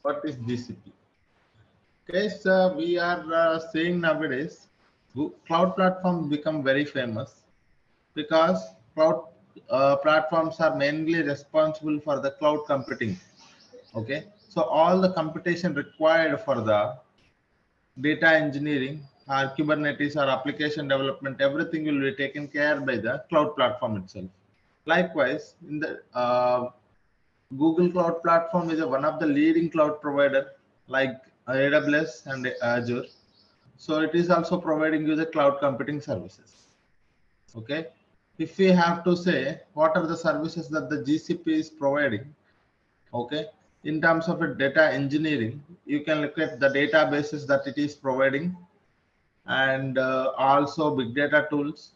What is GCP? Okay, so we are seeing nowadays cloud platforms become very famous because cloud platforms are mainly responsible for the cloud computing. Okay, so all the computation required for the data engineering or Kubernetes or application development, everything will be taken care by the cloud platform itself. Likewise, in the Google Cloud Platform is one of the leading cloud provider like AWS and Azure. So it is also providing you the cloud computing services. Okay. If we have to say what are the services that the GCP is providing, okay, in terms of a data engineering, you can look at the databases that it is providing and also big data tools,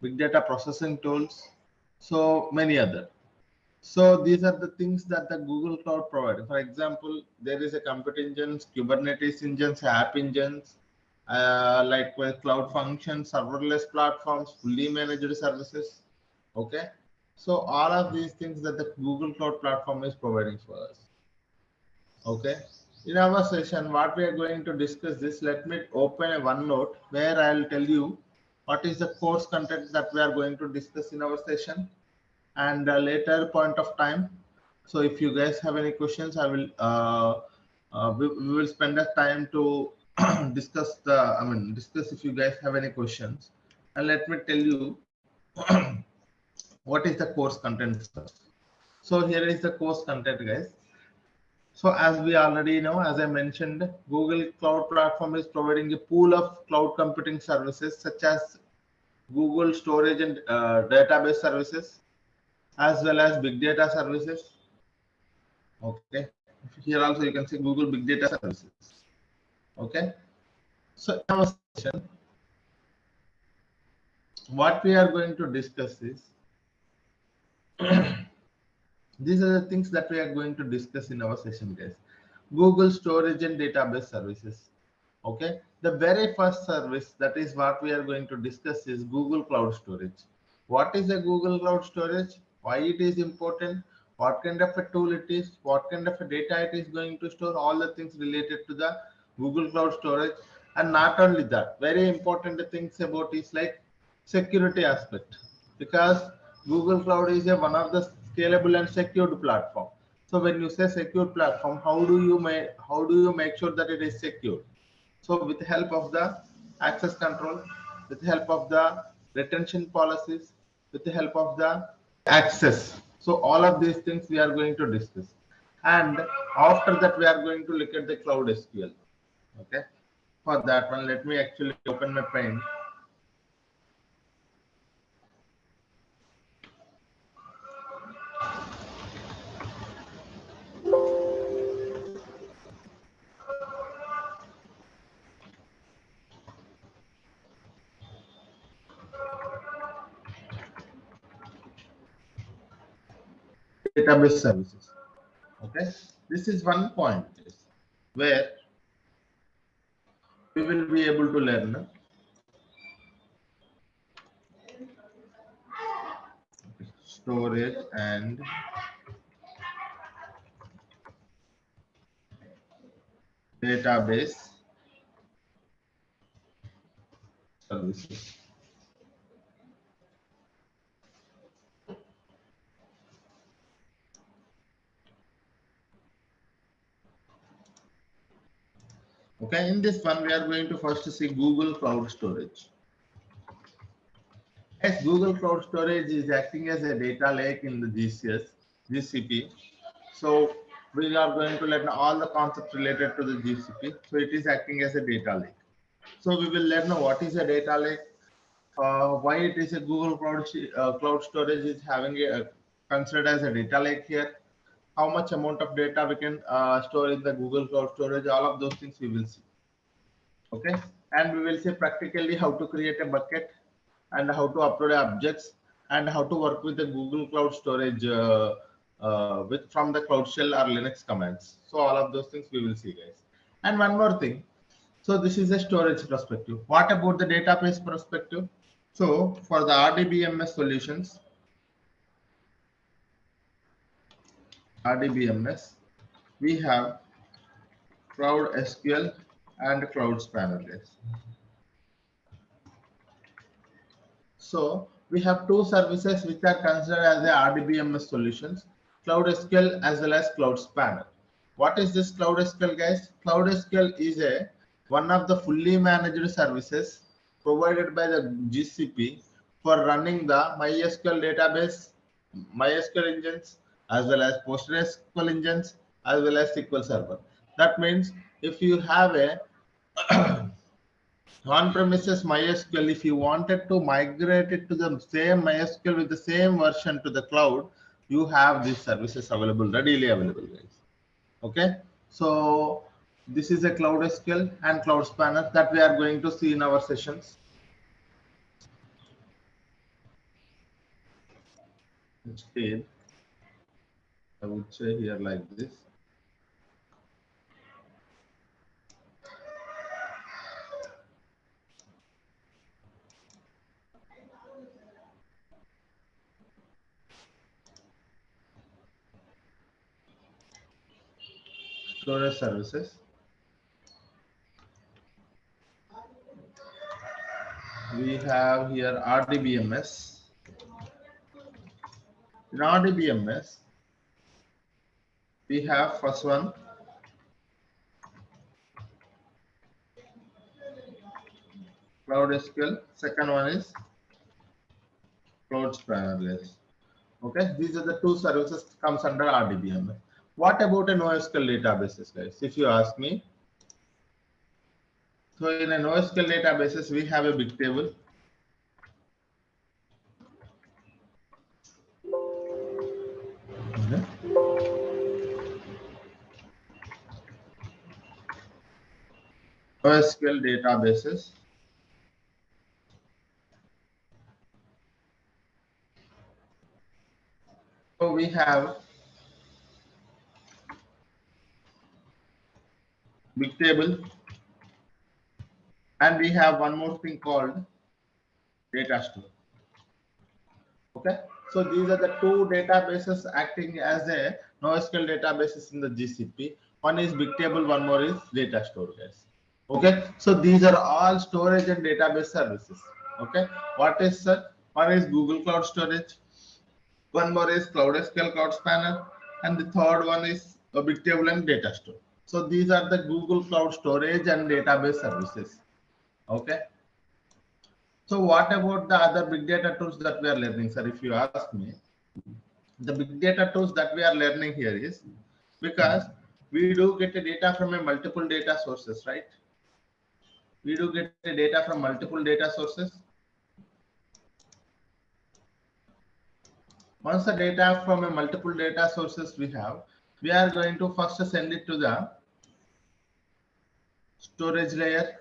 big data processing tools, so many other. So these are the things that the Google Cloud provides. For example, there is a compute engines, Kubernetes engines, app engines, like with cloud functions, serverless platforms, fully managed services. Okay. So all of these things that the Google Cloud platform is providing for us. Okay. In our session, what we are going to discuss this, let me open a OneNote where I'll tell you what is the course content that we are going to discuss in our session and a later point of time. So if you guys have any questions, I will we will spend the time to discuss discuss if you guys have any questions. And let me tell you what is the course content first. So here is the course content, guys. So as we already know, as I mentioned, Google Cloud Platform is providing a pool of cloud computing services such as Google storage and database services, as well as big data services. Okay, here also you can see Google big data services. Okay, so in our session, what we are going to discuss is these are the things that we are going to discuss in our session, guys. Google storage and database services. Okay, the very first service that is what we are going to discuss is Google Cloud Storage. What is a Google Cloud Storage? Why it is important? What kind of a tool it is? What kind of a data it is going to store? All the things related to the Google Cloud Storage. And not only that, very important things about is like security aspect, because Google Cloud is one of the scalable and secured platform. So when you say secure platform, how do you make sure that it is secure? So with the help of the access control, with the help of the retention policies, with the help of the access. So all of these things we are going to discuss. And after that, we are going to look at the cloud SQL. Okay. For that one, let me actually open my pen. Database services. Okay, this is one point where we will be able to learn storage and database services. Okay, in this one, we are going to first see Google Cloud Storage. Yes, Google Cloud Storage is acting as a data lake in the GCP. So we are going to learn all the concepts related to the GCP. So it is acting as a data lake. So we will learn what is a data lake, why it is a Google Cloud Storage is having a considered as a data lake here, how much amount of data we can store in the Google Cloud Storage, all of those things we will see. Okay, and we will see practically how to create a bucket and how to upload objects and how to work with the Google Cloud Storage with from the Cloud Shell or Linux commands. So all of those things we will see, guys. And one more thing. So this is a storage perspective. What about the database perspective? So for the RDBMS solutions, RDBMS, we have Cloud SQL and Cloud Spanner, guys. So we have two services which are considered as the RDBMS solutions, Cloud SQL as well as Cloud Spanner. What is this Cloud SQL, guys? Cloud SQL is one of the fully managed services provided by the GCP for running the MySQL database, MySQL engines, as well as PostgreSQL engines, as well as SQL Server. That means if you have a on-premises MySQL, if you wanted to migrate it to the same MySQL with the same version to the cloud, you have these services available, readily available, guys. Okay, so this is a Cloud SQL and Cloud Spanner that we are going to see in our sessions. Instead, I would say here like this. Storage services. We have here RDBMS. In RDBMS, we have first one Cloud SQL, second one is Cloud Spanner. Okay, these are the two services comes under RDBMS. What about a NoSQL databases, guys? If you ask me, so in a NoSQL databases, we have a big table. NoSQL databases. So we have big table, and we have one more thing called data store. Okay, so these are the two databases acting as a NoSQL databases in the GCP. One is big table, one more is data store, guys. Okay, so these are all storage and database services. Okay, what is one is Google Cloud Storage, one more is Cloud SQL, Cloud Spanner, and the third one is a big table and data store. So these are the Google Cloud Storage and database services. Okay. So what about the other big data tools that we are learning, sir? If you ask me, the big data tools that we are learning here is because we do get the data from a multiple data sources, right? We do get the data from multiple data sources. Once the data from a multiple data sources we have, we are going to first send it to the storage layer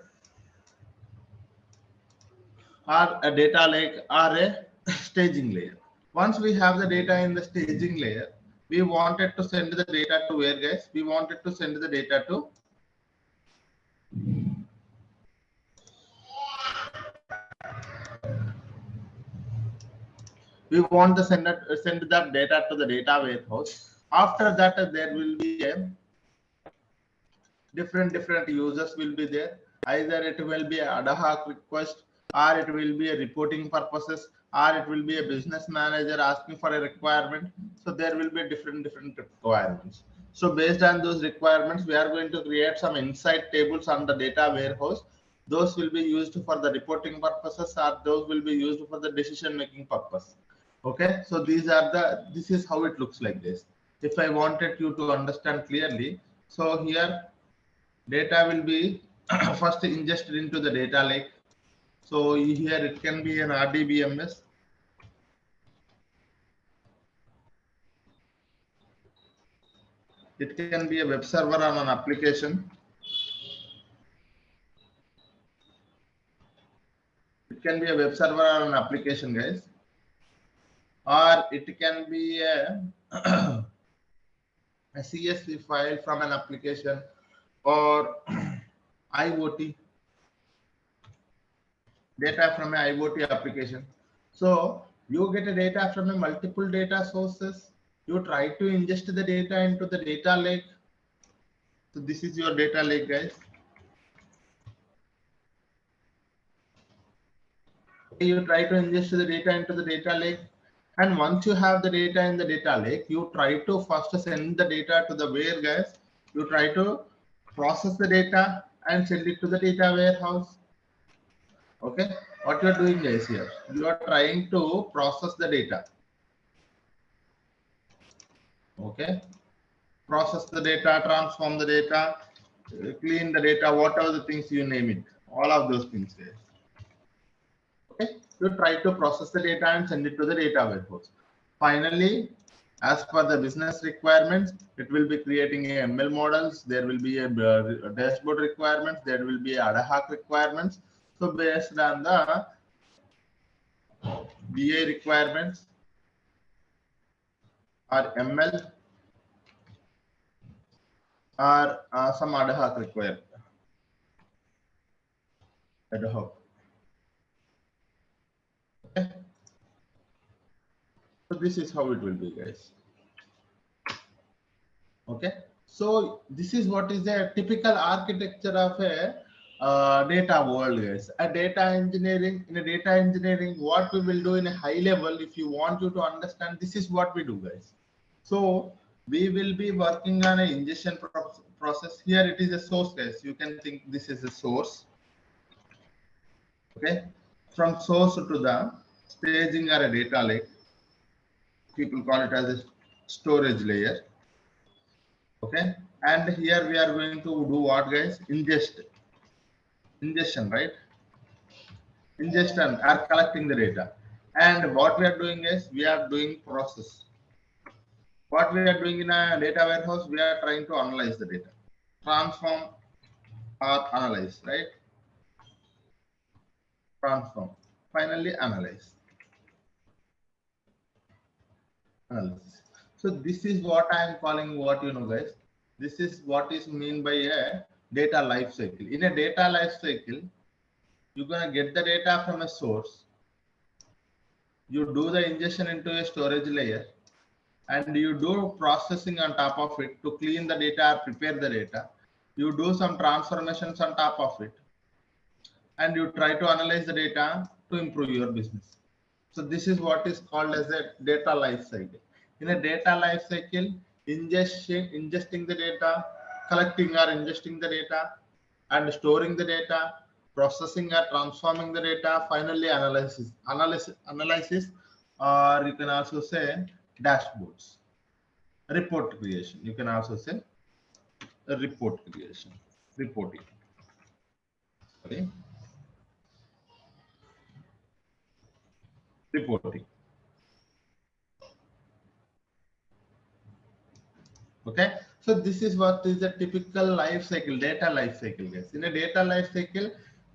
or a data lake or a staging layer. Once we have the data in the staging layer, we wanted to send the data to where, guys? We wanted to send the data to send that data to the data warehouse. After that, there will be a different users will be there. Either it will be an ad hoc request, or it will be a reporting purposes, or it will be a business manager asking for a requirement. So there will be different requirements. So based on those requirements, we are going to create some insight tables on the data warehouse. Those will be used for the reporting purposes, or those will be used for the decision making purpose. Okay, so this is how it looks like this. If I wanted you to understand clearly, so here data will be first ingested into the data lake. So here it can be an RDBMS. It can be a web server on an application. It can be a web server on an application, guys. Or it can be a CSV file from an application, or IoT data from an IoT application. So you get a data from a multiple data sources. You try to ingest the data into the data lake. So this is your data lake, guys. You try to ingest the data into the data lake, and once you have the data in the data lake, you try to first send the data to the where, guys. You try to process the data and send it to the data warehouse. Okay, what you are doing, guys, here, you are trying to process the data. Okay, process the data, transform the data, clean the data, whatever the things you name it, all of those things, guys. Okay, you try to process the data and send it to the data warehouse. Finally, as per the business requirements, it will be creating a ML models. There will be a dashboard requirements. There will be ad hoc requirements. So based on the BA requirements or ML or some ad hoc requirement. Ad hoc. Okay. So this is how it will be, guys. Okay, so this is what is a typical architecture of a data world, guys. A data engineering, in a data engineering, what we will do in a high level, if you want you to understand, this is what we do, guys. So we will be working on an ingestion process. Here it is a source, guys. You can think this is a source. Okay, from source to the staging or a data lake. People call it as a storage layer. Okay, and here we are going to do what, guys? Ingestion, right? Ingestion are collecting the data, and what we are doing is we are doing process. What we are doing in a data warehouse, we are trying to analyze the data, transform or analyze, right? Transform, finally analyze. Analysis. So this is what I am calling, what you know, guys. This is what is mean by a data life cycle. In a data life cycle, you're gonna get the data from a source. You do the ingestion into a storage layer, and you do processing on top of it to clean the data, prepare the data. You do some transformations on top of it, and you try to analyze the data to improve your business. So this is what is called as a data life cycle. In a data life cycle, ingesting the data, collecting or ingesting the data, and storing the data, processing or transforming the data, finally analysis, or you can also say dashboards, report creation. You can also say report creation, reporting. Okay, reporting. Okay, so this is what is the typical life cycle, data life cycle, guys. In a data life cycle,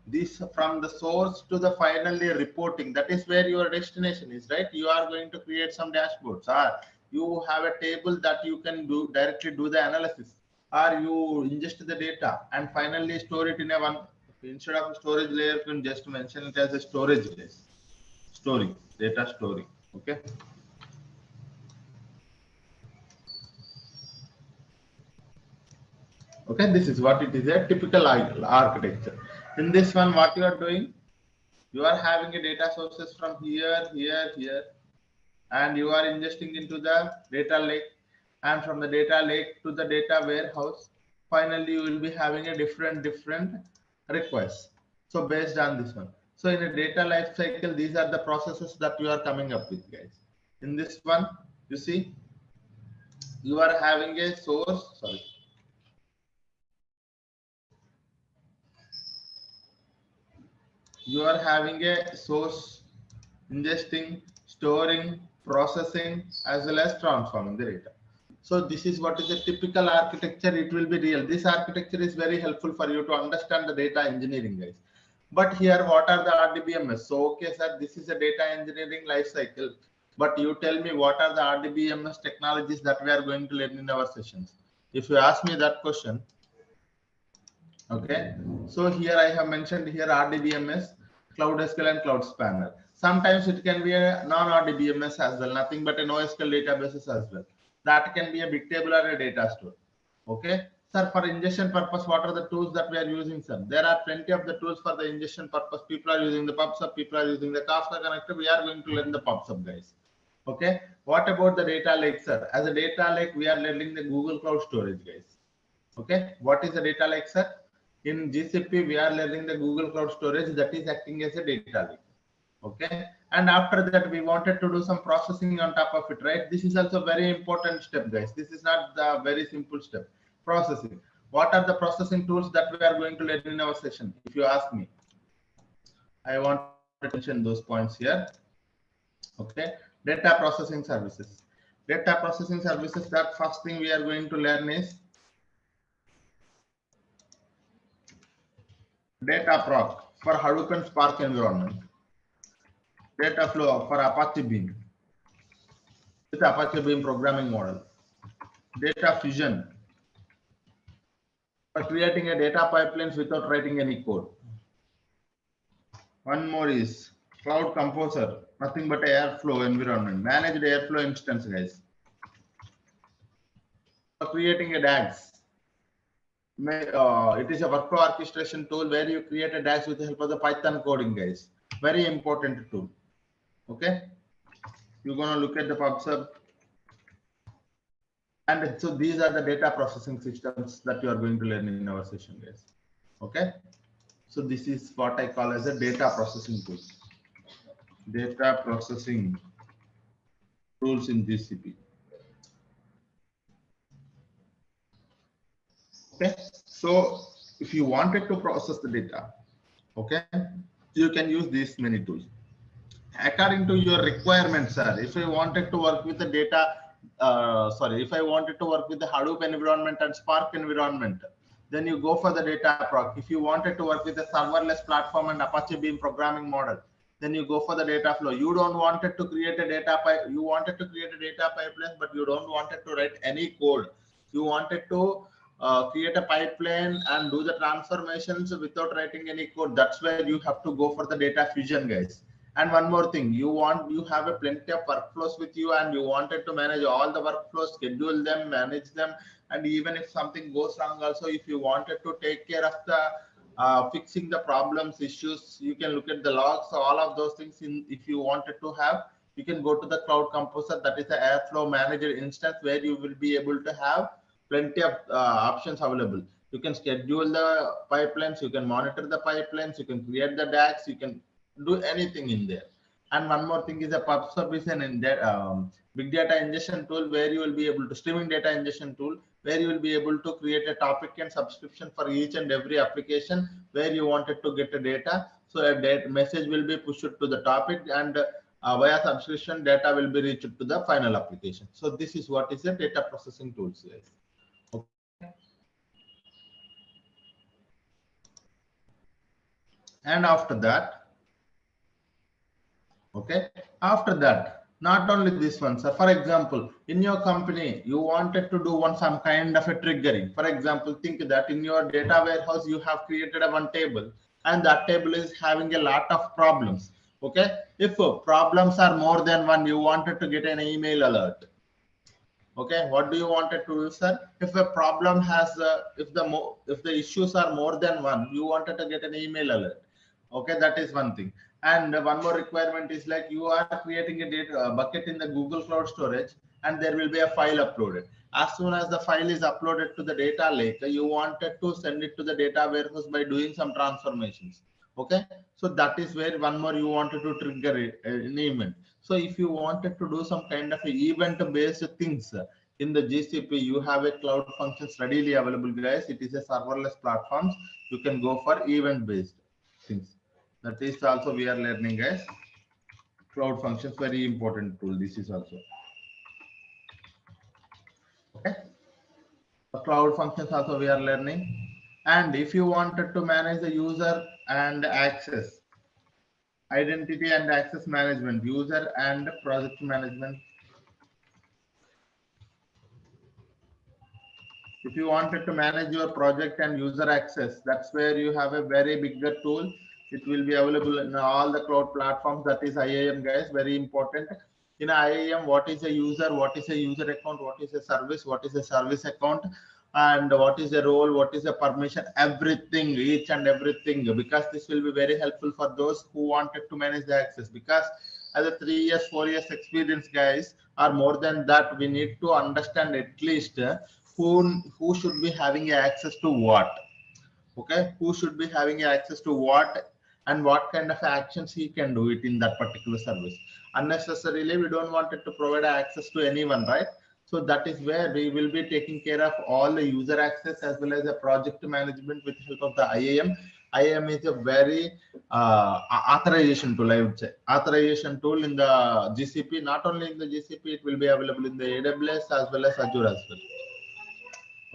this from the source to the finally reporting, that is where your destination is, right? You are going to create some dashboards, or you have a table that you can do directly do the analysis, or you ingest the data and finally store it in a one, instead of a storage layer, you can just mention it as a storage layer. Storing, data storing. Okay. Okay, this is what it is, a typical architecture. In this one, what you are doing, you are having a data sources from here, here, and you are ingesting into the data lake, and from the data lake to the data warehouse. Finally, you will be having a different requests. So based on this one. So in a data life cycle, these are the processes that you are coming up with, guys. In this one, you see, you are having a source, sorry. You are having a source, ingesting, storing, processing, as well as transforming the data. So this is what is a typical architecture. It will be real. This architecture is very helpful for you to understand the data engineering, guys. But here, what are the RDBMS? So, okay, sir, this is a data engineering life cycle. But you tell me, what are the RDBMS technologies that we are going to learn in our sessions? If you ask me that question, okay, so here I have mentioned here RDBMS, Cloud SQL and Cloud Spanner. Sometimes it can be a non-RDBMS as well, nothing but a NoSQL databases as well. That can be a big table or a data store. Okay, Sir, for ingestion purpose, what are the tools that we are using, sir? There are plenty of the tools for the ingestion purpose. People are using the PubSub, people are using the Kafka connector. We are going to learn the PubSub, guys. Okay. What about the data lake, sir? As a data lake, we are learning the Google Cloud Storage, guys. Okay. What is the data lake, sir? In GCP, we are learning the Google Cloud Storage that is acting as a data lake. Okay. And after that, we wanted to do some processing on top of it, right? This is also very important step, guys. This is not the very simple step. Processing. What are the processing tools that we are going to learn in our session? If you ask me, I wanted to mention those points here. Okay. Data processing services. Data processing services, that first thing we are going to learn is data proc for Hadoop and Spark environment. Data flow for Apache Beam with Apache Beam programming model. Data fusion for creating a data pipelines without writing any code. One more is Cloud Composer, nothing but Airflow environment, managed Airflow instance, guys. For creating a DAGs, it is a workflow orchestration tool where you create a DAGs with the help of the Python coding, guys. Very important tool. Okay, you're gonna look at the PubSub, and so these are the data processing systems that you are going to learn in our session, guys. Okay, so this is what I call as a data processing tool. Data processing tools in GCP. Okay, so if you wanted to process the data, okay, you can use these many tools according to your requirements, sir. If I wanted to work with the data, if I wanted to work with the Hadoop environment and Spark environment, then you go for the data proc. If you wanted to work with a serverless platform and Apache Beam programming model, then you go for the data flow. You don't want it to create a data pipe. You wanted to create a data pipeline, but you don't want it to write any code. You wanted to create a pipeline and do the transformations without writing any code. That's where you have to go for the data fusion, guys. And one more thing, you have a plenty of workflows with you, and you wanted to manage all the workflows, schedule them, manage them, and even if something goes wrong, also if you wanted to take care of the fixing the problems, issues, you can look at the logs. So all of those things, if you wanted to have, you can go to the Cloud Composer. That is the Airflow manager instance where you will be able to have plenty of options available. You can schedule the pipelines, you can monitor the pipelines, you can create the DAGs, you can do anything in there. And one more thing is a PubSub is an big data ingestion tool where you will be able to streaming data ingestion tool where you will be able to create a topic and subscription for each and every application where you wanted to get a data. So a message will be pushed to the topic, and via subscription data will be reached to the final application. So this is what is a data processing tools, guys. Okay. And after that, okay, after that, not only this one, sir. For example, in your company, you wanted to do some kind of a triggering. For example, think that in your data warehouse, you have created one table, and that table is having a lot of problems. Okay, if problems are more than one, you wanted to get an email alert. Okay, what do you wanted to do, sir? If a problem has, if the issues are more than one, you wanted to get an email alert. Okay, that is one thing. And one more requirement is like you are creating a data bucket in the Google Cloud Storage, and there will be a file uploaded. As soon as the file is uploaded to the data lake, you wanted to send it to the data warehouse by doing some transformations. Okay, so that is where one more you wanted to trigger an event. So if you wanted to do some kind of event-based things in the GCP, you have a cloud functions readily available, guys. It is a serverless platforms. You can go for event-based things. That is also we are learning, guys. Cloud functions, very important tool. This is also okay. The cloud functions also we are learning. And if you wanted to manage the user and access, identity and access management, user and project management. If you wanted to manage your project and user access, that's where you have a very bigger tool. It will be available in all the cloud platforms. That is IAM, guys, very important. In IAM, what is a user, what is a user account, what is a service account, and what is the role, what is the permission, everything, each and everything, because this will be very helpful for those who wanted to manage the access. Because as a 3 years, 4 years experience guys, or more than that, we need to understand at least who should be having access to what. Okay, who should be having access to what, and what kind of actions he can do it in that particular service. Unnecessarily we don't want it to provide access to anyone, right? So that is where we will be taking care of all the user access as well as the project management with help of the IAM. IAM is a very authorization tool, I would say, authorization tool in the GCP. Not only in the GCP, it will be available in the AWS as well as Azure as well.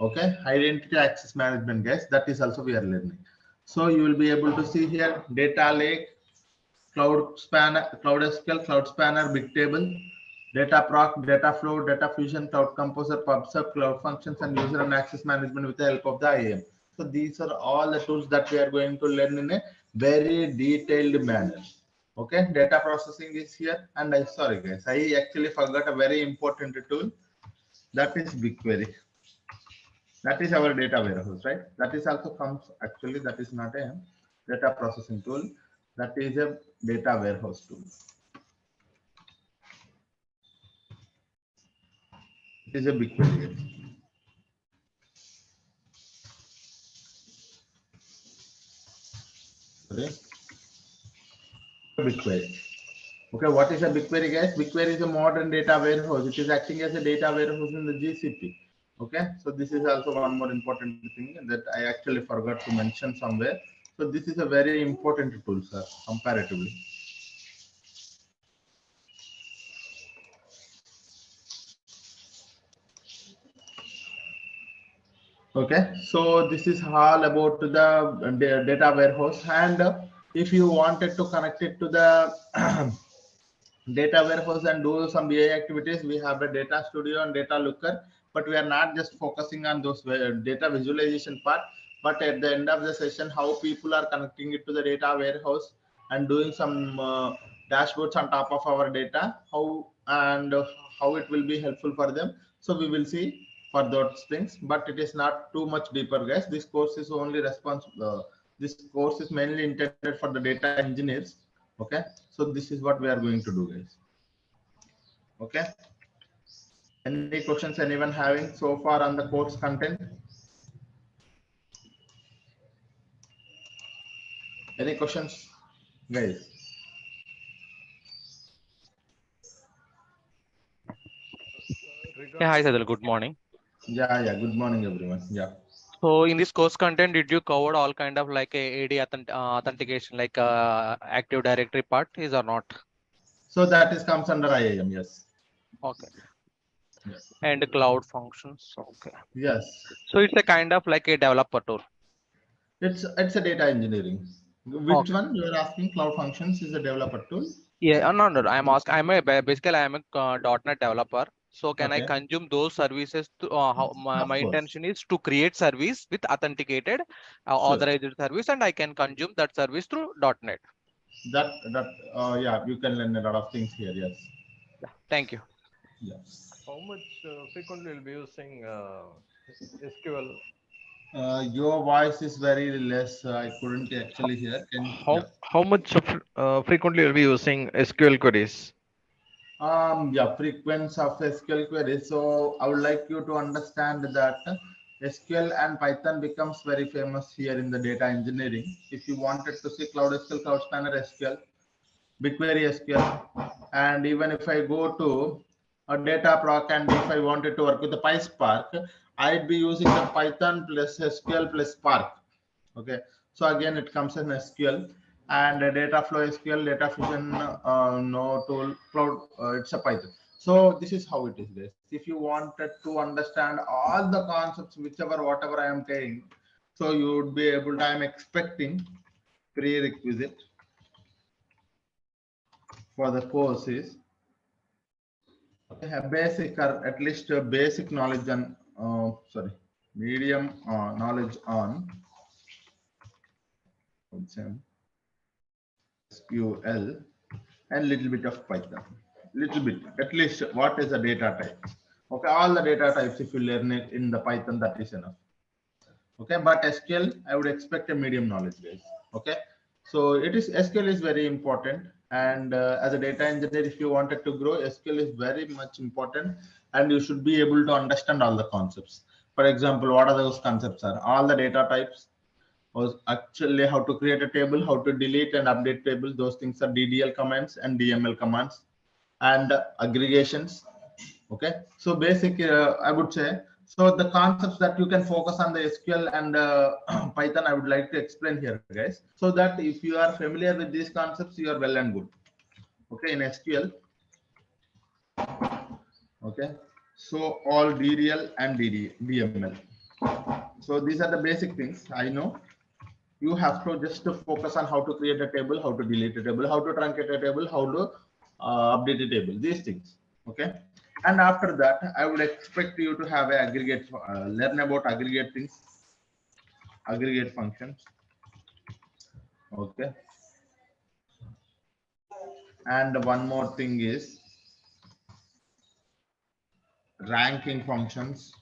Okay, identity access management guys, that is also we are learning. So you will be able to see here data lake, cloud spanner, cloud SQL, cloud spanner, bigtable, data proc, data flow, data fusion, cloud composer, pubsub, cloud functions, and user and access management with the help of the IAM. So these are all the tools that we are going to learn in a very detailed manner. Okay, data processing is here, and I sorry guys, I actually forgot a very important tool, that is BigQuery. That is our data warehouse, right? That is also comes, actually that is not a data processing tool, that is a data warehouse tool. It is a BigQuery. Okay. BigQuery. Okay, what is a BigQuery guys? BigQuery is a modern data warehouse. It is acting as a data warehouse in the GCP. Okay, so this is also one more important thing that I actually forgot to mention somewhere. So this is a very important tool, sir, comparatively. Okay, so this is all about the data warehouse, and if you wanted to connect it to the data warehouse and do some BI activities, we have a data studio and data looker, but we are not just focusing on those data visualization part, but at the end of the session, how people are connecting it to the data warehouse and doing some dashboards on top of our data, how and how it will be helpful for them. So we will see for those things, but it is not too much deeper guys. This course is only responsible, this course is mainly intended for the data engineers. Okay, so this is what we are going to do guys. Okay, any questions anyone having so far on the course content? Any questions guys? Yeah, hi Saidhul, good morning. Yeah, good morning everyone. Yeah, So in this course content, did you cover all kind of like a AD authentication, like Active Directory part is or not? so that is comes under IAM. Yes. Okay. Yes. And cloud functions. Okay. Yes, So it's a kind of like a developer tool. it's a data engineering. Which Okay. one you are asking? Cloud functions is a developer tool. Yeah, no. Basically I'm a .NET developer. So can I Okay, consume those services to how of my course. intention is to create service with authenticated Sure. authorized service, and I can consume that service through .NET. That yeah, you can learn a lot of things here. Yes. Yeah. Thank you. Yes. How much frequently will be using SQL? Your voice is very less. I couldn't actually hear. Can yeah. How much frequently will be using SQL queries? Yeah, frequency of SQL queries. So I would like you to understand that SQL and Python becomes very famous here in the data engineering. If you wanted to see Cloud SQL, Cloud Spanner SQL, BigQuery SQL, and even if I go to a data proc and if I wanted to work with the PySpark, I'd be using the Python plus SQL plus Spark. Okay, so again it comes in SQL, and data flow SQL, data fusion, no tool, cloud, it's a Python. So this is how it is this. If you wanted to understand all the concepts, whichever whatever I am saying, so you would be able to, I am expecting prerequisite for the course is have basic or at least a basic knowledge on medium knowledge on SQL and little bit of Python, little bit, at least what is a data type. Okay, all the data types, if you learn it in the Python, that is enough. Okay, but SQL, I would expect a medium knowledge, guys. Okay, so SQL is very important, and as a data engineer, if you wanted to grow, SQL is very much important, and you should be able to understand all the concepts. For example, what are those concepts? Are all the data types, was actually how to create a table, how to delete and update table. Those things are DDL commands and DML commands, and aggregations. Okay, so basic, I would say. So the concepts that you can focus on the SQL and Python, I would like to explain here, guys, so that if you are familiar with these concepts, you are well and good. Okay, in SQL. Okay, so all DDL and DML. So these are the basic things. I know you have to just to focus on how to create a table, how to delete a table, how to truncate a table, how to update a table, these things. Okay, and after that, I would expect you to have a aggregate, learn about aggregate things, aggregate functions. Okay, and one more thing is ranking functions,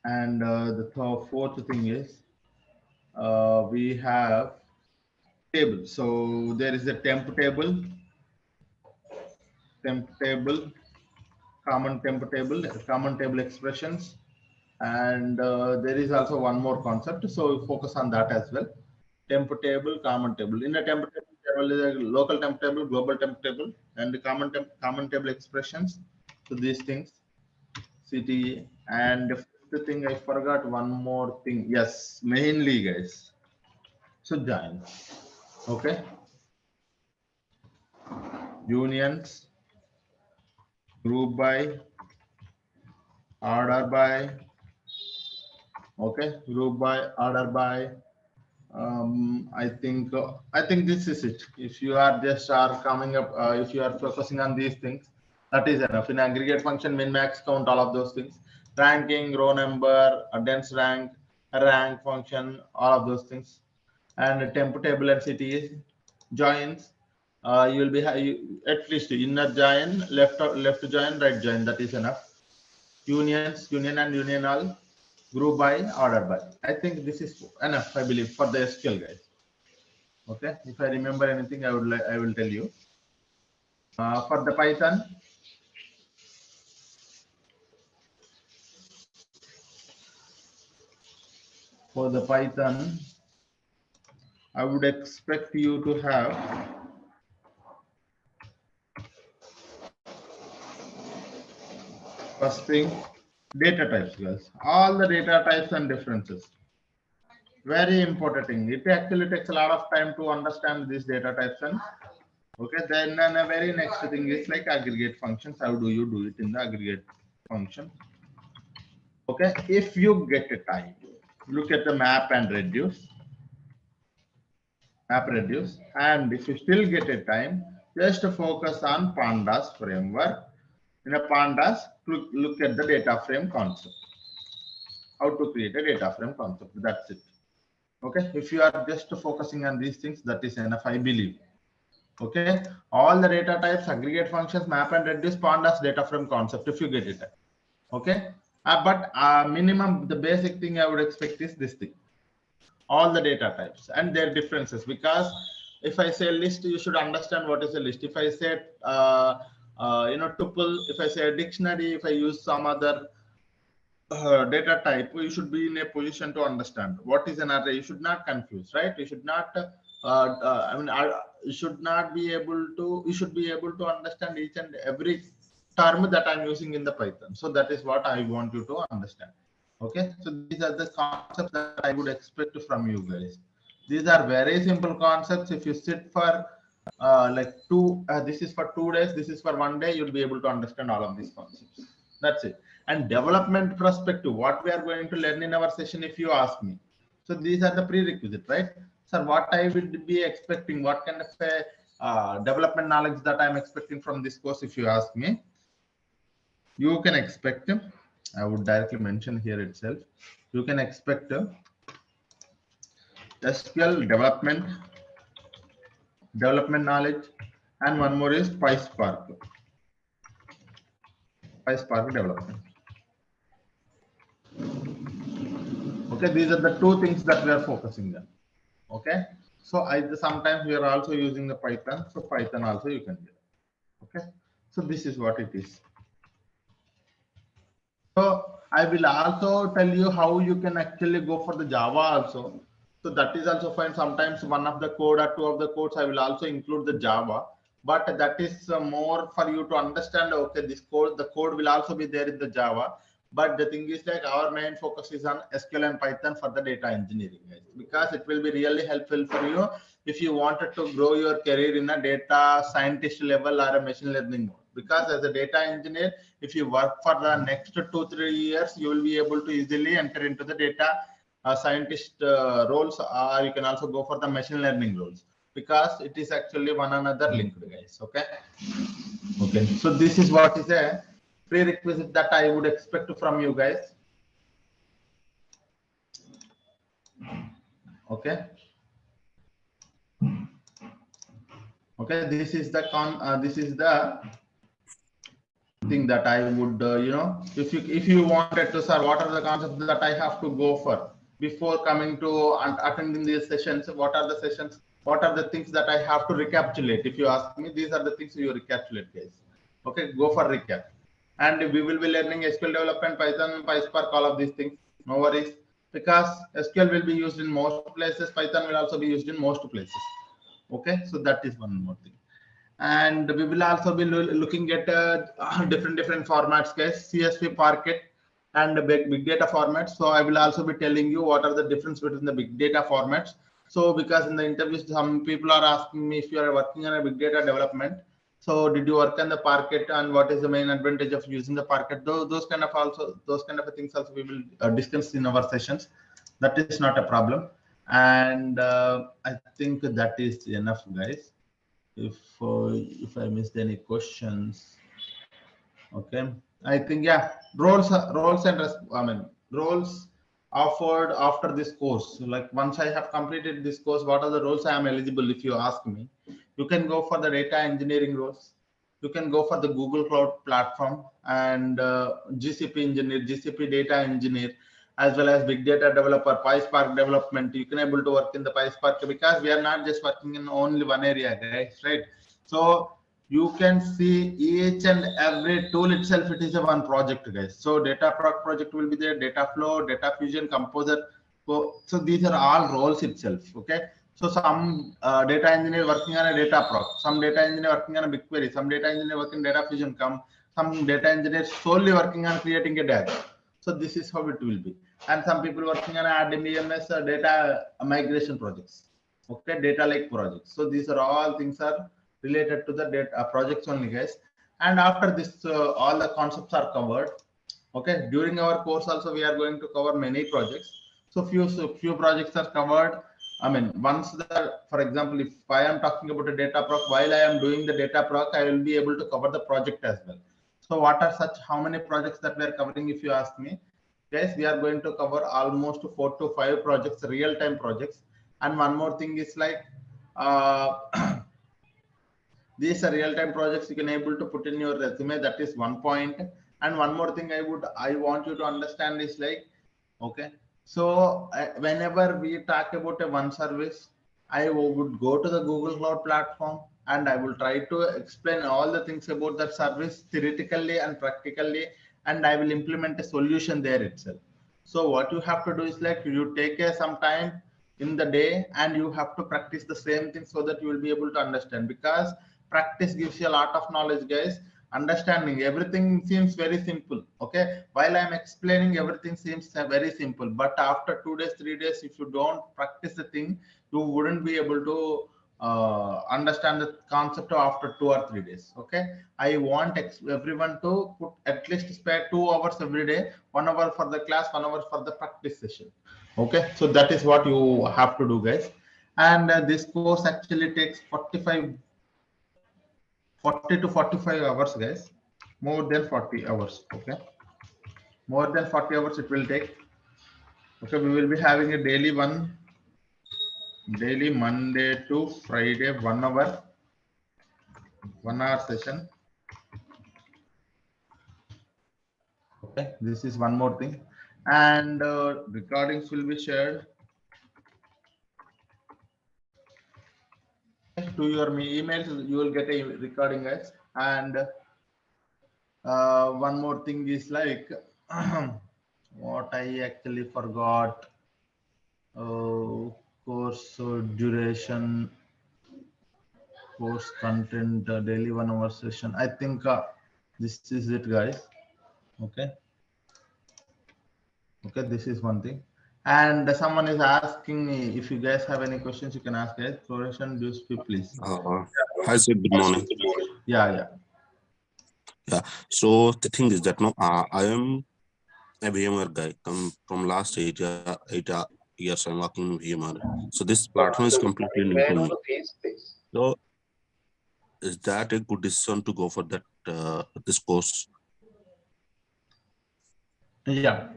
and the fourth thing is we have table. So there is a temp table, common table expressions, and there is also one more concept. So we focus on that as well. Temp table, common table. In a temp table, there is a local temp table, global temp table, and the common table expressions. So these things, CTE, and the fifth thing I forgot one more thing. Yes, mainly guys. So join. Okay, unions, group by, order by. Okay, group by, order by. I think this is it. If you are just are coming up, if you are focusing on these things, that is enough. In aggregate function, min, max, count, all of those things, ranking, row number, a dense rank function, all of those things, and temp table and CTE joins. You will be at least inner join, left join, right join. That is enough. Unions, union and union all, group by, order by. I think this is enough, I believe, for the SQL, guys. Okay, if I remember anything, I will tell you. For the Python, I would expect you to have first thing, data types, guys. All the data types and differences. Very important thing. It actually takes a lot of time to understand these data types. And okay, then the very next thing is like aggregate functions. How do you do it in the aggregate function? Okay, if you get a time, look at the map and reduce, and if you still get a time, just focus on pandas framework. In a pandas, look at the data frame concept, how to create a data frame concept. That's it. Okay, if you are just focusing on these things, that is enough, I believe. Okay, all the data types, aggregate functions, map and reduce, pandas, data frame concept, if you get it. Okay, but minimum, the basic thing I would expect is this thing, all the data types and their differences. Because if I say list, you should understand what is a list. If I say tuple, if I say a dictionary, if I use some other data type, you should be in a position to understand what is an array. You should not confuse, right? You should not you should not be able to, you should be able to understand each and every term that I'm using in the Python. So that is what I want you to understand. Okay, so these are the concepts that I would expect from you guys. These are very simple concepts. If you sit for this is for 2 days, this is for 1 day, you'll be able to understand all of these concepts. That's it. And development perspective, what we are going to learn in our session, if you ask me. So these are the prerequisite, right? Sir, what I would be expecting, what kind of a development knowledge that I'm expecting from this course, if you ask me, you can expect, I would directly mention here itself, you can expect SQL development knowledge, and one more is PySpark. PySpark development. Okay, these are the two things that we are focusing on. Okay, so sometimes we are also using the Python, so Python also you can do. Okay, so this is what it is. So I will also tell you how you can actually go for the Java also. So that is also fine. Sometimes one of the code or two of the codes I will also include the Java, but that is more for you to understand. Okay, this code, the code will also be there in the Java. But the thing is like our main focus is on SQL and Python for the data engineering, guys, because it will be really helpful for you if you wanted to grow your career in a data scientist level or a machine learning mode. Because as a data engineer, if you work for the next 2-3 years, you will be able to easily enter into the data scientist roles, or you can also go for the machine learning roles, because it is actually one another linked, guys. Okay. Okay. So this is what is a prerequisite that I would expect from you guys. Okay. Okay. This is the thing that I would, if you wanted to, sir, what are the concepts that I have to go for before coming to and attending these sessions? What are the sessions? What are the things that I have to recapitulate? If you ask me, these are the things you recapitulate, guys. Okay, go for recap. And we will be learning SQL development, Python, PySpark, all of these things. No worries, because SQL will be used in most places. Python will also be used in most places. Okay, so that is one more thing. And we will also be looking at different formats, guys, CSV, Parquet, and big data formats. So I will also be telling you what are the difference between the big data formats. So because in the interviews some people are asking me if you are working on a big data development, so did you work on the Parquet, and what is the main advantage of using the Parquet? Those kind of things also we will discuss in our sessions. That is not a problem. And I think that is enough, guys. If I missed any questions, okay. I think, yeah, roles and roles offered after this course. Like once I have completed this course, what are the roles I am eligible? If you ask me, you can go for the data engineering roles. You can go for the Google Cloud Platform and GCP engineer, GCP data engineer, as well as big data developer, PySpark development. You can able to work in the PySpark, because we are not just working in only one area, guys, right? So you can see each and every tool itself, it is a one project, guys. So data project will be there, data flow, data fusion, composer. So these are all roles itself. Okay. So some data engineer working on a data proc, some data engineer working on a BigQuery, some data engineer working data fusion, some data engineer solely working on creating a data. So this is how it will be. And some people working on RDBMS data migration projects. Okay, data lake projects. So these are all things are related to the data projects only, guys. And after this, all the concepts are covered. Okay, during our course also we are going to cover many projects. So few projects are covered. I mean, once for example, if I am talking about a data proc, while I am doing the data proc, I will be able to cover the project as well. So what are how many projects that we are covering? If you ask me, guys, we are going to cover almost 4 to 5 projects, real-time projects. And one more thing is like, these are real-time projects you can able to put in your resume. That is one point. And one more thing I want you to understand is like, okay, so whenever we talk about a one service, I would go to the Google Cloud Platform and I will try to explain all the things about that service theoretically and practically, and I will implement a solution there itself. So what you have to do is like you take some time in the day and you have to practice the same thing so that you will be able to understand, because practice gives you a lot of knowledge, guys. Understanding everything seems very simple. Okay, while I'm explaining, everything seems very simple, but after 2 days, 3 days, if you don't practice the thing, you wouldn't be able to understand the concept after 2 or 3 days. Okay, I want everyone to put at least spare 2 hours every day, 1 hour for the class, 1 hour for the practice session. Okay, so that is what you have to do, guys. And this course actually takes 40 to 45 hours, guys. More than 40 hours. Okay, more than 40 hours it will take. Okay, we will be having a daily Monday to Friday 1 hour session. Okay, this is one more thing, and recordings will be shared to your emails. You will get a recording, guys. And one more thing is like what I actually forgot. Course duration, course content, daily 1 hour session. I think this is it, guys. Okay. Okay, this is one thing. And someone is asking me if you guys have any questions, you can ask, guys. Floration, do speak, please. Hi, sir. Good morning. Yeah, yeah. Yeah. So the thing is that no, I am a VMware guy. Come from last 8 years, I'm working in VMware. So this platform is completely new to me. So is that a good decision to go for that this course? Yeah,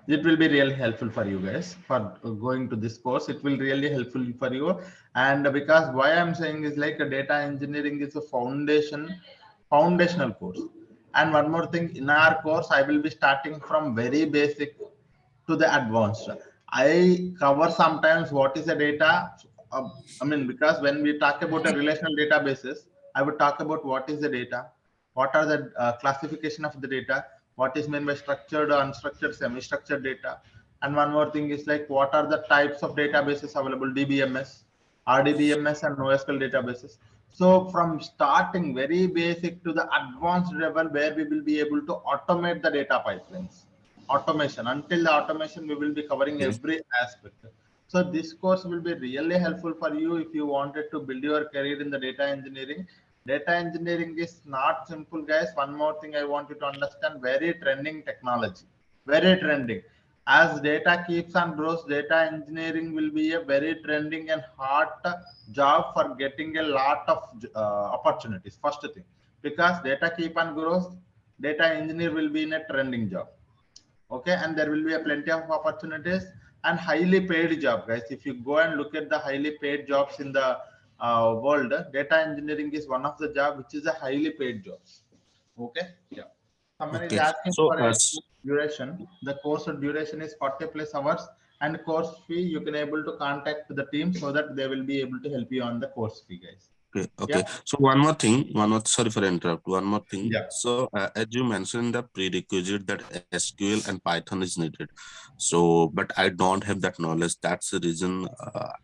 it will be really helpful for you guys for going to this course. It will really helpful for you. And because why I'm saying is like a data engineering is a foundational course. And one more thing, in our course, I will be starting from very basic to the advanced. I cover sometimes what is a data. I mean, because when we talk about a relational databases, I would talk about what is the data, what are the classification of the data, what is meant by structured, unstructured, semi-structured data, and one more thing is like what are the types of databases available, DBMS, RDBMS, and NoSQL databases. So from starting very basic to the advanced level where we will be able to automate the data pipelines. Automation, until the automation we will be covering Okay. every aspect. So this course will be really helpful for you if you wanted to build your career in the data engineering. Data engineering is not simple, guys. One more thing I want you to understand, very trending technology, very trending. As data keeps on grows, data engineering will be a very trending and hot job for getting a lot of opportunities. First thing, because data keep on grows, data engineer will be in a trending job. Okay, and there will be a plenty of opportunities and highly paid job, guys. If you go and look at the highly paid jobs in the world, data engineering is one of the job which is a highly paid jobs. Okay, yeah. Someone is Okay. asking So for a duration. The course duration is 40 plus hours, and course fee you can able to contact the team so that they will be able to help you on the course fee, guys. okay. Yeah, Okay. So one more thing. Sorry for interrupt. One more thing. yeah. So as you mentioned, the prerequisite that SQL and Python is needed. So, but I don't have that knowledge. That's the reason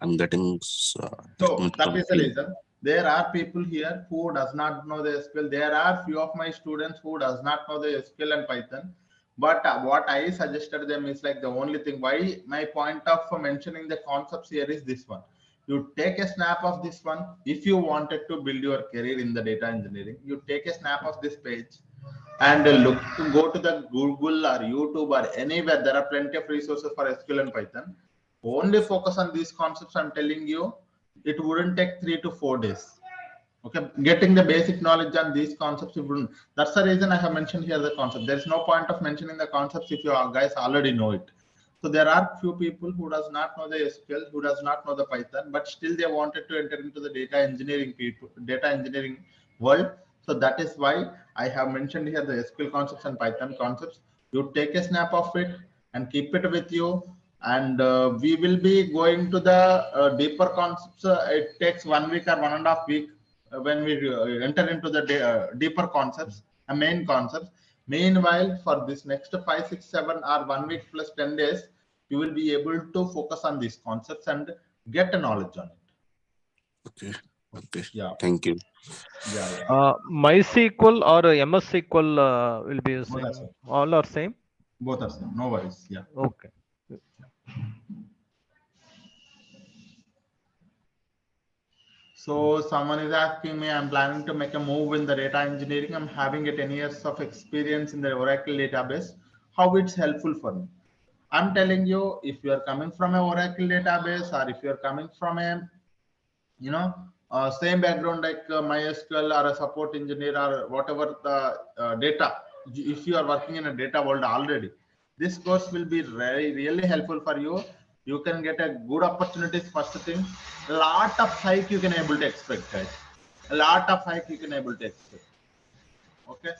I'm getting So into that is the confused. reason. There are people here who does not know the SQL. There are few of my students who does not know the SQL and Python. But what I suggested them is like the only thing. Why my point of mentioning the concepts here is this one. You take a snap of this one. If you wanted to build your career in the data engineering, you take a snap of this page and look to go to the Google or YouTube or anywhere. There are plenty of resources for SQL and Python. Only focus on these concepts. I'm telling you, it wouldn't take 3 to 4 days. Okay, getting the basic knowledge on these concepts, it wouldn't. That's the reason I have mentioned here the concept. There is no point of mentioning the concepts if you guys already know it. So there are few people who does not know the SQL, who does not know the Python, but still they wanted to enter into the data engineering world. So that is why I have mentioned here the SQL concepts and Python concepts. You take a snap of it and keep it with you. And we will be going to the deeper concepts. It takes 1 week or 1.5 week when we enter into the deeper concepts, main concepts. Meanwhile, for this next 5, 6, 7 or 1 week plus 10 days, you will be able to focus on these concepts and get a knowledge on it. Okay. Okay. Yeah, Thank you. yeah, yeah. MySQL or MS SQL will be Both are using same. all are same. Both are same. No worries. Yeah. Okay. So someone is asking me, I'm planning to make a move in the data engineering. I'm having a 10 years of experience in the Oracle database. How it's helpful for me? I'm telling you, if you are coming from a Oracle database or if you are coming from a, same background like MySQL or a support engineer or whatever the data, if you are working in a data world already, this course will be really helpful for you. You can get a good opportunities. First thing, a lot of hike you can able to expect, guys. A lot of hike you can able to expect. Okay.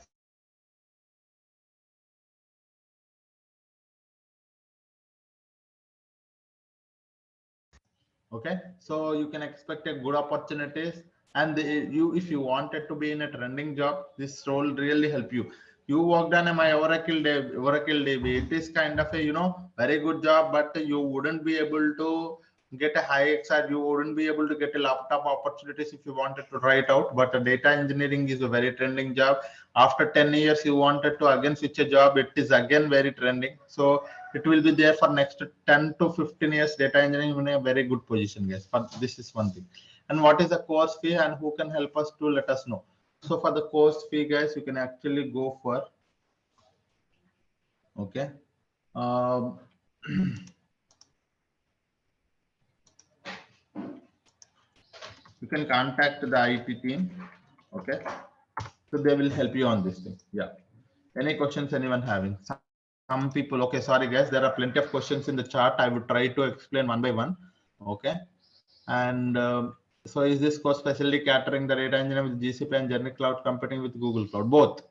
Okay, so you can expect a good opportunities, and you, if you wanted to be in a trending job, this role really help you. You worked on my Oracle DB. It is kind of a very good job, but you wouldn't be able to get a high XR. You wouldn't be able to get a laptop opportunities if you wanted to try it out. But data engineering is a very trending job. After 10 years, you wanted to again switch a job. It is again very trending. So it will be there for next 10 to 15 years. Data engineering in a very good position, guys. But this is one thing. And what is the course fee, and who can help us to let us know? So for the course fee, guys, you can actually go for, okay, um, you can contact the IT team. Okay, so they will help you on this thing. Yeah, any questions anyone having? Some people, okay, sorry guys, there are plenty of questions in the chat. I would try to explain one by one. Okay, and so is this course specially catering the data engineering with GCP and generic cloud computing with Google Cloud? Both.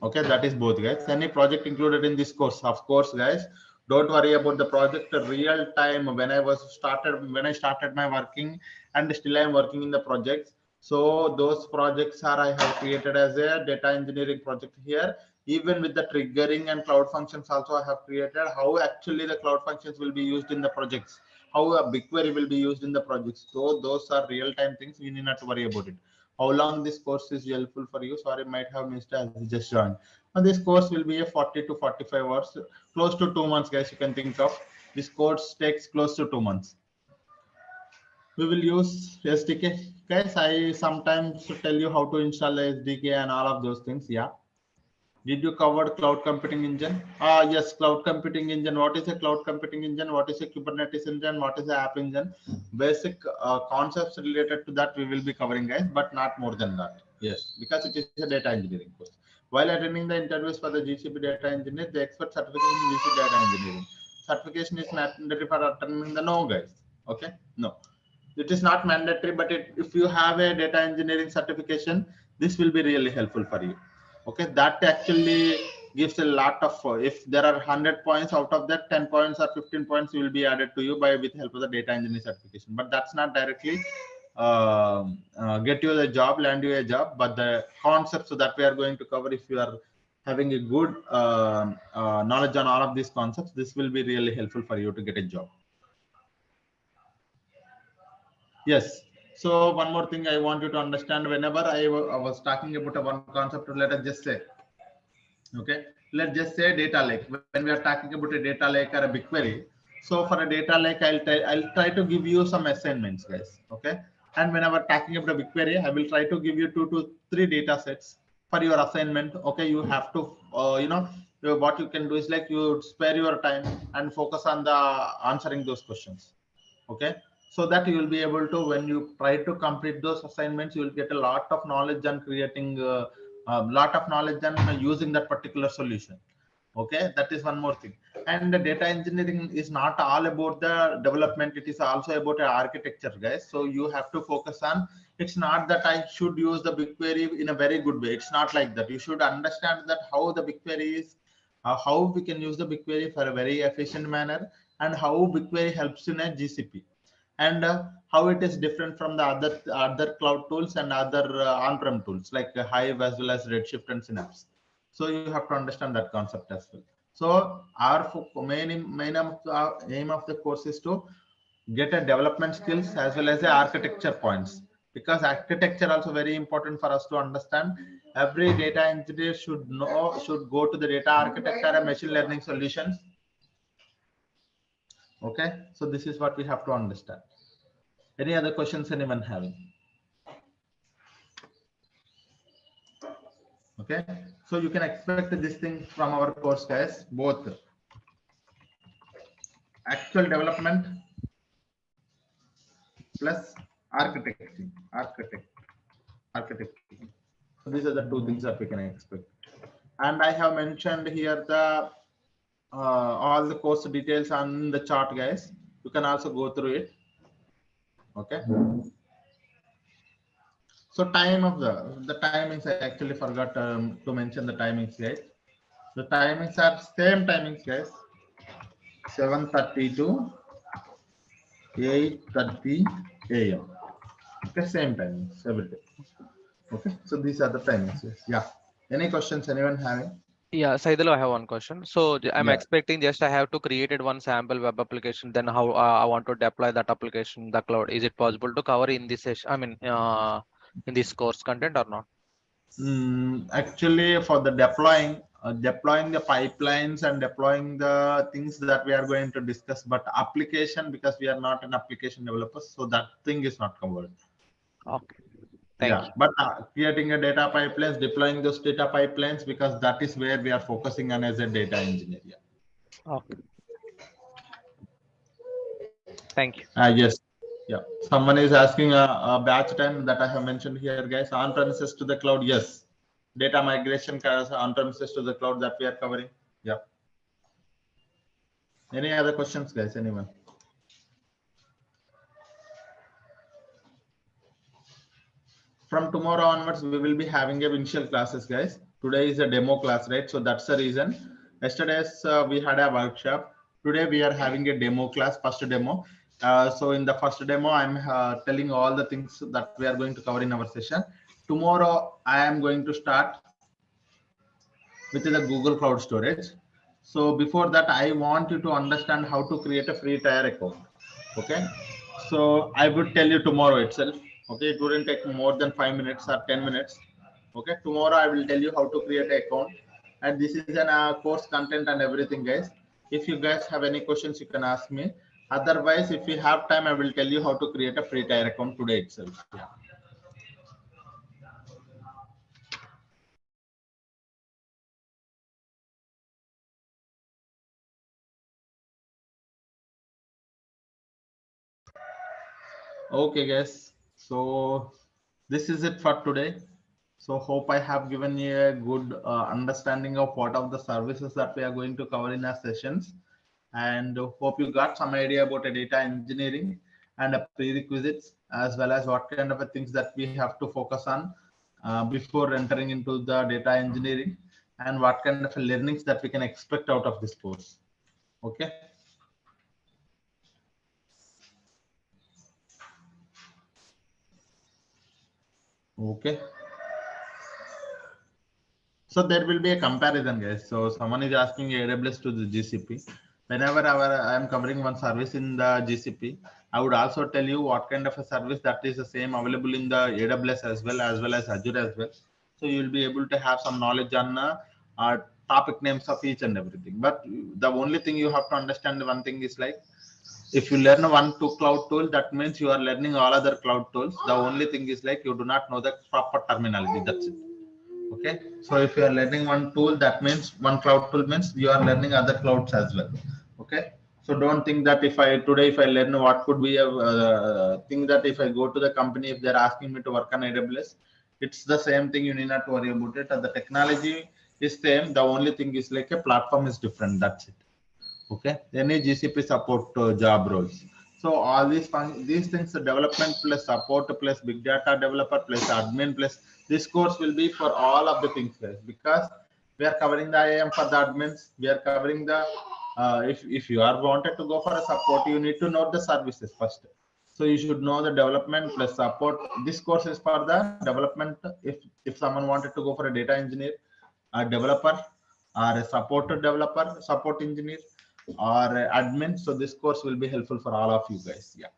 Okay, that is both, guys. Any project included in this course? Of course, guys. Don't worry about the project. Real time when I started my working, and still I am working in the projects. So those projects are I have created as a data engineering project here. Even with the triggering and cloud functions also I have created how actually the cloud functions will be used in the projects, how a BigQuery will be used in the projects. So those are real time things. You need not to worry about it. How long this course is helpful for you? Sorry, might have missed as you just joined. And this course will be a 40 to 45 hours, close to 2 months, guys. You can think of this course takes close to 2 months. We will use SDK, guys. I sometimes tell you how to install the SDK and all of those things. Yeah. Did you cover cloud computing engine? Yes, cloud computing engine. What is a cloud computing engine? What is a Kubernetes engine? What is the app engine? Basic concepts related to that we will be covering, guys, but not more than that. Yes, because it is a data engineering course. While attending the interviews for the GCP data engineer, the expert certification in GCP data engineering. Certification is mandatory for attending the no, guys. Okay, no. It is not mandatory, but if you have a data engineering certification, this will be really helpful for you. Okay, that actually gives a lot of, if there are 100 points, out of that 10 points or 15 points will be added to you by with help of the data engineering certification. But that's not directly get you the job, land you a job, but the concepts that we are going to cover, if you are having a good knowledge on all of these concepts, this will be really helpful for you to get a job. Yes. So one more thing I want you to understand, whenever I was talking about a one concept, let us just say, okay, let's just say data lake. When we are talking about a data lake or a BigQuery, so for a data lake, I'll try to give you some assignments, guys. Okay. And whenever talking about a BigQuery, I will try to give you 2 to 3 data sets for your assignment. Okay. You have to, what you can do is like you spare your time and focus on the answering those questions. Okay, so that you will be able to, when you try to complete those assignments, you will get a lot of knowledge and creating a lot of knowledge and using that particular solution. Okay, that is one more thing. And the data engineering is not all about the development, it is also about architecture, guys. So you have to focus on, it's not that I should use the BigQuery in a very good way. It's not like that. You should understand that how the BigQuery is, how we can use the BigQuery for a very efficient manner, and how BigQuery helps in a GCP, and how it is different from the other cloud tools and other on-prem tools like Hive as well as Redshift and Synapse. So you have to understand that concept as well. So our main aim of the course is to get a development skills as well as the architecture points, because architecture also very important for us to understand. Every data engineer should go to the data architecture and machine learning solutions. Okay, so this is what we have to understand. Any other questions anyone having? Okay, so you can expect this thing from our course, guys, both actual development plus architecting. So these are the two things that we can expect. And I have mentioned here the all the course details on the chart, guys. You can also go through it. Okay. So time of the timings, I actually forgot to mention the timings, guys. The timings are same timings, guys. 7:30 to 8:30 a.m. Okay, same timings every day. Okay, so these are the timings. Yes. Yeah. Any questions? Anyone having? Yeah, Saidul, I have one question. So I'm Yeah. expecting just I have to created one sample web application. Then how I want to deploy that application in the cloud? Is it possible to cover in this session? I mean, in this course content or not? Actually, for the deploying the pipelines and deploying the things that we are going to discuss, but application, because we are not an application developers, so that thing is not covered. Okay, thank Yeah, you. but creating a data pipelines, deploying those data pipelines, because that is where we are focusing on as a data engineer. Yeah. Okay, thank you. Yes. Yeah. Someone is asking a batch time that I have mentioned here, guys. On premises to the cloud, yes. Data migration on premises to the cloud that we are covering. Yeah. Any other questions, guys? Anyone? From tomorrow onwards, we will be having a initial classes, guys. Today is a demo class, right? So that's the reason. Yesterday's we had a workshop. Today we are having a demo class, first demo. So in the first demo, I'm telling all the things that we are going to cover in our session. Tomorrow, I am going to start with the Google Cloud Storage. So before that, I want you to understand how to create a free tier account. Okay. So I would tell you tomorrow itself. Okay. It wouldn't take more than 5 minutes or 10 minutes. Okay. Tomorrow I will tell you how to create an account. And this is an course content and everything, guys. If you guys have any questions, you can ask me. Otherwise, if we have time, I will tell you how to create a free tier account today itself. Yeah. Okay, guys. So this is it for today. So hope I have given you a good understanding of what are the services that we are going to cover in our sessions, and hope you got some idea about a data engineering and a prerequisites, as well as what kind of a things that we have to focus on before entering into the data engineering, and what kind of learnings that we can expect out of this course. Okay. Okay. So there will be a comparison, guys. So someone is asking AWS to the GCP. Whenever I am covering one service in the GCP, I would also tell you what kind of a service that is the same available in the AWS as well as Azure as well. So you will be able to have some knowledge on topic names of each and everything. But the only thing you have to understand, one thing is like, if you learn one to cloud tool, that means you are learning all other cloud tools. The only thing is like you do not know the proper terminology. That's it. Okay, so if you are learning one tool, that means one cloud tool means you are learning other clouds as well. Okay, so don't think that if I today if I learn what could be a thing, that if I go to the company, if they're asking me to work on AWS, it's the same thing. You need not worry about it. The technology is same. The only thing is like a platform is different. That's it. Okay, any GCP support job roles. So all these things, the development plus support plus big data developer plus admin plus, this course will be for all of the things, guys, because we are covering the IAM for the admins. We are covering the if you are wanted to go for a support, you need to know the services first. So you should know the development plus support. This course is for the development. If someone wanted to go for a data engineer, a developer, or a support developer, support engineer, or admin. So this course will be helpful for all of you guys. Yeah.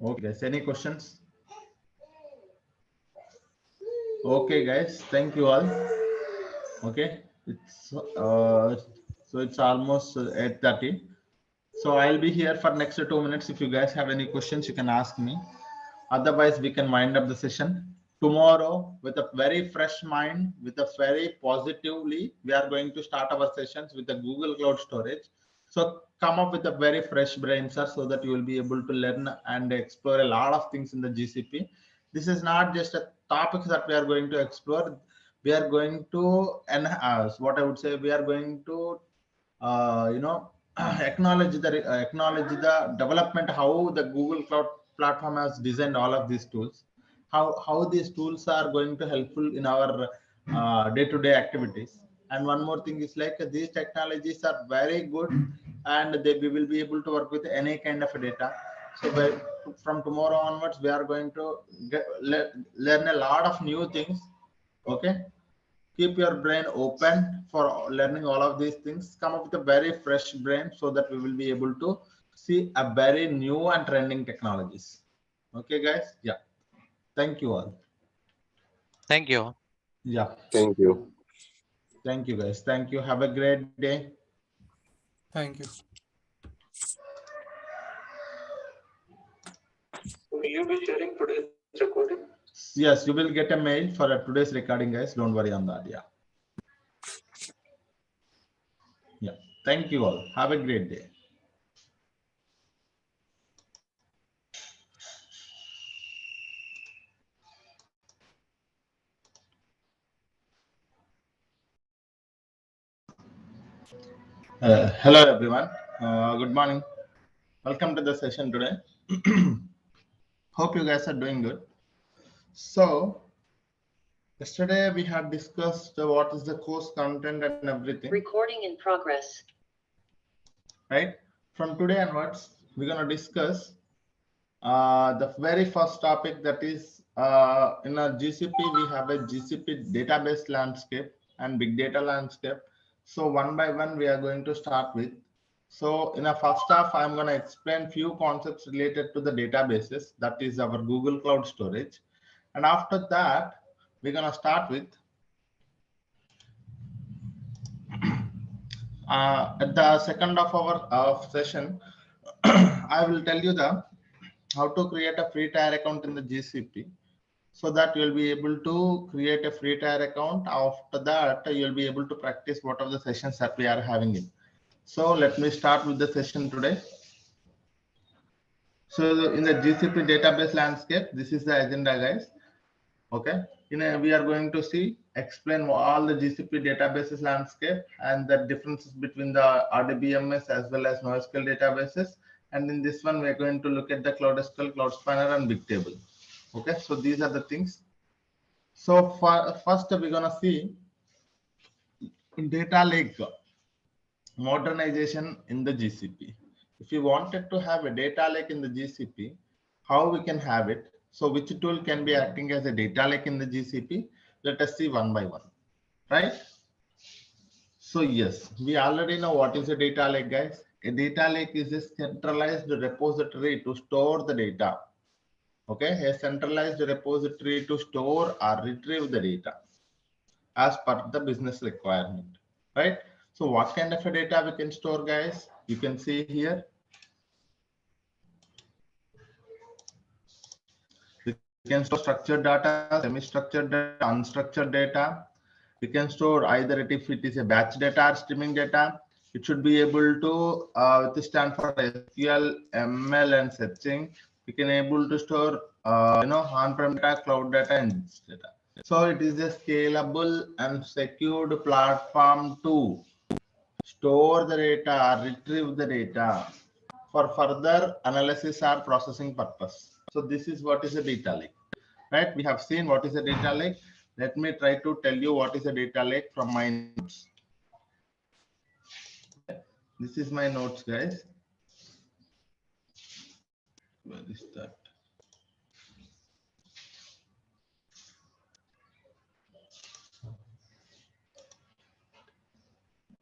Okay, guys. Any questions? Okay, guys. Thank you all. Okay. It's so it's almost 8:30. So I'll be here for next 2 minutes. If you guys have any questions, you can ask me. Otherwise, we can wind up the session. Tomorrow, with a very fresh mind, with a very positively, we are going to start our sessions with the Google Cloud Storage. So come up with a very fresh brain, sir, so that you will be able to learn and explore a lot of things in the GCP. This is not just a topic that we are going to explore. We are going to enhance, what I would say, we are going to acknowledge the development, how the Google Cloud platform has designed all of these tools, how these tools are going to helpful in our day-to-day activities, And one more thing is like these technologies are very good, and we will be able to work with any kind of data. So from tomorrow onwards, we are going to learn a lot of new things. Okay, keep your brain open for learning all of these things. Come up with a very fresh brain so that we will be able to see a very new and trending technologies. Okay, guys. Yeah. Thank you all. Thank you. Yeah. Thank you. Thank you, guys. Thank you. Have a great day. Thank you. Will you be sharing today's recording? Yes, you will get a mail for today's recording, guys. Don't worry on that. Yeah. Yeah. Thank you all. Have a great day. Hello, everyone. Good morning. Welcome to the session today. Hope you guys are doing good. So, yesterday we had discussed what is the course content and everything. Recording in progress. Right? From today onwards, we're going to discuss the very first topic, that is in our GCP, we have a GCP database landscape and big data landscape. So one by one, we are going to start with. So in a first half, I'm going to explain few concepts related to the databases, that is our Google Cloud Storage. And after that, we're going to start with at the second of our session, I will tell you how to create a free tier account in the GCP, so that you'll be able to create a free tier account. After that, you'll be able to practice what are the sessions that we are having in. So let me start with the session today. So in the GCP database landscape, this is the agenda, guys. Okay, we are going to explain all the GCP databases landscape and the differences between the RDBMS as well as NoSQL databases. And in this one, we are going to look at the Cloud SQL, Cloud Spanner, and Bigtable. Okay, so these are the things. So first, we're gonna see in data lake modernization in the GCP. If you wanted to have a data lake in the GCP, how we can have it? So which tool can be acting as a data lake in the GCP? Let us see one by one, right? So yes, we already know what is a data lake, guys. A data lake is a centralized repository to store the data. Okay, a centralized repository to store or retrieve the data as per the business requirement, right? So what kind of a data we can store, guys? You can see here. We can store structured data, semi-structured data, unstructured data. We can store either if it is a batch data or streaming data. It should be able to withstand for SQL, ML, and searching. We can able to store on-prem data, cloud data, and data. So it is a scalable and secured platform to store the data, retrieve the data for further analysis or processing purpose. So this is what is a data lake, right? We have seen what is a data lake. Let me try to tell you what is a data lake from my notes. This is my notes, guys. Where is that?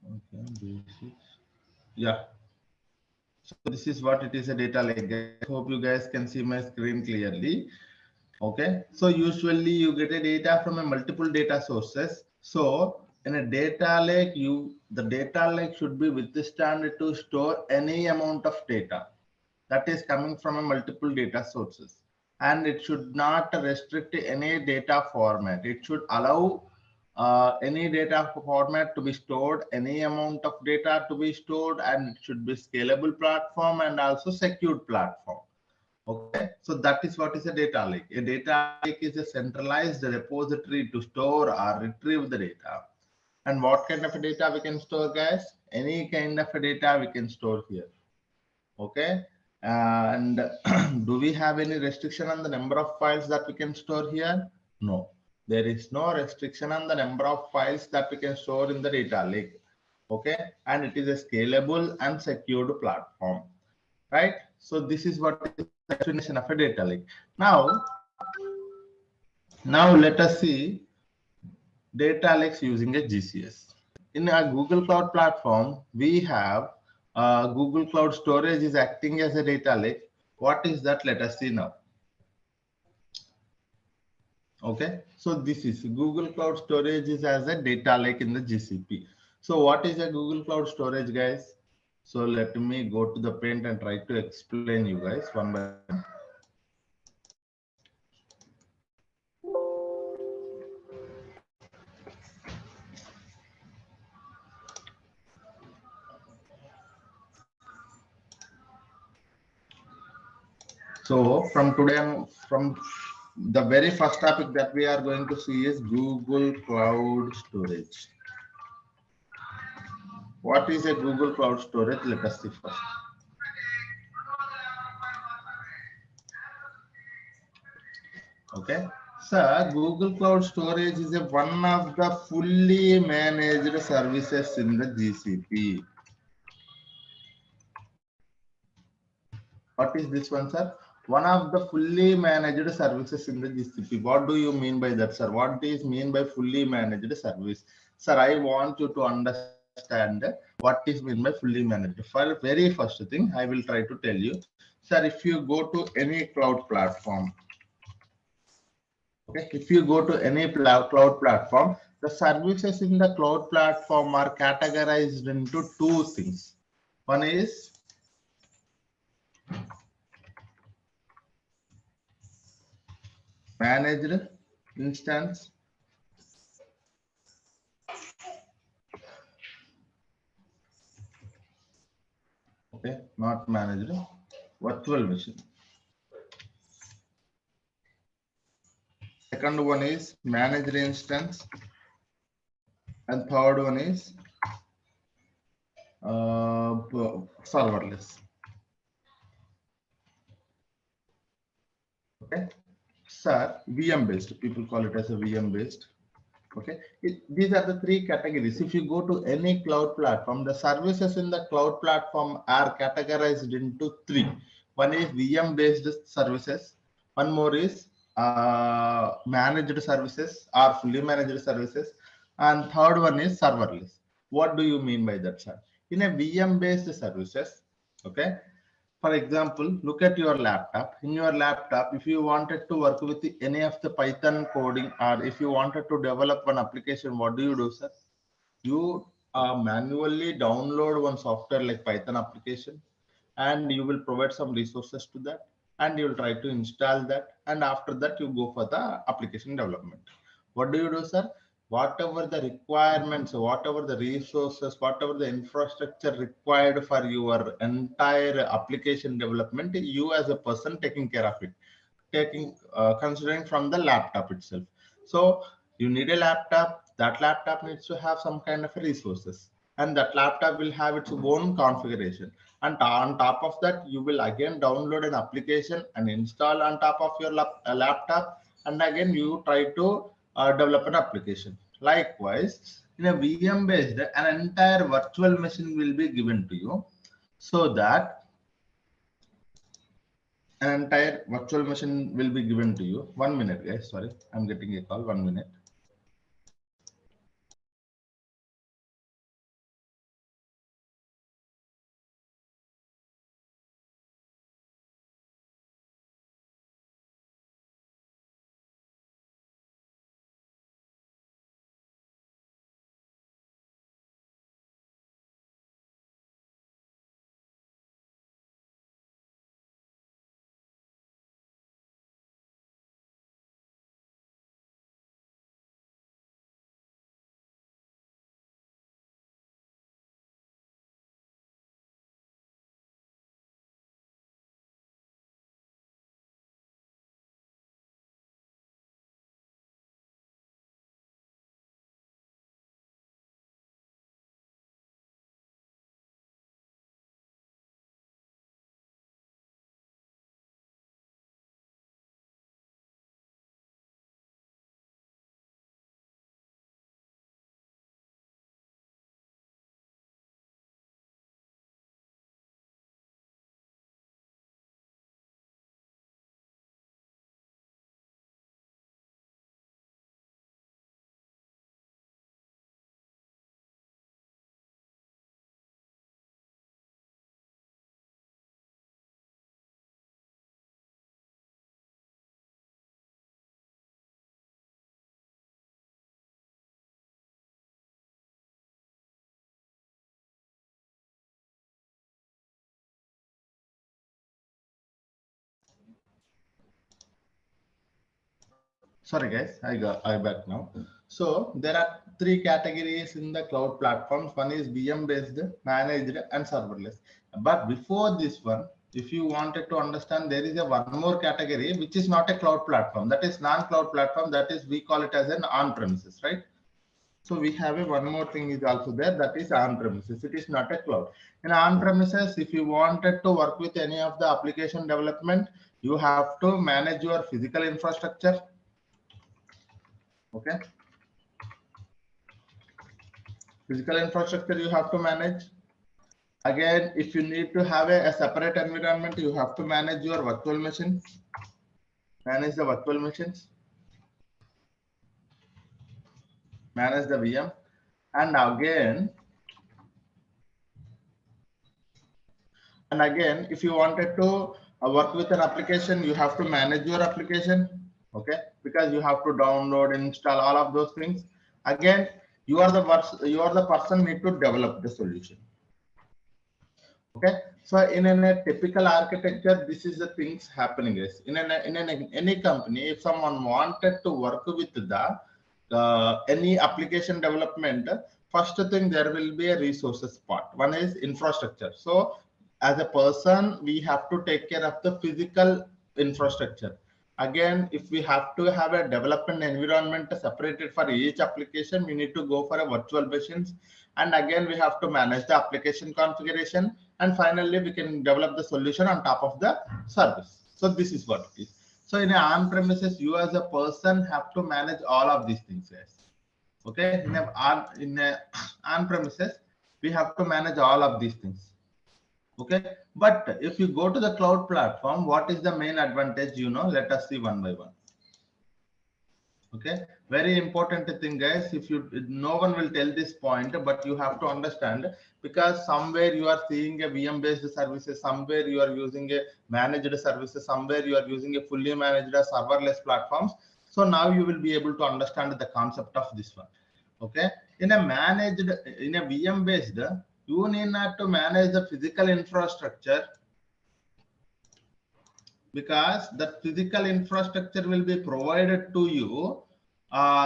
Okay, basics. Yeah. So this is what it is, a data lake. I hope you guys can see my screen clearly. Okay. So usually you get a data from a multiple data sources. So in a data lake, the data lake should be withstand to store any amount of data that is coming from a multiple data sources, and it should not restrict any data format. It should allow any data format to be stored, any amount of data to be stored, and it should be scalable platform and also secured platform. Okay, so that is what is a data lake. A data lake is a centralized repository to store or retrieve the data. And what kind of a data we can store, guys? Any kind of a data we can store here. Okay, and do we have any restriction on the number of files that we can store here? No. There is no restriction on the number of files that we can store in the data lake. Okay, and it is a scalable and secured platform, right? So this is what is the definition of a data lake. Now let us see data lakes using a GCS. In a Google Cloud platform, we have Google Cloud Storage is acting as a data lake. What is that? Let us see now. Okay, so this is Google Cloud Storage is as a data lake in the GCP. So what is a Google Cloud Storage, guys? So let me go to the paint and try to explain you guys one by one. So from today, from the very first topic that we are going to see is Google Cloud Storage. What is a Google Cloud Storage? Let us see first. Okay. So Google Cloud Storage is one of the fully managed services in the GCP. What is this one, sir? One of the fully managed services in the GCP. What do you mean by that, sir? What is mean by fully managed service? Sir, I want you to understand what is mean by fully managed. For very first thing, I will try to tell you, sir, if you go to any cloud platform, okay, if you go to any cloud platform, the services in the cloud platform are categorized into two things. One is managed instance, okay, not managed, virtual machine. Second one is managed instance, and third one is serverless. Okay, sir, VM based. People call it as a VM based. Okay, these are the three categories. If you go to any cloud platform, the services in the cloud platform are categorized into three. One is VM based services, one more is managed services or fully managed services, and third one is serverless. What do you mean by that, sir? In a VM based services, okay, for example, look at your laptop. In your laptop, if you wanted to work with any of the Python coding, or if you wanted to develop one application, what do, sir? You manually download one software like Python application, and you will provide some resources to that, and you will try to install that, and after that you go for the application development. What do, sir? Whatever the requirements, whatever the resources, whatever the infrastructure required for your entire application development, you as a person taking care of it, taking considering from the laptop itself. So you need a laptop. That laptop needs to have some kind of resources, and that laptop will have its own configuration. And on top of that, you will again download an application and install on top of your laptop, and again you try to develop an application. Likewise, in a VM based, an entire virtual machine will be given to you, so that an entire virtual machine will be given to you. 1 minute, guys. Sorry, I'm getting a call. 1 minute. Sorry guys, I back now. So there are three categories in the cloud platforms. One is VM based, managed, and serverless. But before this one, if you wanted to understand, there is a one more category which is not a cloud platform. That is non-cloud platform. That is, we call it as an on-premises, right? So we have a one more thing is also there, that is on-premises. It is not a cloud. In on-premises, if you wanted to work with any of the application development, you have to manage your physical infrastructure. Okay. Physical infrastructure you have to manage. Again, if you need to have a separate environment, you have to manage your virtual machine. Manage the virtual machines. Manage the VM. And again, if you wanted to work with an application, you have to manage your application. Okay, because you have to download, install, all of those things. Again, you are the person need to develop the solution. Okay, so in a typical architecture, this is the things happening is in any company. If someone wanted to work with the any application development, first thing there will be a resources part. One is infrastructure. So as a person, we have to take care of the physical infrastructure. Again, if we have to have a development environment separated for each application, we need to go for a virtual machines. And again, we have to manage the application configuration. And finally, we can develop the solution on top of the service. So this is what it is. So in an on-premises, you as a person have to manage all of these things. Yes. Okay. In a on-premises, we have to manage all of these things. Okay. But if you go to the cloud platform, what is the main advantage? Let us see one by one. Okay, very important thing, guys. No one will tell this point, but you have to understand, because somewhere you are seeing a VM based services, somewhere you are using a managed services, somewhere you are using a fully managed serverless platforms. So now you will be able to understand the concept of this one. Okay, in a VM based, you need not to manage the physical infrastructure, because the physical infrastructure will be provided to you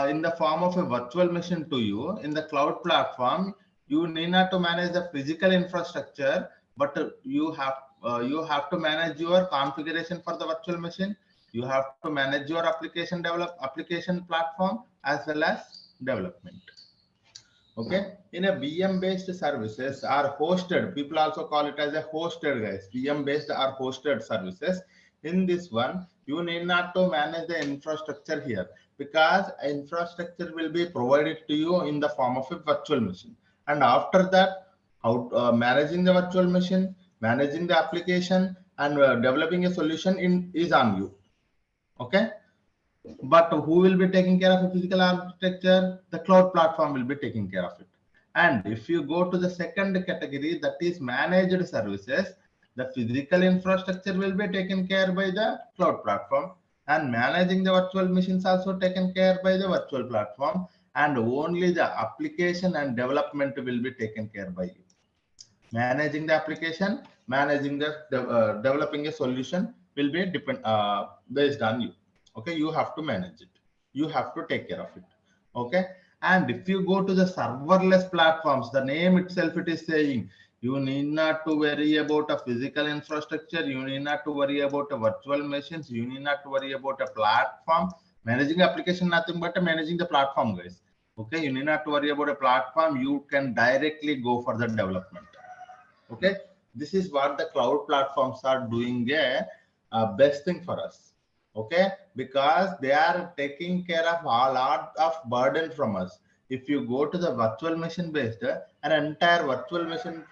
in the form of a virtual machine to you. In the cloud platform, you need not to manage the physical infrastructure, but you have to manage your configuration for the virtual machine. You have to manage your application platform as well as development. Okay, in a VM based services are hosted. People also call it as a hosted, guys. VM based are hosted services. In this one, you need not to manage the infrastructure here, because infrastructure will be provided to you in the form of a virtual machine. And after that, managing the virtual machine, managing the application, and developing a solution is on you. Okay. But who will be taking care of the physical architecture? The cloud platform will be taking care of it. And if you go to the second category, that is managed services, the physical infrastructure will be taken care by the cloud platform, and managing the virtual machines also taken care by the virtual platform, and only the application and development will be taken care by you. Managing the application, managing the developing a solution will be based on you. Okay, you have to manage it, you have to take care of it. Okay, and if you go to the serverless platforms, the name itself it is saying, you need not to worry about a physical infrastructure, you need not to worry about a virtual machines, you need not to worry about a platform. Managing application, nothing but managing the platform, guys. Okay, you need not to worry about a platform, you can directly go for the development. Okay, this is what the cloud platforms are doing a best thing for us. Okay, because they are taking care of a lot of burden from us. If you go to the virtual machine based, an entire virtual machine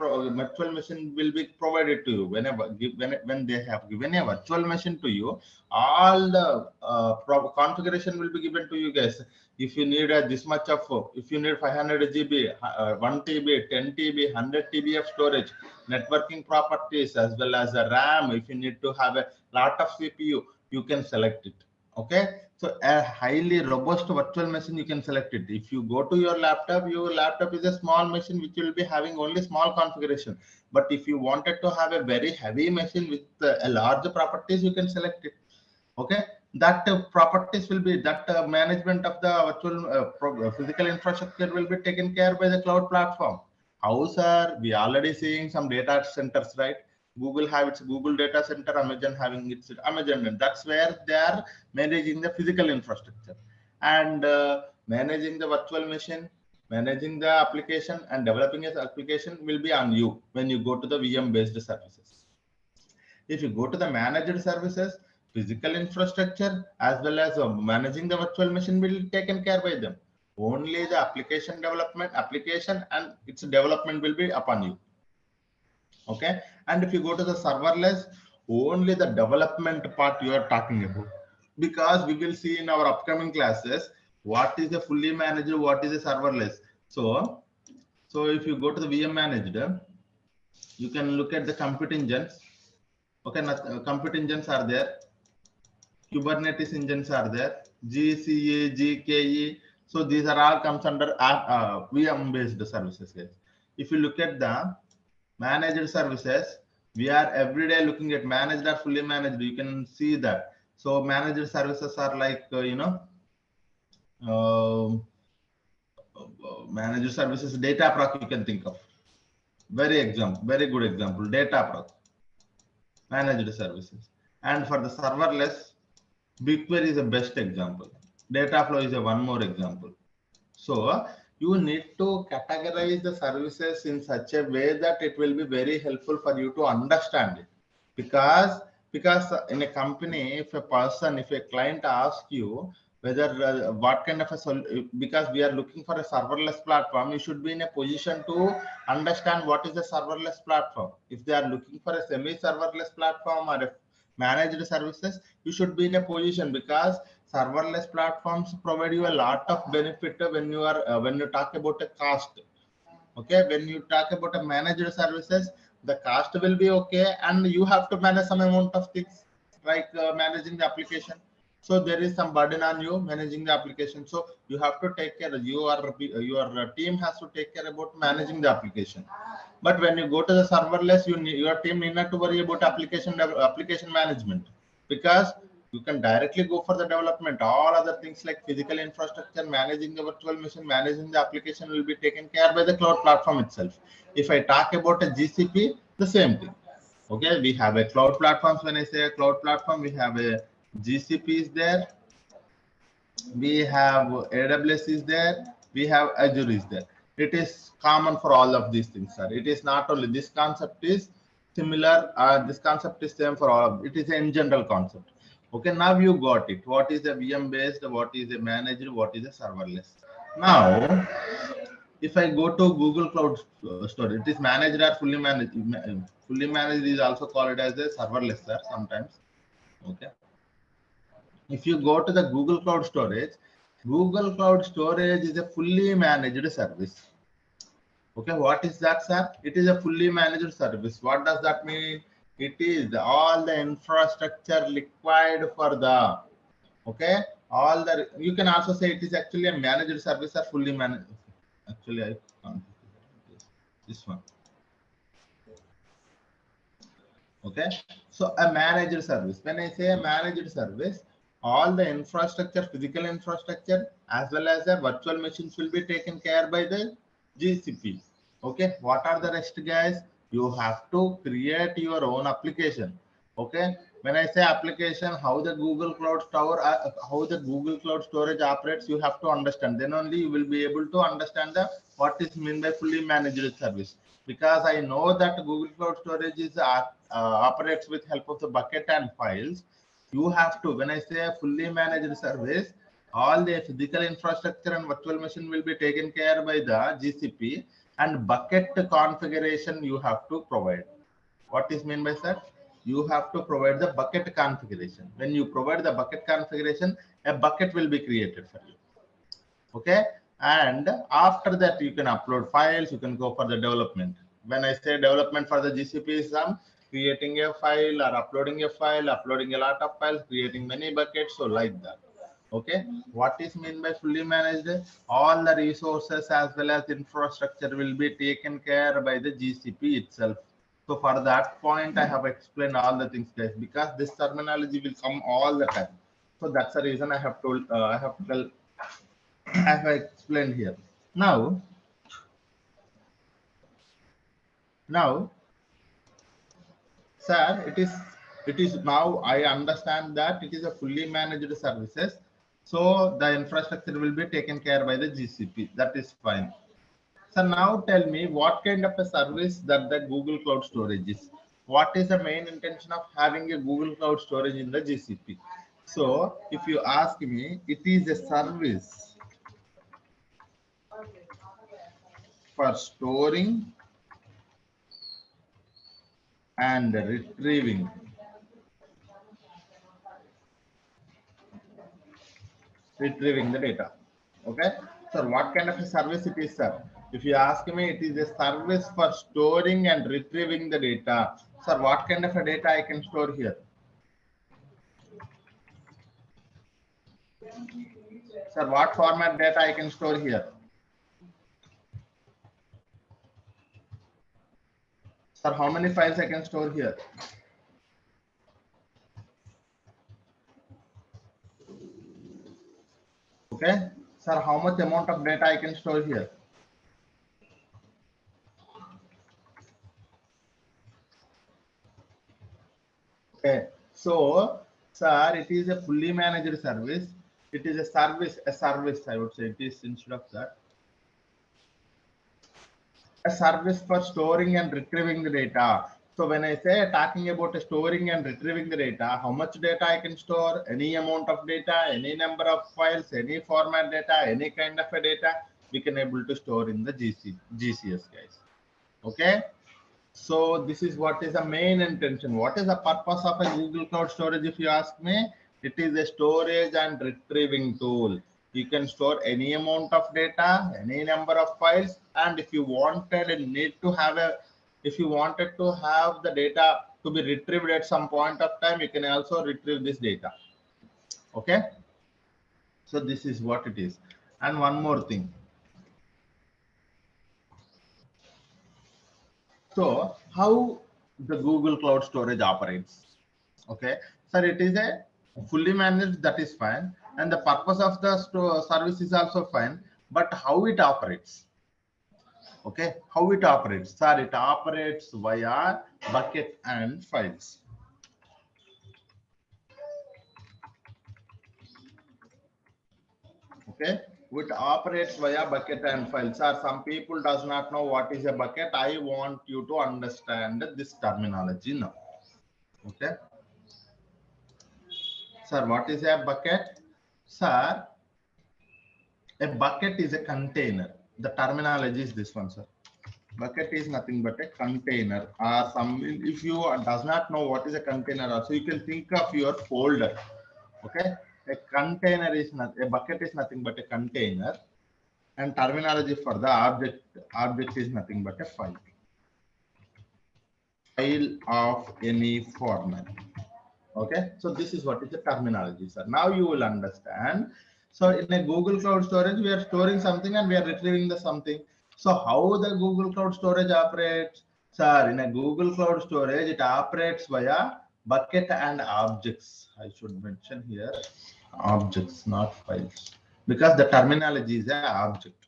will be provided to you. When they have given a virtual machine to you, all the configuration will be given to you, guys. If you need this much of, if you need 500 GB, 1 TB, 10 TB, 100 TB of storage, networking properties, as well as a RAM, if you need to have a lot of CPU, you can select it. Okay, so a highly robust virtual machine, you can select it. If you go to your laptop is a small machine which will be having only small configuration. But if you wanted to have a very heavy machine with a large properties, you can select it. Okay, that properties will be that management of the virtual physical infrastructure will be taken care by the cloud platform. How, sir? We already seeing some data centers, right? Google have its Google data center, Amazon having its Amazon, and that's where they are managing the physical infrastructure and managing the virtual machine, managing the application, and developing an application will be on you when you go to the VM based services. If you go to the managed services, physical infrastructure as well as managing the virtual machine will be taken care by them. Only the application development, application and its development will be upon you. Okay. And if you go to the serverless, only the development part you are talking about. Because we will see in our upcoming classes what is a fully managed, what is a serverless. So if you go to the VM managed, you can look at the compute engines. Okay, compute engines are there. Kubernetes engines are there. GCA, GKE. So these are all comes under VM based services. Guys. If you look at the managed services, we are every day looking at managed or fully managed. You can see that. So managed services are like uh, managed services, Dataproc you can think of. Very good example, Dataproc, managed services. And for the serverless, BigQuery is the best example. Dataflow is a one more example. So you need to categorize the services in such a way that it will be very helpful for you to understand it. Because in a company, if a client asks you whether what kind of because we are looking for a serverless platform, you should be in a position to understand what is the serverless platform. If they are looking for a semi-serverless platform or a managed services, you should be in a position because serverless platforms provide you a lot of benefit when you are when you talk about a cost. Okay, when you talk about a managed services, the cost will be okay, and you have to manage some amount of things like managing the application. So there is some burden on you managing the application. So you have to take care. Your team has to take care about managing the application. But when you go to the serverless, your team need not to worry about application management because you can directly go for the development. All other things like physical infrastructure, managing the virtual machine, managing the application will be taken care by the cloud platform itself. If I talk about a GCP, the same thing. Okay, we have a cloud platforms. When I say a cloud platform, we have a GCP is there, we have AWS is there, we have Azure is there. It is common for all of these things, sir. It is not only this concept is similar. This concept is same for all of it. Is in general concept. Okay, now you got it. What is a VM based? What is a managed? What is a serverless? Now, if I go to Google Cloud Storage, it is managed or fully managed. Fully managed is also called as a serverless, sir. Sometimes. Okay. If you go to the Google Cloud Storage is a fully managed service. Okay, what is that, sir? It is a fully managed service. What does that mean? It is all the infrastructure required for the, okay, all the, you can also say it is actually a managed service or fully managed. Actually, I can't. This one. Okay, so a managed service. When I say a managed service, all the infrastructure, physical infrastructure, as well as the virtual machines will be taken care by the GCP. Okay, what are the rest, guys? You have to create your own application. Okay, when I say application, how the Google Cloud Storage operates, you have to understand. Then only you will be able to understand the what is meant by fully managed service. Because I know that Google Cloud Storage is operates with help of the bucket and files. You have to, when I say a fully managed service, all the physical infrastructure and virtual machine will be taken care by the GCP, and bucket configuration you have to provide. What is meant by that? You have to provide the bucket configuration. When you provide the bucket configuration, a bucket will be created for you. Okay, and after that you can upload files, you can go for the development. When I say development for the GCP is creating a file or uploading a file, uploading a lot of files, creating many buckets, so like that. Okay, what is meant by fully managed? All the resources as well as infrastructure will be taken care by the GCP itself. So for that point, I have explained all the things, guys, because this terminology will come all the time. So that's the reason I have told, I have explained here. Now, sir, it is now I understand that it is a fully managed services. So the infrastructure will be taken care by the GCP. That is fine. So now tell me what kind of a service that the Google Cloud Storage is. What is the main intention of having a Google Cloud Storage in the GCP? So if you ask me, it is a service for storing and retrieving the data. Okay, so what kind of a service it is, sir? If you ask me, it is a service for storing and retrieving the data. Sir, what kind of a data I can store here? Sir, what format data I can store here? Sir, how many files I can store here? Okay, sir, how much amount of data I can store here? Okay, so sir, it is a fully managed service. It is a service, I would say. It is instead of that, a service for storing and retrieving the data. So when I say talking about storing and retrieving the data, how much data I can store, any amount of data, any number of files, any format data, any kind of a data, we can able to store in the GCS, guys. Okay. So this is what is the main intention. What is the purpose of a Google Cloud Storage? If you ask me, it is a storage and retrieving tool. You can store any amount of data, any number of files, and if you wanted and need to have if you wanted to have the data to be retrieved at some point of time, you can also retrieve this data. Okay. So this is what it is. And one more thing. So how the Google Cloud Storage operates? Okay, sir, it is a fully managed, that is fine, and the purpose of the service is also fine, but how it operates? Okay, how it operates? Sir, it operates via bucket and files. Okay, it operates via bucket and files. Sir, some people does not know what is a bucket. I want you to understand this terminology now. Okay, sir, what is a bucket? Sir, a bucket is a container. The terminology is this one, sir. Bucket is nothing but a container. If you does not know what is a container, also you can think of your folder. Okay, a container is not a bucket is nothing but a container, and terminology for the object is nothing but a file of any format. Okay, so this is what is the terminology, sir. Now you will understand. So in a Google Cloud Storage, we are storing something and we are retrieving the something. So how the Google Cloud Storage operates? Sir, in a Google Cloud Storage, it operates via bucket and objects. I should mention here objects, not files, because the terminology is an object.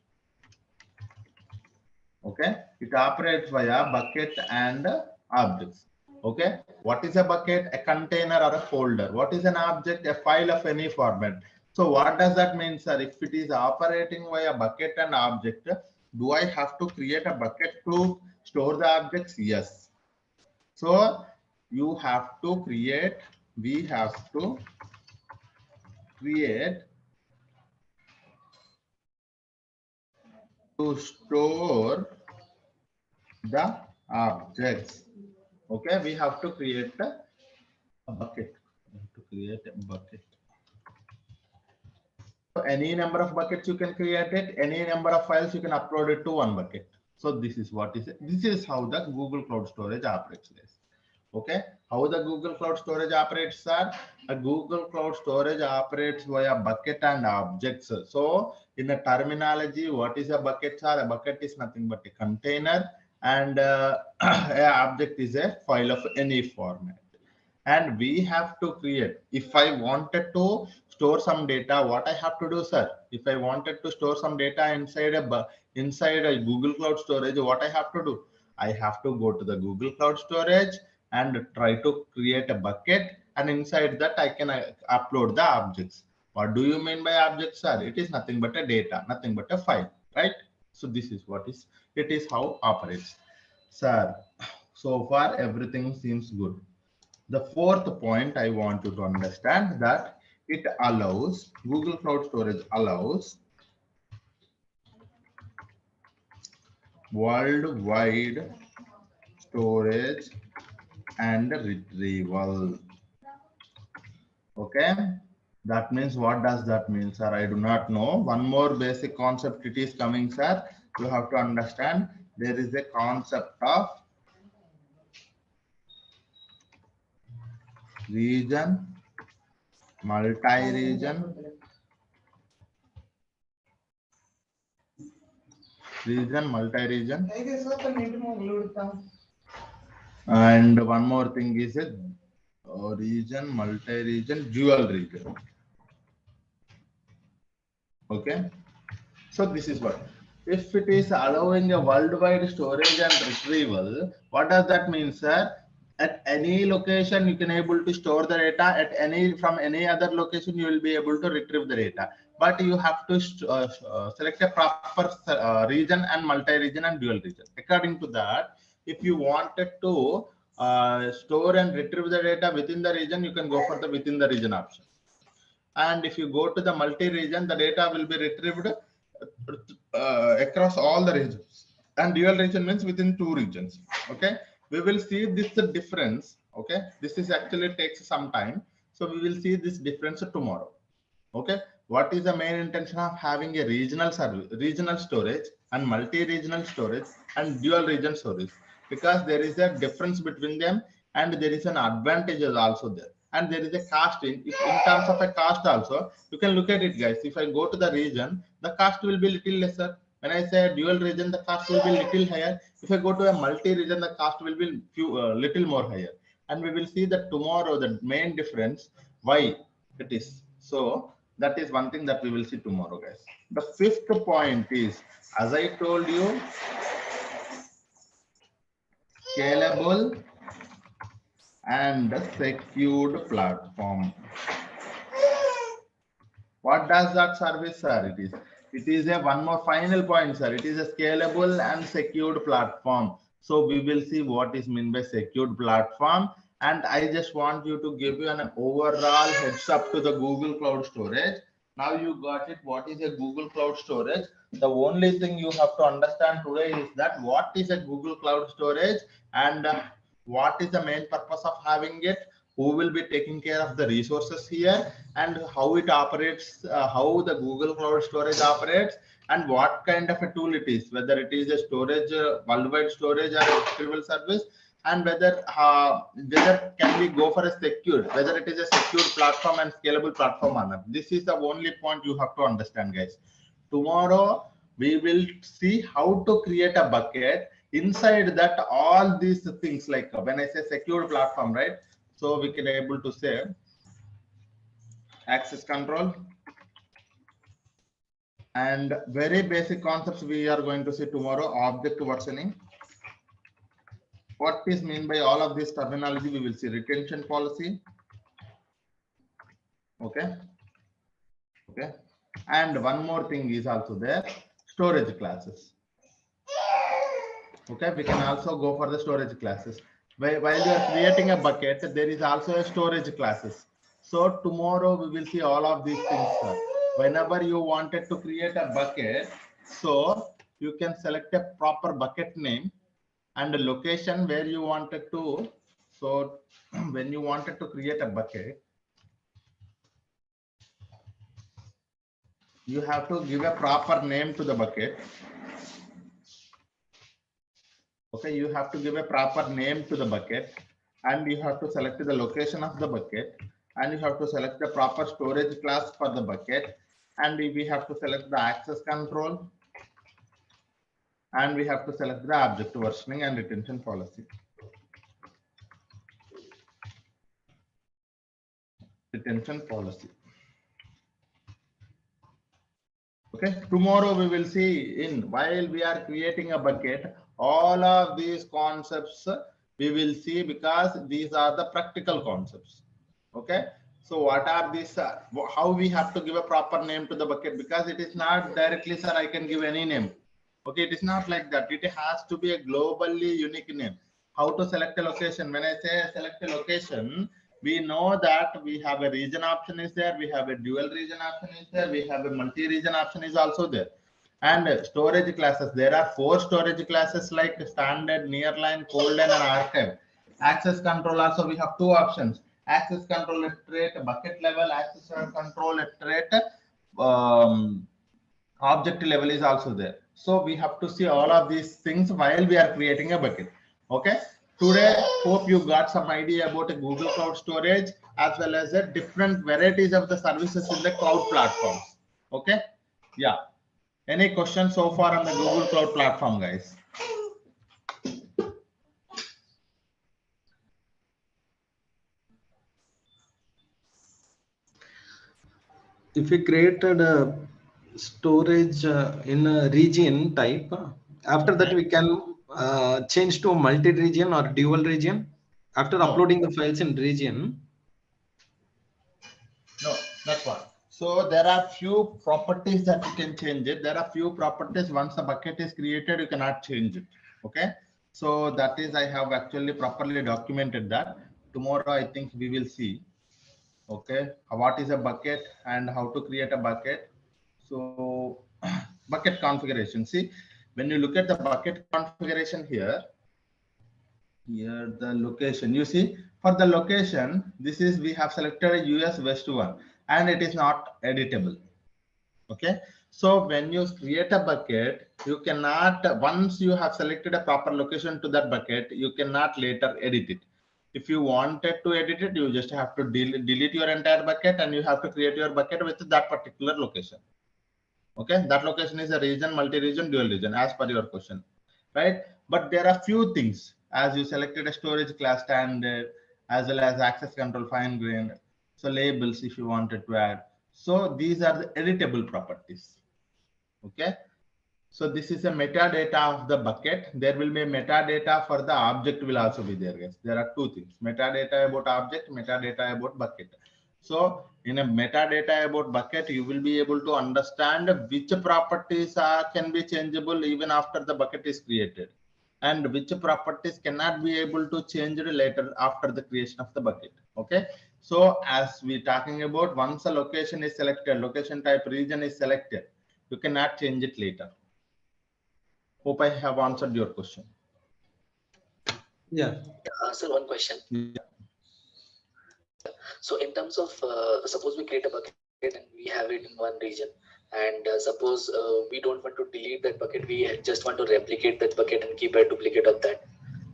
Okay, it operates via bucket and objects. Okay, what is a bucket? A container or a folder. What is an object? A file of any format. So what does that mean, sir? If it is operating via bucket and object, do I have to create a bucket to store the objects? Yes. So you have to create, we have to create to store the objects. Okay, we have to create a bucket. We have to create a bucket. So any number of buckets you can create it, any number of files you can upload it to one bucket. So this is what is it. This is how the Google Cloud Storage operates, guys. Okay, how the Google Cloud Storage operates, sir? A Google Cloud Storage operates via bucket and objects. So in the terminology, what is a bucket, sir? A bucket is nothing but a container, and an object is a file of any format. and we have to create. If I wanted to store some data, what I have to do, sir? If I wanted to store some data inside a Google Cloud Storage, what I have to do? I have to go to the Google Cloud Storage and try to create a bucket, and inside that I can upload the objects. What do you mean by objects, sir? It is nothing but a data, nothing but a file, right? So this is what is, it is how operates, sir. So far everything seems good. The fourth point I want you to understand that it allows, Google Cloud Storage allows worldwide storage and retrieval. Okay, that means, what does that mean, sir? I do not know. One more basic concept it is coming, sir. You have to understand, there is a concept of region, multi-region, multi-region, and one more thing is a region, multi-region, dual region. Okay, so this is what, if it is allowing a worldwide storage and retrieval, what does that mean, sir? At any location you can able to store the data, at any, from any other location you will be able to retrieve the data, but you have to select a proper region and multi-region and dual region. According to that, if you wanted to store and retrieve the data within the region, you can go for the within the region option. And if you go to the multi-region, the data will be retrieved across all the regions. And dual region means within two regions. Okay, we will see this difference. Okay, this is actually takes some time, so we will see this difference tomorrow. Okay, what is the main intention of having a regional service, regional storage and multi-regional storage and dual region storage? Because there is a difference between them, and there is an advantages also there, and there is a cost in terms of a cost also. You can look at it, guys. If I go to the region, the cost will be little lesser. When I say dual region, the cost will be little higher. If I go to a multi-region, the cost will be little more higher. And we will see that tomorrow, the main difference, why it is. So that is one thing that we will see tomorrow, guys. The fifth point is, as I told you, scalable and secured platform. What does that service, sir? It is a one more final point, sir. It is a scalable and secured platform. So we will see what is meant by secured platform. And I just want you to give you an overall heads up to the Google Cloud Storage. Now you got it. What is a Google Cloud Storage? The only thing you have to understand today is that what is a Google Cloud Storage, and what is the main purpose of having it, who will be taking care of the resources here, and how it operates, how the Google Cloud Storage operates, and what kind of a tool it is, whether it is a storage, worldwide storage or a retrieval service, and whether can we go for a secure, whether it is a secure platform and scalable platform or not. This is the only point you have to understand, guys. Tomorrow we will see how to create a bucket. Inside that, all these things, like when I say secure platform, right? So we can able to say access control, and very basic concepts we are going to see tomorrow. Object versioning. What is mean by all of this terminology? We will see retention policy. Okay. Okay. And one more thing is also there, storage classes. Okay, we can also go for the storage classes. While you are creating a bucket, there is also a storage classes. So tomorrow we will see all of these things, sir. Whenever you wanted to create a bucket, so you can select a proper bucket name and a location where you wanted to. So when you wanted to create a bucket, you have to give a proper name to the bucket. Okay, you have to give a proper name to the bucket, and you have to select the location of the bucket, and you have to select the proper storage class for the bucket, and we have to select the access control, and we have to select the object versioning and retention policy. retention policy. Okay, tomorrow we will see in while we are creating a bucket, all of these concepts we will see because these are the practical concepts. Okay, so what are these? How we have to give a proper name to the bucket, because it is not directly, sir, I can give any name. Okay, it is not like that. It has to be a globally unique name. How to select a location? When I say select a location, we know that we have a region option is there, we have a dual region option is there, we have a multi-region option is also there. And storage classes, there are 4 storage classes like standard, nearline, cold and archive. Access control also we have 2 options. Access control at rate bucket level, access control at rate object level is also there. So we have to see all of these things while we are creating a bucket. Okay, today hope you got some idea about a Google Cloud Storage as well as the different varieties of the services in the cloud platforms. Okay, yeah, any questions so far on the Google Cloud platform, guys? If we created a storage in a region type, after that we can change to multi-region or dual region after uploading the files in region. No, that's what. So there are few properties that you can change it. There are few properties once the bucket is created, you cannot change it. Okay. So that is, I have actually properly documented that. Tomorrow, I think we will see. Okay. What is a bucket and how to create a bucket. So bucket configuration. See, when you look at the bucket configuration here the location, you see for the location, this is we have selected a US West one and it is not editable. Okay, so when you create a bucket, you cannot, once you have selected a proper location to that bucket, you cannot later edit it. If you wanted to edit it, you just have to delete your entire bucket and you have to create your bucket with that particular location. Okay, that location is a region, multi-region, dual region as per your question, right? But there are few things, as you selected a storage class standard as well as access control fine grained, so labels if you wanted to add. So these are the editable properties. Okay, so this is a metadata of the bucket. There will be a metadata for the object will also be there, guys. There are 2 things: metadata about object, metadata about bucket. So in a metadata about bucket, you will be able to understand which properties can be changeable even after the bucket is created, and which properties cannot be able to change later after the creation of the bucket. Okay, so as we talking about, once a location is selected, location type region is selected, you cannot change it later. Hope I have answered your question. Yeah. Sir, one question. Yeah. So in terms of, suppose we create a bucket and we have it in one region, and suppose we don't want to delete that bucket, we just want to replicate that bucket and keep a duplicate of that,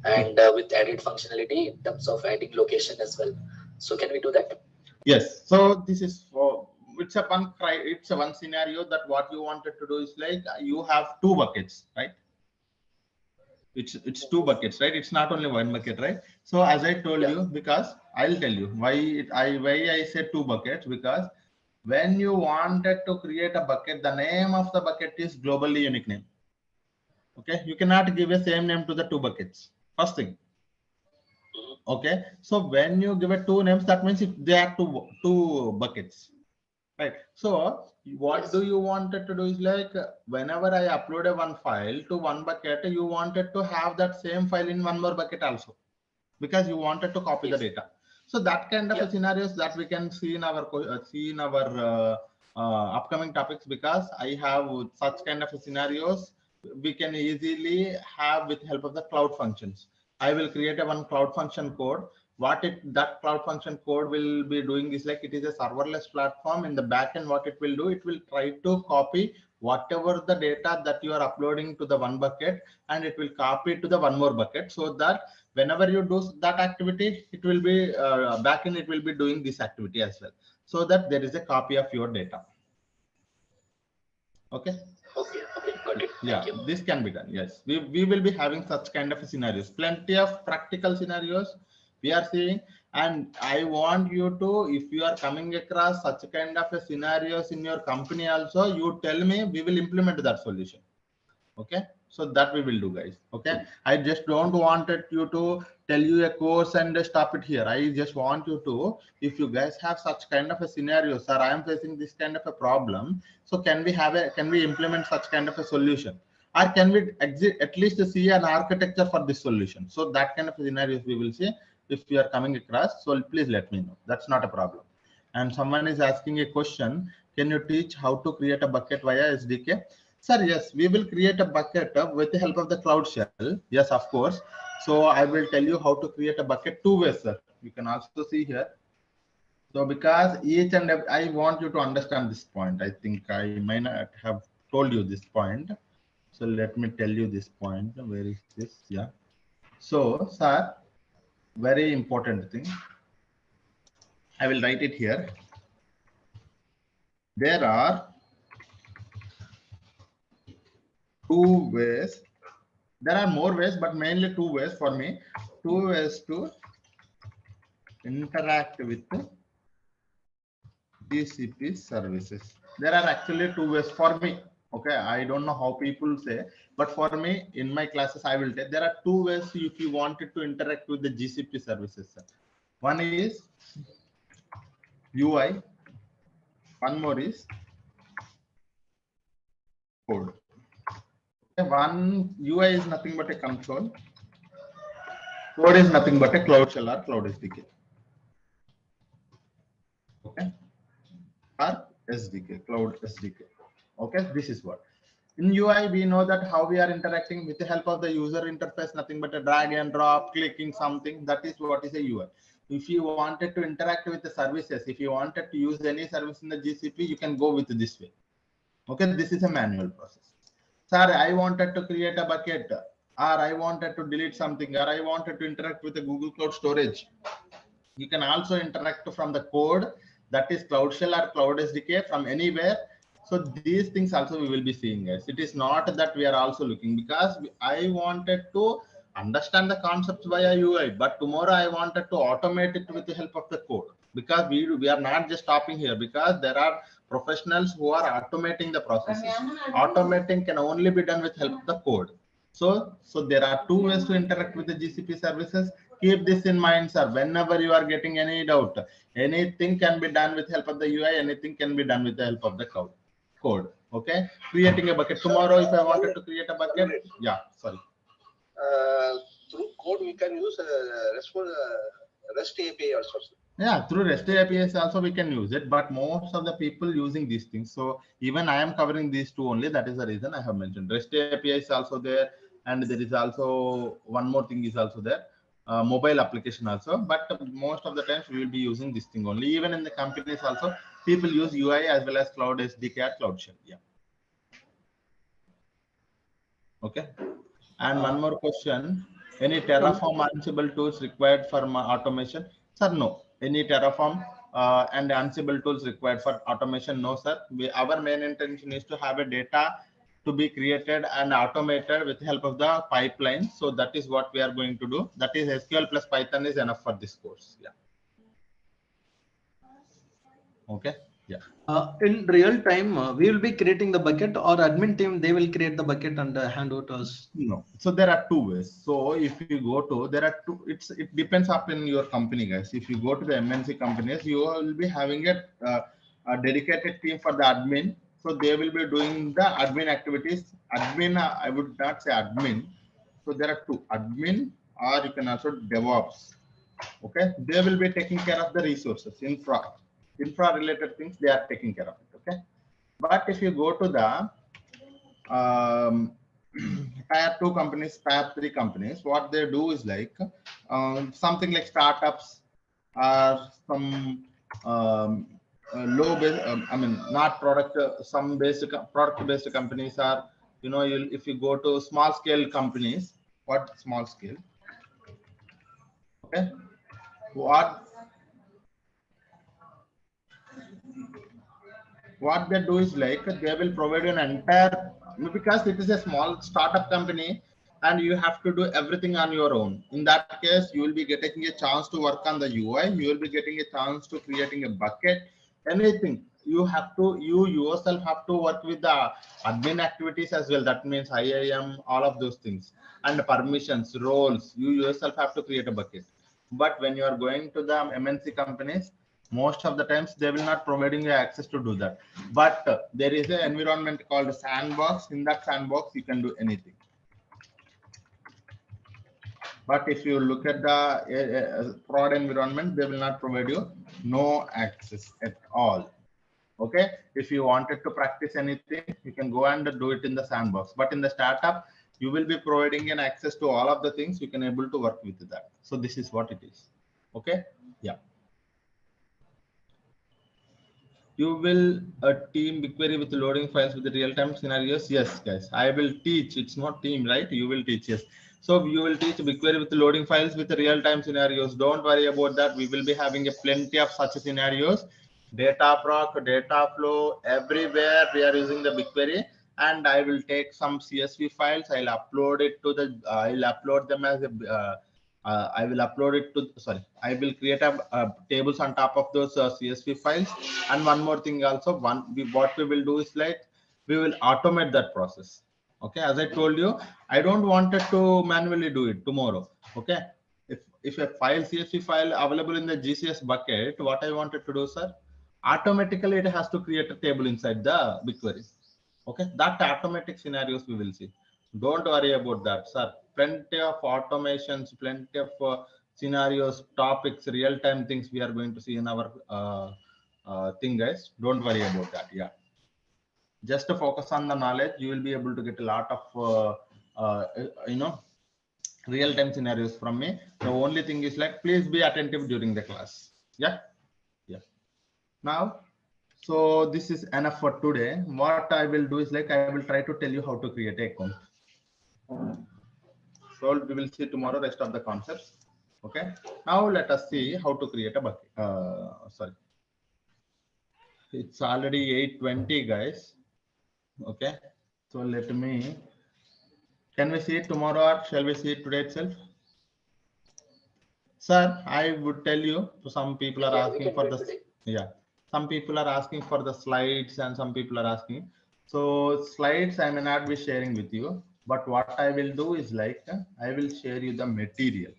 and with added functionality in terms of adding location as well. So can we do that? Yes. So this is for, it's a one scenario that what you wanted to do is like you have 2 buckets, right? It's 2 buckets, right? It's not only 1 bucket, right? So as I told you, because I'll tell you why I said 2 buckets, because when you wanted to create a bucket, the name of the bucket is globally unique name. Okay, you cannot give a same name to the 2 buckets. First thing. Okay, so when you give it 2 names, that means if they are two buckets, right? So what do you wanted to do is like whenever I upload a one file to one bucket, you wanted to have that same file in one more bucket also, because you wanted to copy the data. So that kind of scenarios that we can see in our upcoming topics, because I have such kind of scenarios we can easily have with help of the cloud functions. I will create a one cloud function code. That cloud function code will be doing is like, it is a serverless platform. In the backend, what it will do, it will try to copy whatever the data that you are uploading to the one bucket, and it will copy it to the one more bucket, so that whenever you do that activity, it will be backend, it will be doing this activity as well, so that there is a copy of your data. Okay. Okay, got it. Yeah, this can be done. Yes, we will be having such kind of scenarios, plenty of practical scenarios We are seeing, and I want you to, if you are coming across such kind of a scenarios in your company also, you tell me, we will implement that solution. Okay, so that we will do, guys. Okay, I just don't want you to tell you a course and stop it here. I just want you to, if you guys have such kind of a scenario, sir, I am facing this kind of a problem, so can we implement such kind of a solution, or can we at least see an architecture for this solution? So that kind of scenarios we will see if you are coming across. So please let me know, that's not a problem. And someone is asking a question, can you teach how to create a bucket via SDK? Sir, yes, we will create a bucket with the help of the Cloud Shell. Yes, of course. So I will tell you how to create a bucket two ways, sir. You can also see here. So because each and every, I want you to understand this point. I think I might not have told you this point. So let me tell you this point. Where is this? Yeah. So, sir, very important thing. I will write it here. There are two ways. There are more ways, but mainly two ways for me. Two ways to interact with GCP services. There are actually two ways for me. Okay, I don't know how people say, but for me, in my classes, I will tell there are two ways if you wanted to interact with the GCP services. One is UI, one more is code. One UI is nothing but a console. Code is nothing but a Cloud Shell or Cloud SDK. Okay, or SDK, Cloud SDK. Okay, this is what. In UI, we know that how we are interacting with the help of the user interface, nothing but a drag and drop, clicking something. That is what is a UI. If you wanted to interact with the services, if you wanted to use any service in the GCP, you can go with this way. Okay, this is a manual process. Sir, I wanted to create a bucket, or I wanted to delete something, or I wanted to interact with the Google Cloud Storage. You can also interact from the code, that is Cloud Shell or Cloud SDK, from anywhere. So these things also we will be seeing, guys. It is not that we are also looking, because I wanted to understand the concepts via UI, but tomorrow I wanted to automate it with the help of the code, because we are not just stopping here, because there are professionals who are automating the processes. Automating can only be done with help of the code. So there are two ways to interact with the GCP services. Keep this in mind, sir. Whenever you are getting any doubt, anything can be done with help of the UI, anything can be done with the help of the code. Okay, creating a bucket. Tomorrow, if I wanted to create a bucket, yeah, sorry. Through code, we can use REST API also. Yeah, through REST APIs also we can use it, but most of the people using these things. So even I am covering these two only. That is the reason I have mentioned REST API is also there, and there is also one more thing is also there, mobile application also. But most of the times we will be using this thing only. Even in the companies also, people use UI as well as Cloud SDK or Cloud Shell. Yeah. Okay. And one more question: any Terraform Ansible tools required for automation? Sir, no. Any Terraform and Ansible tools required for automation? No, sir. Our main intention is to have a data to be created and automated with the help of the pipeline. So that is what we are going to do. That is SQL plus Python is enough for this course. Yeah. Okay. Yeah. In real time, we will be creating the bucket, or admin team, they will create the bucket and hand over to us. No. So there are two ways. So if you go to, there are two, it depends upon your company, guys. If you go to the MNC companies, you will be having a dedicated team for the admin. So they will be doing the admin activities. Admin, I would not say admin. So there are two, admin, or you can also DevOps. Okay. They will be taking care of the resources, infra related things, they are taking care of it. Okay. But if you go to the tier 2 companies, tier 3 companies, what they do is like something like startups or some low base, I mean, not product, some basic product based companies are, you know, if you go to small scale companies, what small scale? Okay. What they do is like they will provide an entire, because it is a small startup company, and you have to do everything on your own. In that case, you will be getting a chance to work on the UI. You will be getting a chance to creating a bucket, anything. You yourself have to work with the admin activities as well. That means IAM, all of those things, and permissions, roles. You yourself have to create a bucket. But when you are going to the MNC companies, most of the times they will not providing you access to do that. But there is an environment called sandbox. In that sandbox, you can do anything. But if you look at the prod environment, they will not provide you no access at all. Okay, if you wanted to practice anything, you can go and do it in the sandbox. But in the startup, you will be providing an access to all of the things. You can able to work with that. So this is what it is. Okay, yeah. You will team BigQuery with loading files with the real-time scenarios. Yes, guys, I will teach. It's not team, right? You will teach. Yes. So you will teach BigQuery with loading files with the real-time scenarios. Don't worry about that. We will be having a plenty of such scenarios. Data proc, data flow, everywhere we are using the BigQuery. And I will take some CSV files. I'll upload it to the. I'll upload them as a. I will upload it to. Sorry, I will create a tables on top of those CSV files. And one more thing also. What we will do is like we will automate that process. Okay, as I told you, I don't want it to manually do it tomorrow. Okay, if a file CSV file available in the GCS bucket, what I wanted to do, sir, automatically it has to create a table inside the BigQuery. Okay, that automatic scenarios we will see. Don't worry about that, sir. Plenty of automations, plenty of scenarios, topics, real-time things we are going to see in our thing, guys. Don't worry about that. Yeah, just to focus on the knowledge, you will be able to get a lot of you know, real-time scenarios from me. The only thing is like, please be attentive during the class. Yeah, yeah. Now, so this is enough for today. What I will do is like I will try to tell you how to create an account. So we will see tomorrow rest of the concepts. Okay. Now let us see how to create a bucket. Sorry, it's already 8:20, guys. Okay. So let me. Can we see it tomorrow or shall we see it today itself? Sir, I would tell you. Some people are asking for the. Yeah. Some people are asking for the slides and some people are asking. So slides I may not be sharing with you, but what I will do is like I will share you the material.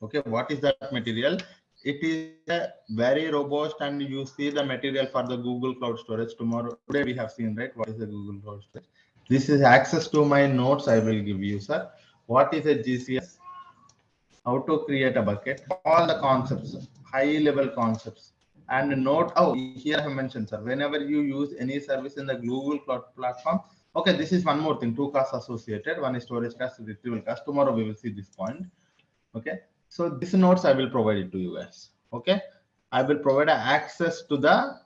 Okay, what is that material? It is a very robust, and you see the material for the Google Cloud Storage tomorrow. Today we have seen, right? What is the Google Cloud Storage? This is access to my notes I will give you, sir. What is a GCS? How to create a bucket? All the concepts, high level concepts. And note, oh, here I have mentioned, sir, whenever you use any service in the Google Cloud platform. Okay, this is one more thing, two costs associated. One is storage cost, retrieval cost. Tomorrow we will see this point. Okay, so these notes I will provide it to you guys. Okay, I will provide access to the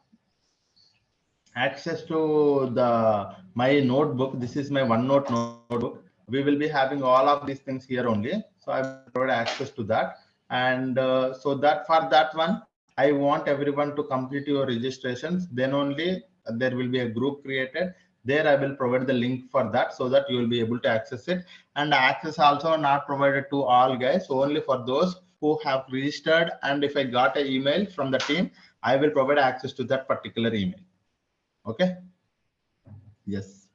my notebook. This is my OneNote notebook. We will be having all of these things here only. So I will provide access to that. And so that for that one, I want everyone to complete your registrations. Then only there will be a group created. There I will provide the link for that so that you will be able to access it. And access also not provided to all guys, only for those who have registered. And if I got an email from the team, I will provide access to that particular email. Okay. Yes.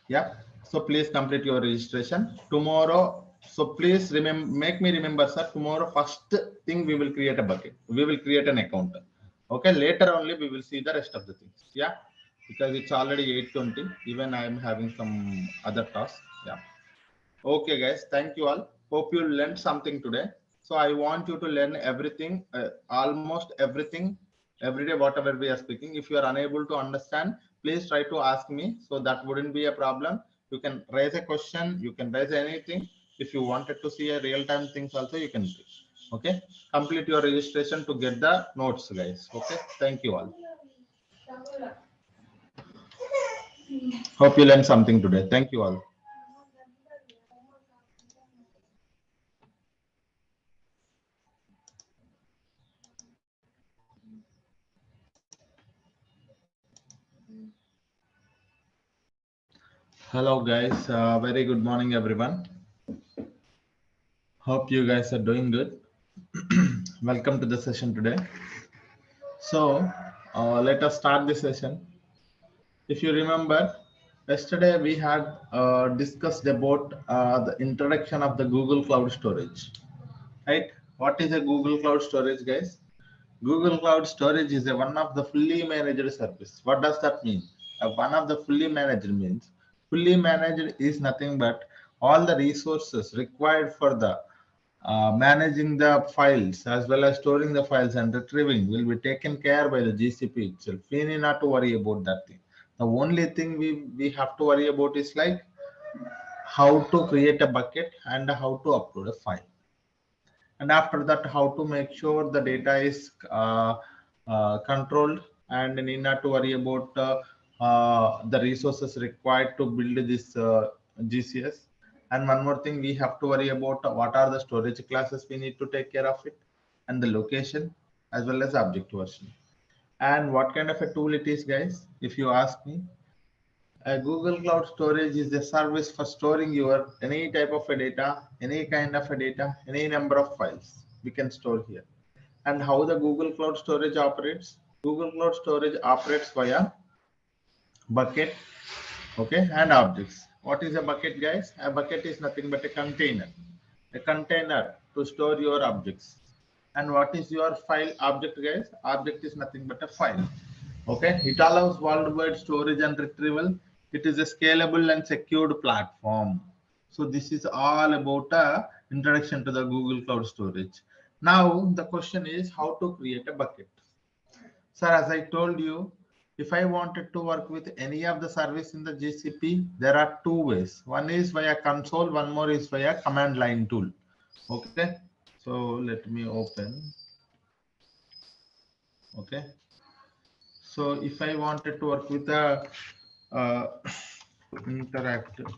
Yeah. So please complete your registration tomorrow. So please remember, make me remember, sir. Tomorrow, first thing we will create a bucket. We will create an account. Okay. Later only we will see the rest of the things. Yeah. Because it's already 8:20. Even I am having some other tasks. Yeah. Okay, guys. Thank you all. Hope you learned something today. So I want you to learn everything, almost everything, every day, whatever we are speaking. If you are unable to understand, please try to ask me. So that wouldn't be a problem. You can raise a question. You can raise anything. If you wanted to see a real-time things also, you can do. Okay. Complete your registration to get the notes, guys. Okay. Thank you all. Hope you learned something today. Thank you all. Hello guys, very good morning everyone. Hope you guys are doing good. Welcome to the session today. So let us start the session. If you remember, yesterday we had discussed about the introduction of the Google Cloud Storage, right? What is a Google Cloud Storage, guys? Google Cloud Storage is one of the fully managed service. What does that mean? One of the fully managed means fully managed is nothing but all the resources required for the managing the files as well as storing the files and retrieving will be taken care by the GCP itself. We need not to worry about that thing. The only thing we have to worry about is like how to create a bucket and how to upload a file, and after that how to make sure the data is controlled, and need not to worry about the resources required to build this GCS. And one more thing, we have to worry about what are the storage classes we need to take care of it, and the location as well as object version. And what kind of a tool it is, guys, if you ask me, a Google Cloud Storage is a service for storing your any type of a data, any kind of a data, any number of files we can store here. And how the Google Cloud Storage operates? Google Cloud Storage operates via bucket, okay, and objects. What is a bucket, guys? A bucket is nothing but a container to store your objects. And what is your file object, guys? Object is nothing but a file. Okay, it allows worldwide storage and retrieval. It is a scalable and secured platform. So this is all about a introduction to the Google Cloud Storage. Now the question is how to create a bucket. Sir, as I told you, if I wanted to work with any of the service in the GCP, there are two ways. One is via console, one more is via command line tool. Okay, so let me open. Okay, so if I wanted to work with a interactive,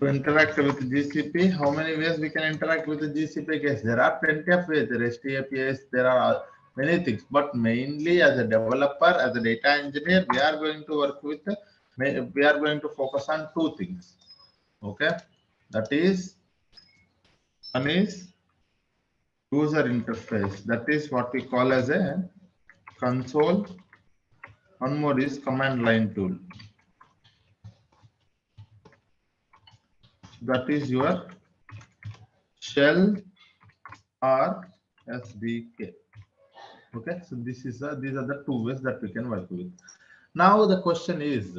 to interact with GCP, how many ways we can interact with the GCP? Guys, there are plenty of ways. There are REST APIs, there are many things, but mainly as a developer, as a data engineer, we are going to work with, we are going to focus on two things. Okay, that is, one is user interface, that is what we call as a console. One more is command line tool, that is your shell or SDK. Okay, so this is these are the two ways that we can work with. Now the question is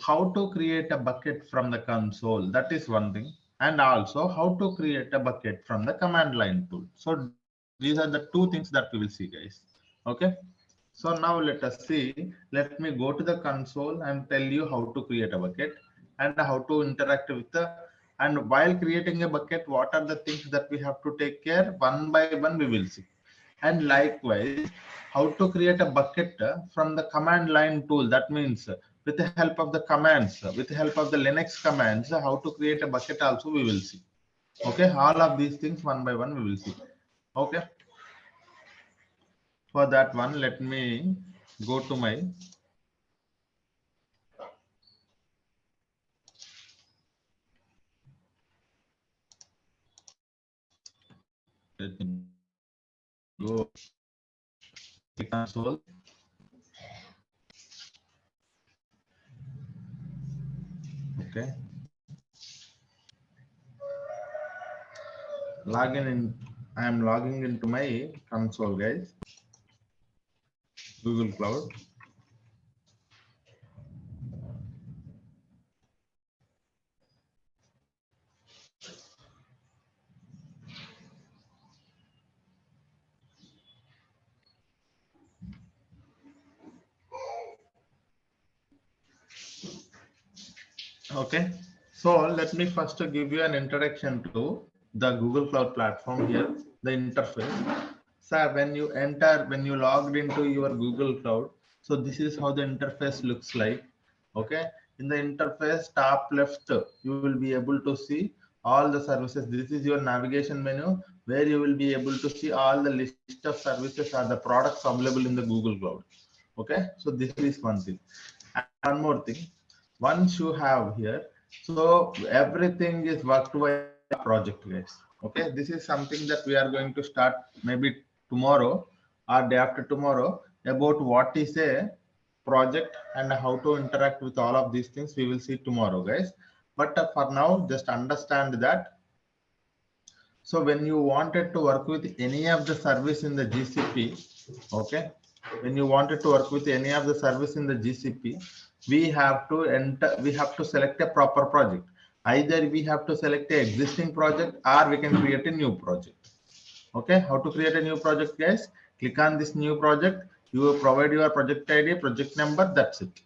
how to create a bucket from the console. That is one thing, and also how to create a bucket from the command line tool. So these are the two things that we will see, guys. Okay, so now let us see. Let me go to the console and tell you how to create a bucket and how to interact with the, and while creating a bucket, what are the things that we have to take care, one by one we will see. And likewise, how to create a bucket from the command line tool. That means with the help of the commands, with the help of the Linux commands, how to create a bucket also we will see. Okay, all of these things one by one we will see. Okay, for that one, let me go to my let me go the console. Okay, login in. I am logging into my console, guys. Google Cloud. Okay, so let me first give you an introduction to the Google Cloud platform here, the interface. So when you enter, when you logged into your Google Cloud, so this is how the interface looks like. Okay, in the interface top left, you will be able to see all the services. This is your navigation menu. where you will be able to see all the list of services or the products available in the Google Cloud. Okay, so this is one thing. And one more thing, once you have here, so everything is worked by project, guys. Okay, this is something that we are going to start maybe tomorrow or day after tomorrow, about what is a project and how to interact with all of these things. We will see tomorrow, guys. But for now, just understand that. So when you wanted to work with any of the service in the GCP, okay, when you wanted to work with any of the service in the GCP, we have to enter, we have to select a proper project. Either we have to select a existing project or we can create a new project. Okay, how to create a new project, guys? Click on this new project. You will provide your project ID, project number, that's it.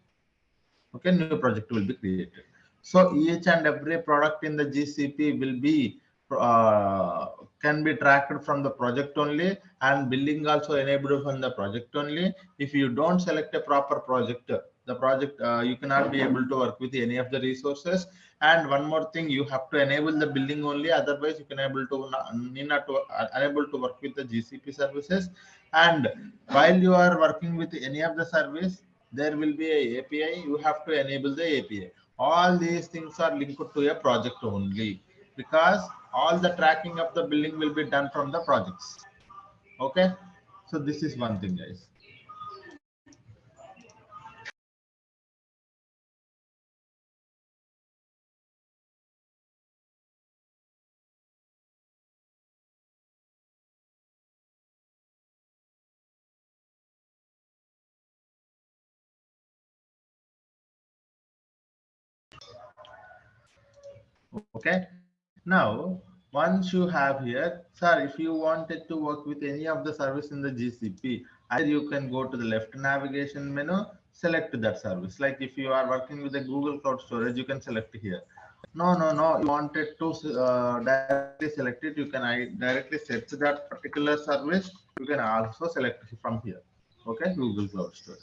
Okay, new project will be created. So each and every product in the GCP will be uh, can be tracked from the project only, and billing also enabled from the project only. If you don't select a proper project, the project you cannot be able to work with any of the resources. And one more thing, you have to enable the billing only, otherwise you can able to need not to, unable to work with the GCP services. And while you are working with any of the service, there will be a API, you have to enable the API. All these things are linked to a project only, because all the tracking of the billing will be done from the projects. Okay, so this is one thing, guys. Okay, now once you have here, sir, if you wanted to work with any of the service in the GCP, either you can go to the left navigation menu, select that service. Like if you are working with the Google Cloud Storage, you can select here. No, you wanted to directly select it, you can directly set that particular service. You can also select from here. Okay, Google Cloud Storage.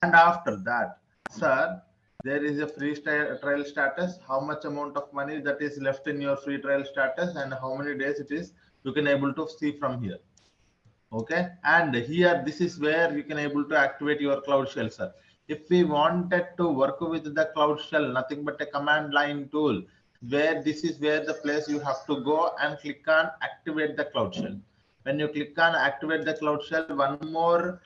And after that, sir, there is a free trial status, how much amount of money that is left in your free trial status and how many days it is, you can able to see from here. Okay, and here this is where you can able to activate your Cloud Shell, sir. If we wanted to work with the Cloud Shell, nothing but a command line tool, where this is where the place you have to go and click on activate the Cloud Shell. When you click on activate the Cloud Shell, one more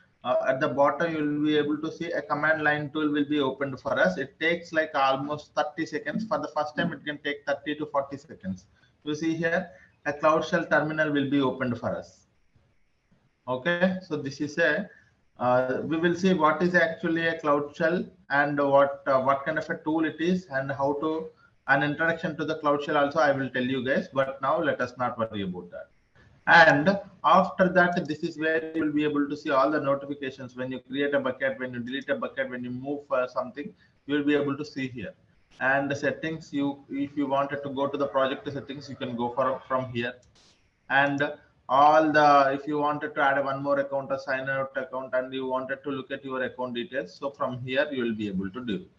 at the bottom you will be able to see a command line tool will be opened for us. It takes like almost 30 seconds. For the first time it can take 30 to 40 seconds. You see here a Cloud Shell terminal will be opened for us. Okay, so this is a we will see what is actually a Cloud Shell and what kind of a tool it is and how to an introduction to the Cloud Shell also I will tell you guys. But now let us not worry about that. And after that, this is where you will be able to see all the notifications when you create a bucket, when you delete a bucket, when you move something, you will be able to see here. And the settings, if you wanted to go to the project settings, you can go from here. And all the, if you wanted to add one more account, a sign out account, and you wanted to look at your account details, so from here you will be able to do it.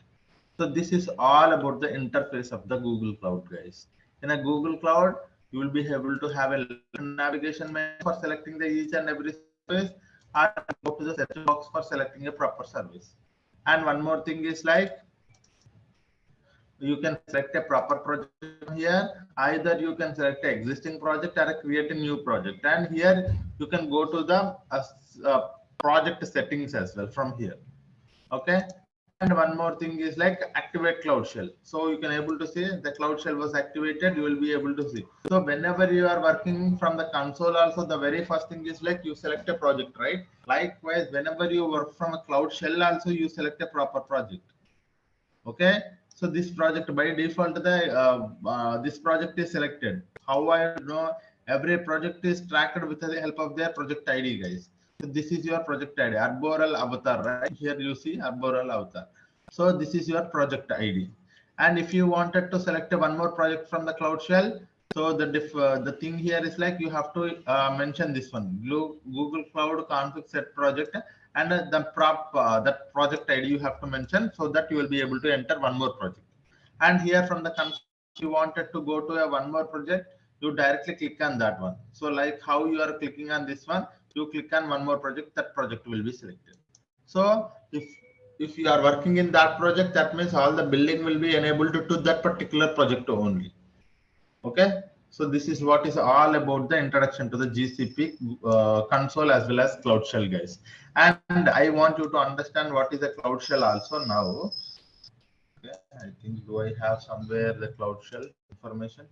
So this is all about the interface of the Google Cloud, guys. In a Google Cloud, you will be able to have a navigation menu for selecting the each and every service, and go to the search box for selecting a proper service. And one more thing is like, you can select a proper project here. Either you can select an existing project or create a new project. And here you can go to the project settings as well from here. Okay, and one more thing is like activate Cloud Shell. So you can able to see the Cloud Shell was activated, you will be able to see. So whenever you are working from the console also, the very first thing is like you select a project, right? Likewise, whenever you work from a Cloud Shell also, you select a proper project. Okay, so this project by default the this project is selected. How I know every project is tracked with the help of their project ID, guys. So this is your project ID, arboreal avatar, right? Here you see arboreal avatar. So this is your project ID. And if you wanted to select one more project from the Cloud Shell, so the thing here is like you have to mention this one, Google Cloud config set project, and that project ID you have to mention, so that you will be able to enter one more project. And here from the console, if you wanted to go to a one more project, you directly click on that one. So like how you are clicking on this one, you click on one more project, that project will be selected. So if you are working in that project, that means all the billing will be enabled to that particular project only. Okay. So this is what is all about the introduction to the GCP console as well as Cloud Shell, guys. And I want you to understand what is a Cloud Shell also now. Okay, I think, do I have somewhere the Cloud Shell information?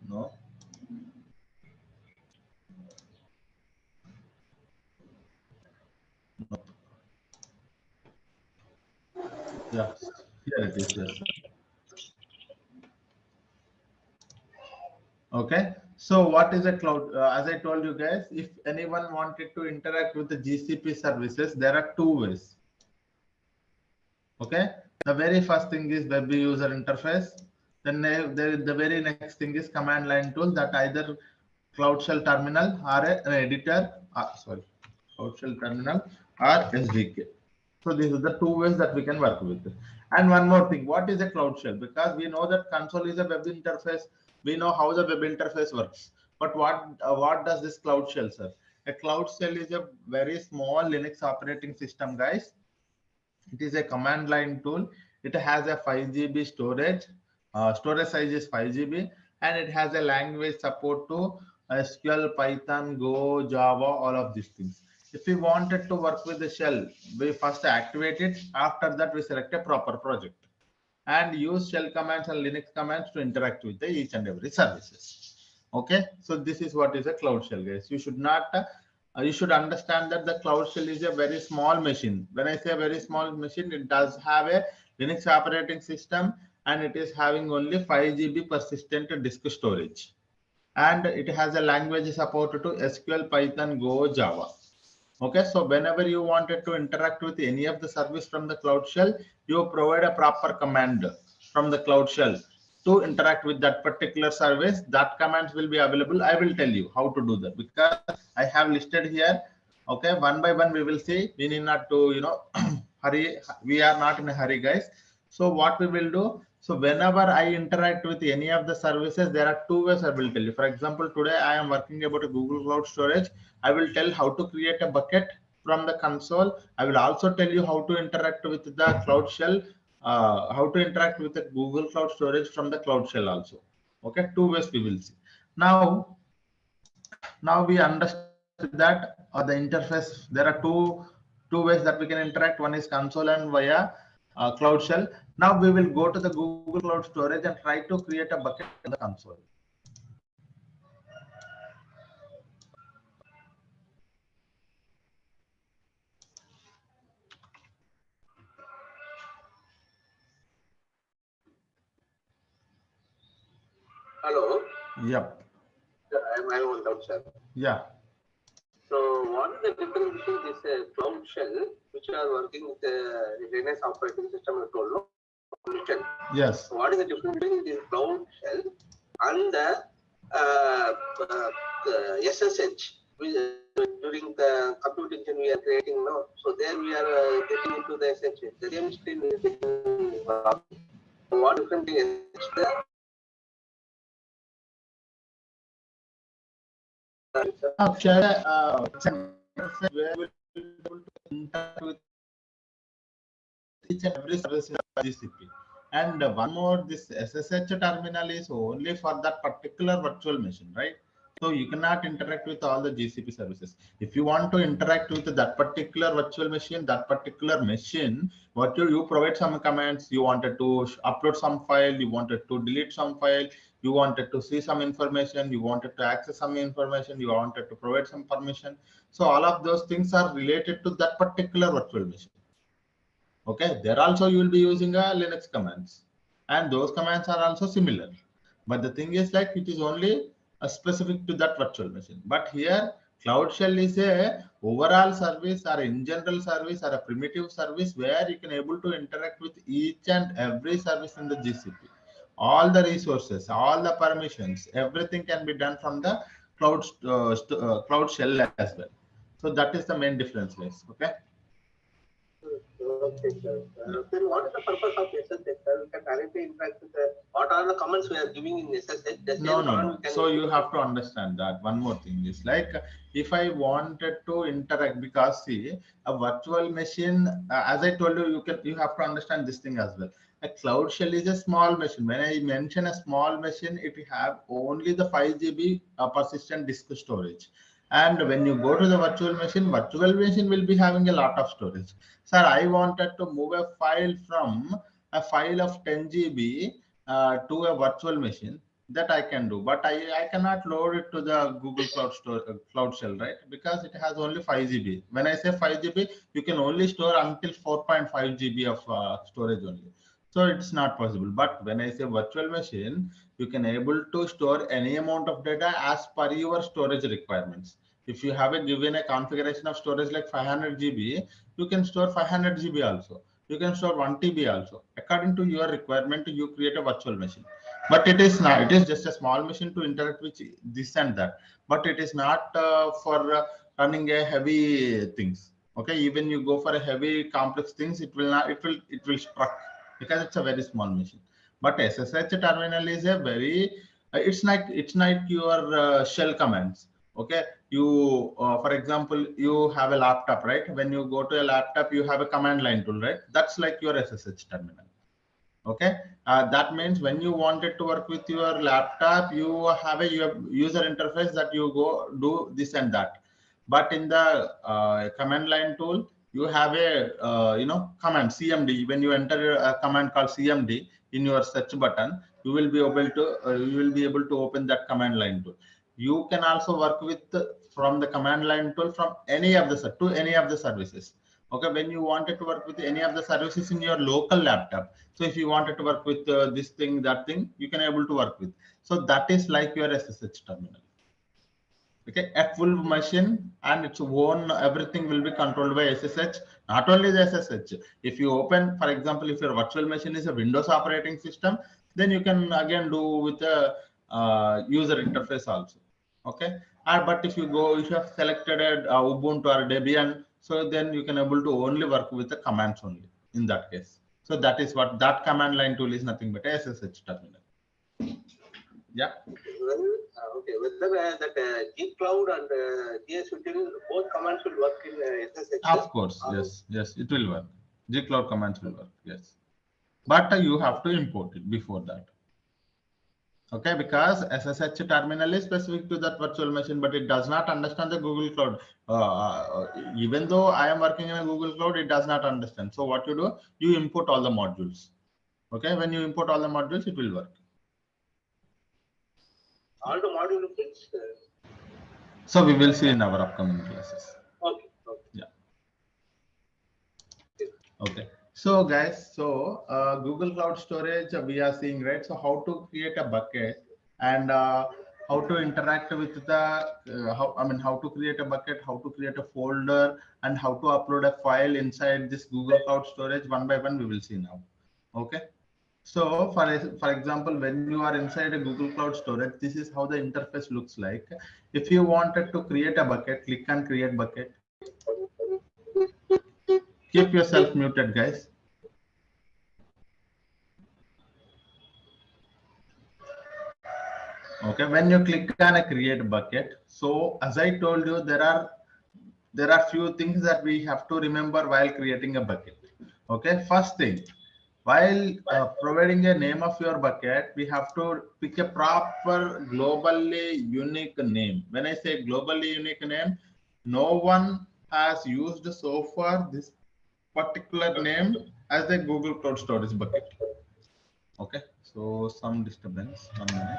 No. No. Yeah, here it is. Yes. Okay. So what is a cloud? As I told you guys, if anyone wanted to interact with the GCP services, there are two ways. Okay. The very first thing is web user interface. Then the very next thing is command line tool that either Cloud Shell terminal or an editor. Sorry, Cloud Shell terminal or SDK. So these are the two ways that we can work with. And one more thing, what is a Cloud Shell? Because we know that console is a web interface. We know how the web interface works. But what does this Cloud Shell, sir? A Cloud Shell is a very small Linux operating system, guys. It is a command line tool. It has a 5 GB storage. Storage size is 5 GB, and it has a language support to SQL, Python, Go, Java, all of these things. If we wanted to work with the shell, we first activate it. After that, we select a proper project and use shell commands and Linux commands to interact with the each and every services. Okay, so this is what is a Cloud Shell, guys. You should not you should understand that the Cloud Shell is a very small machine. When I say a very small machine, it does have a Linux operating system, and it is having only 5 GB persistent disk storage, and it has a language support to SQL, Python, Go, Java. Okay, so whenever you wanted to interact with any of the service from the Cloud Shell, you provide a proper command from the Cloud Shell to interact with that particular service. That commands will be available. I will tell you how to do that because I have listed here. Okay, one by one we will see. We need not to, hurry. We are not in a hurry, guys. So what we will do? So whenever I interact with any of the services, there are two ways I will tell you. For example, today I am working about a Google Cloud Storage. I will tell how to create a bucket from the console. I will also tell you how to interact with the Cloud Shell, how to interact with the Google Cloud Storage from the Cloud Shell also. Okay, two ways we will see. Now we understood that the interface, there are two ways that we can interact. One is console and via Cloud Shell. Now we will go to the Google Cloud Storage and try to create a bucket in the console. Hello. Yep. I have one doubt, sir. Yeah. So what is the difference between this Cloud Shell, which are working with the Linux operating system, you told, no? Yes. What is the difference between this Cloud Shell and the SSH? During the computer engine we are creating now, so there we are getting into the SSH. The same screen is what different is there? Where we will be able to interact with each and every service in GCP. And one more, this SSH terminal is only for that particular virtual machine, right? So you cannot interact with all the GCP services. If you want to interact with that particular virtual machine, what you provide some commands, you wanted to upload some file, you wanted to delete some file, you wanted to see some information, you wanted to access some information, you wanted to provide some permission. So all of those things are related to that particular virtual machine. Okay, there also you will be using a Linux commands, and those commands are also similar. But the thing is, like, it is only specific to that virtual machine. But here, Cloud Shell is a overall service or in general service or a primitive service where you can able to interact with each and every service in the GCP. All the resources, all the permissions, everything can be done from the Cloud Shell as well. So that is the main difference, guys. Okay. Okay, sir. Then what is the purpose of SSH, sir? We can directly interact with what are the comments we are giving in SSH? The same No. command we can So you use. have to understand that one more thing is like if I wanted to interact, because see a virtual machine, as I told you, you have to understand this thing as well. A cloud shell is a small machine. When I mention a small machine, it have only the 5 GB persistent disk storage. And when you go to the virtual machine will be having a lot of storage. Sir, I wanted to move a file from a file of 10 GB to a virtual machine. That I can do, but I cannot load it to the Google Cloud Shell, right? Because it has only 5 GB. When I say 5 GB, you can only store until 4.5 GB of storage only. So it's not possible. But when I say virtual machine, you can able to store any amount of data as per your storage requirements. If you have given a configuration of storage like 500 GB, you can store 500 GB also. You can store 1 TB also. According to your requirement, you create a virtual machine. But it is not. It is just a small machine to interact with this and that. But it is not for running a heavy things. Okay, even you go for a heavy complex things, it will not. It will struck because it's a very small machine. But SSH terminal is a very. It's like your shell commands. Okay, you for example, you have a laptop, right? When you go to a laptop, you have a command line tool, right? That's like your SSH terminal. Okay, that means when you wanted to work with your laptop, you have a user interface that you go do this and that. But in the command line tool, you have a command CMD. When you enter a command called CMD in your search button, you will be able to open that command line tool. You can also work with from the command line tool from any of the services. Okay, when you wanted to work with any of the services in your local laptop, so if you wanted to work with this thing, that thing, you can able to work with. So that is like your SSH terminal. Okay, a full machine and its own everything will be controlled by SSH. Not only the SSH. If you open, for example, if your virtual machine is a Windows operating system, then you can again do with a user interface also. Okay, but if you have selected Ubuntu or Debian, so then you can able to only work with the commands only in that case. So that is what that command line tool is, nothing but a SSH terminal. Yeah. Well, okay. Whether that G Cloud and GS Util, both commands will work in SSH. Of course, yes, it will work. G Cloud commands will work, yes. But you have to import it before that. Okay, because SSH terminal is specific to that virtual machine, but it does not understand the Google Cloud. Even though I am working in a Google Cloud, it does not understand. So what you do, you import all the modules. Okay, when you import all the modules, it will work. All the module things. So we will see in our upcoming classes. Okay. Yeah. Okay. So guys, Google Cloud Storage we are seeing, right? So how to create a bucket and how to interact with the how to create a bucket, how to create a folder, and how to upload a file inside this Google Cloud Storage one by one we will see now. Okay. So for example, when you are inside a Google Cloud Storage, this is how the interface looks like. If you wanted to create a bucket, click on create bucket. Keep yourself muted, guys. Okay, when you click on a create bucket, so as I told you, there are few things that we have to remember while creating a bucket. Okay, first thing, while providing a name of your bucket, we have to pick a proper globally unique name. When I say globally unique name, no one has used so far this particular name as the Google Cloud Storage bucket. Okay, so some disturbance, 1 minute.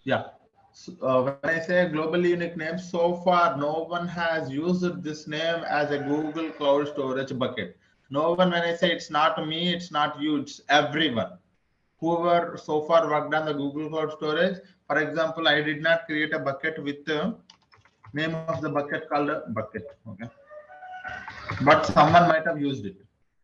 Yeah. So, when I say globally unique name, so far no one has used this name as a Google Cloud Storage bucket. No one, when I say it's not me, it's not you, it's everyone. Whoever so far worked on the Google Cloud Storage, for example, I did not create a bucket with the name of the bucket called a bucket. Okay. But someone might have used it.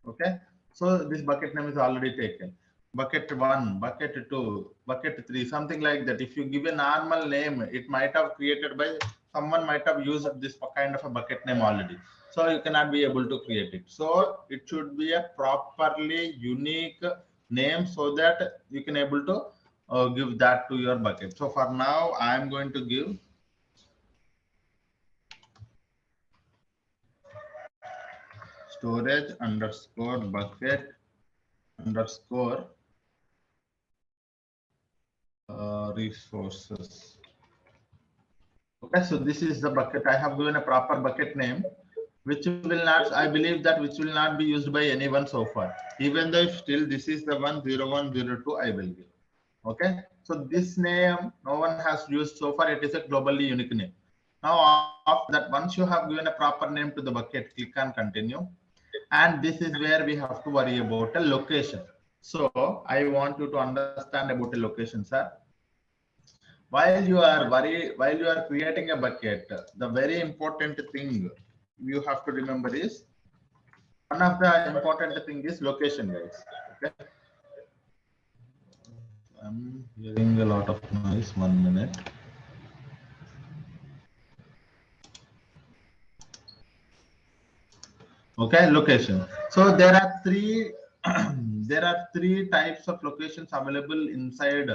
Okay. So this bucket name is already taken. bucket 1, bucket 2, bucket 3, something like that. If you give a normal name, it might have created by someone might have used this kind of a bucket name already. So you cannot be able to create it. So it should be a properly unique name so that you can able to give that to your bucket. So for now, I am going to give storage underscore bucket underscore resources. Okay, so this is the bucket. I have given a proper bucket name, which will not, I believe that which will not be used by anyone so far. Even though if still this is the 10102, I will give. Okay, so this name no one has used so far. It is a globally unique name. Now, after that, once you have given a proper name to the bucket, click on continue. And this is where we have to worry about a location. So I want you to understand about a location, sir. While you are creating a bucket, the very important thing you have to remember is one of the important thing is location, guys. Okay. I'm hearing a lot of noise. 1 minute. Okay, location. So there are three there are three types of locations available inside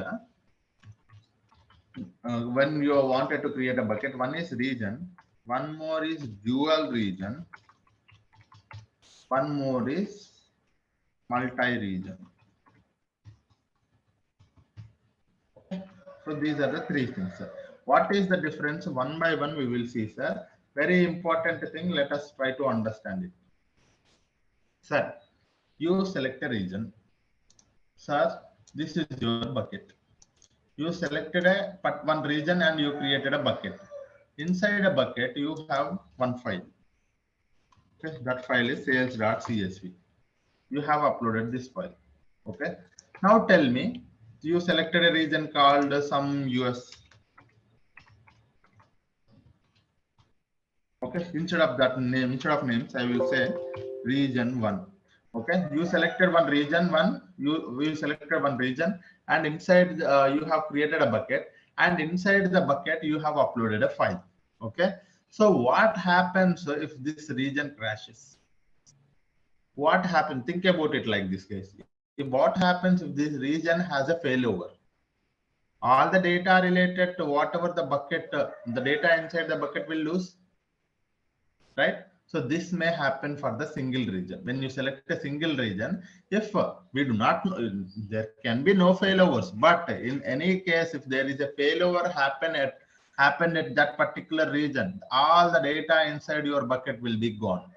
when you wanted to create a bucket. One is region, one more is dual region, one more is multi-region. Okay. So these are the three things, sir. What is the difference? One by one we will see, sir. Very important thing, let us try to understand it. Sir, you select a region. Sir, this is your bucket. You selected one region and you created a bucket. Inside a bucket, you have one file. Okay, that file is sales.csv. You have uploaded this file. Okay. Now tell me, you selected a region called some US. Okay, instead of that name, instead of names, I will say region 1. Okay, you selected one region you selected one region, and inside you have created a bucket, and inside the bucket you have uploaded a file. Okay, so what happens if this region crashes? What happens? Think about it like this, guys. What happens if this region has a failover? All the data related to whatever the bucket, the data inside the bucket will lose, right? So this may happen for the single region. When you select a single region, if we do not know, there can be no failovers, but in any case, if there is a failover happened at that particular region, all the data inside your bucket will be gone.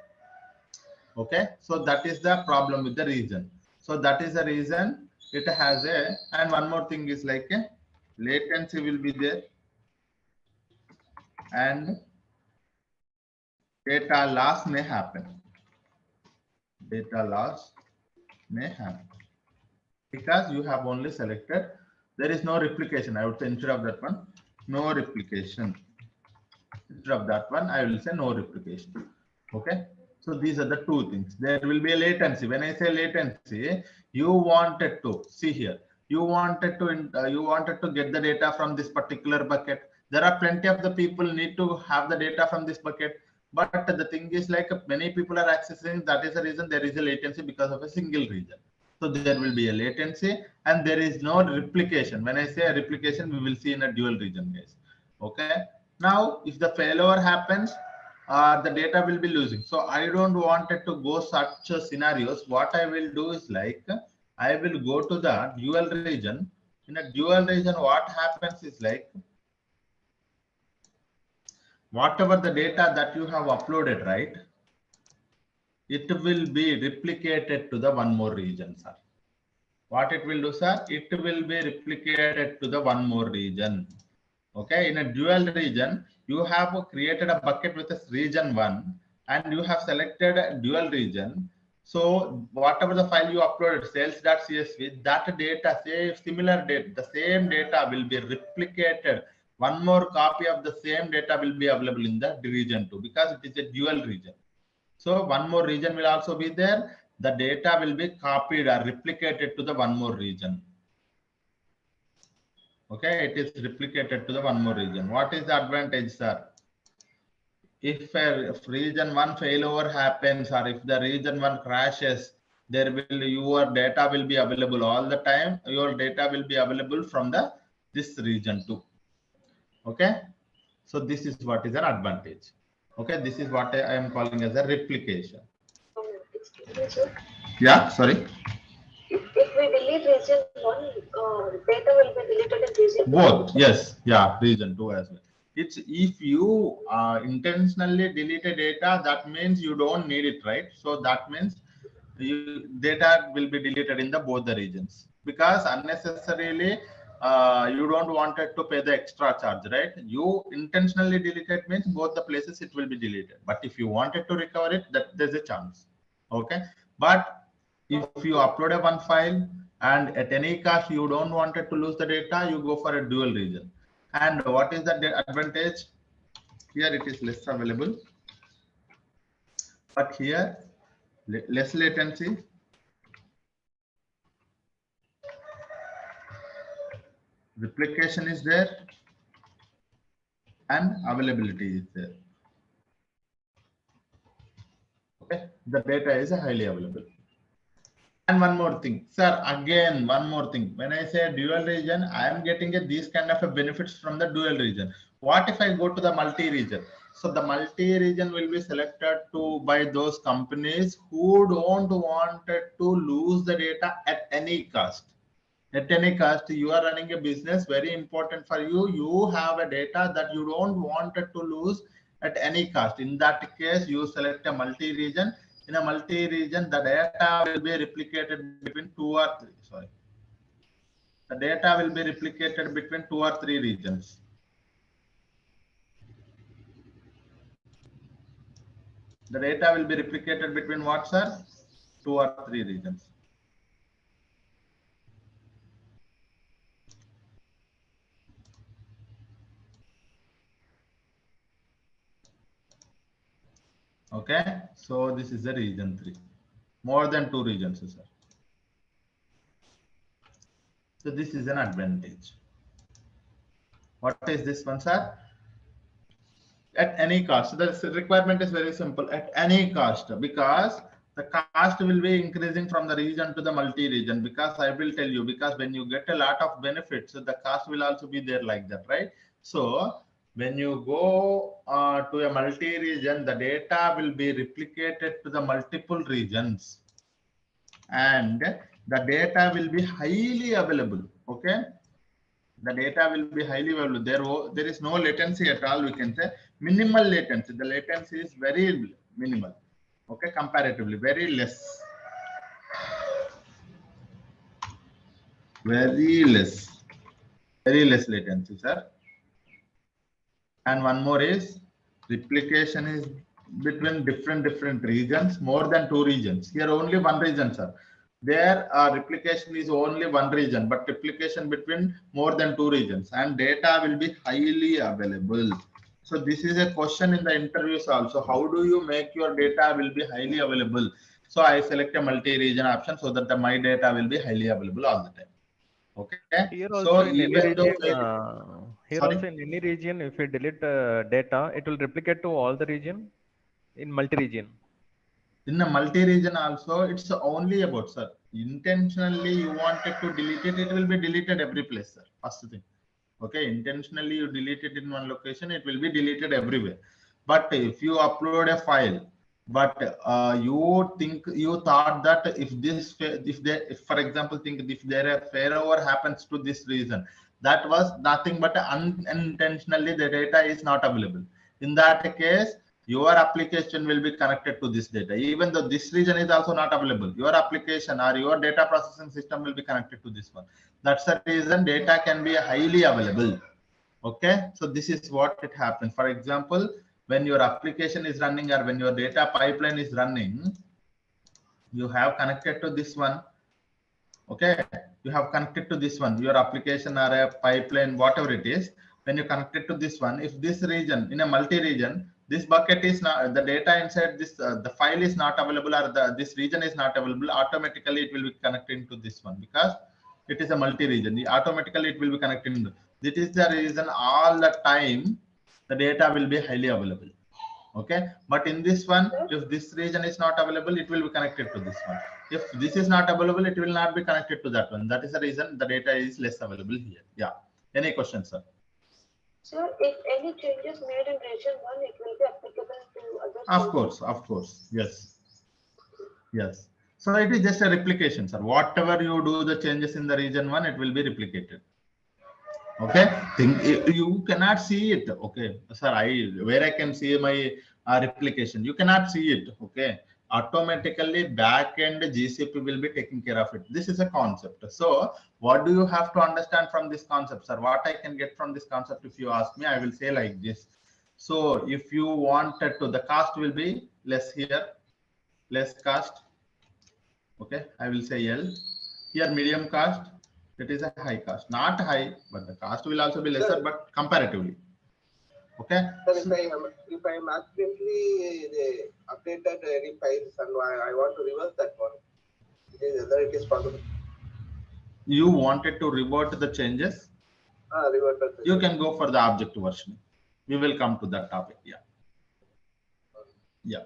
Okay, so that is the problem with the region. So that is the reason it has a, and one more thing is like a latency will be there, and data loss may happen. Data loss may happen because you have only selected, there is no replication. I would say instead of that one, no replication. Instead of that one, I will say no replication. Okay. So these are the two things. There will be a latency. When I say latency, you wanted to see here. You wanted to get the data from this particular bucket. There are plenty of the people need to have the data from this bucket. But the thing is, like, many people are accessing. That is the reason there is a latency because of a single region. So there will be a latency and there is no replication. When I say a replication, we will see in a dual region, guys. Okay. Now, if the failover happens, the data will be losing. So I don't want it to go such scenarios. What I will do is like, I will go to the dual region. In a dual region, what happens is like, whatever the data that you have uploaded, right? It will be replicated to the one more region, sir. What it will do, sir? It will be replicated to the one more region. Okay, in a dual region, you have created a bucket with a region 1 and you have selected a dual region. So whatever the file you uploaded, sales.csv, that data, say similar data, the same data will be replicated. One more copy of the same data will be available in the region 2 because it is a dual region. So one more region will also be there. the data will be copied or replicated to the one more region. Okay, it is replicated to the one more region. What is the advantage, sir? If region 1 failover happens, or if the region 1 crashes, your data will be available all the time. Your data will be available from this region too. Okay, so this is what is an advantage. Okay, this is what I am calling as a replication. Excuse me, sir. Yeah, sorry. If we delete region 1, data will be deleted in region 2. Both, yes, yeah, region 2 as well. It's if you intentionally delete a data, that means you don't need it, right? So that means data will be deleted in both the regions, because unnecessarily you don't want it to pay the extra charge, right? You intentionally delete it means both the places it will be deleted. But if you wanted to recover it, that there's a chance. Okay, but if you upload a one file and at any cost you don't want it to lose the data, you go for a dual region. And what is the advantage? Here it is less available, but here less latency, replication is there, and availability is there. Okay, the data is highly available. And one more thing, sir, again, one more thing. When I say dual region, I am getting these kind of benefits from the dual region. What if I go to the multi-region? So the multi-region will be selected by those companies who don't want to lose the data at any cost. At any cost, you are running a business, very important for you. You have a data that you don't want it to lose at any cost. In that case, you select a multi-region. In a multi-region, the data will be replicated between 2 or 3. Sorry, the data will be replicated between 2 or 3 regions. The data will be replicated between what, sir? 2 or 3 regions. Okay, so this is the region 3. More than 2 regions, sir. So this is an advantage. What is this one, sir? At any cost. So the requirement is very simple. At any cost, because the cost will be increasing from the region to the multi-region. Because I will tell you, because when you get a lot of benefits, the cost will also be there like that, right? So when you go to a multi-region, the data will be replicated to the multiple regions, and the data will be highly available. Okay, the data will be highly available. There is no latency at all. We can say minimal latency. The latency is very minimal. Okay, comparatively very less. Very less latency, sir. And one more is replication is between different regions, more than 2 regions. Here only 1 region, sir. There replication is only 1 region, but replication between more than 2 regions, and data will be highly available. So this is a question in the interviews also. How do you make your data will be highly available? So I select a multi-region option so that my data will be highly available all the time. Okay. Here So also in any even though region, if you delete data, it will replicate to all the region in multi-region. In a multi-region also, it's only about, sir, intentionally you wanted to delete it, it will be deleted every place, sir. First thing. Okay, intentionally you delete it in one location, it will be deleted everywhere. But if you upload a file, but you thought that if for example, if there a failover happens to this region, that was nothing but unintentionally the data is not available. In that case, your application will be connected to this data, even though this region is also not available. Your application or your data processing system will be connected to this one. That's the reason data can be highly available. Okay, so this is what it happens. For example, when your application is running or when your data pipeline is running, you have connected to this one. Okay, you have connected to this one, your application or a pipeline, whatever it is. When you connected to this one, if this region in a multi-region, this bucket is not, the data inside this, the file is not available, or this region is not available, automatically it will be connected to this one, because it is a multi-region. Automatically it will be connected. This is the reason all the time the data will be highly available. Okay, but in this one, if this region is not available, it will be connected to this one. If this is not available, it will not be connected to that one. That is the reason the data is less available here. Yeah. Any questions, sir? Sir, if any changes made in region 1, it will be applicable to other. Of course. Yes. Yes. So it is just a replication, sir. Whatever you do the changes in the region 1, it will be replicated. Okay, you cannot see it. Okay, sir, where I can see my replication, you cannot see it. Okay, automatically backend GCP will be taking care of it. This is a concept. So what do you have to understand from this concept, sir? What I can get from this concept, if you ask me, I will say like this. So if you wanted to, the cost will be less here, less cost. Okay, I will say L here, medium cost. It is a high cost, not high, but the cost will also be lesser, but comparatively. Okay. Sir, if I am accidentally updated any files and I want to reverse that one, whether it is possible. You wanted to revert the changes? Revert. You can go for the object version. We will come to that topic. Yeah. Yeah.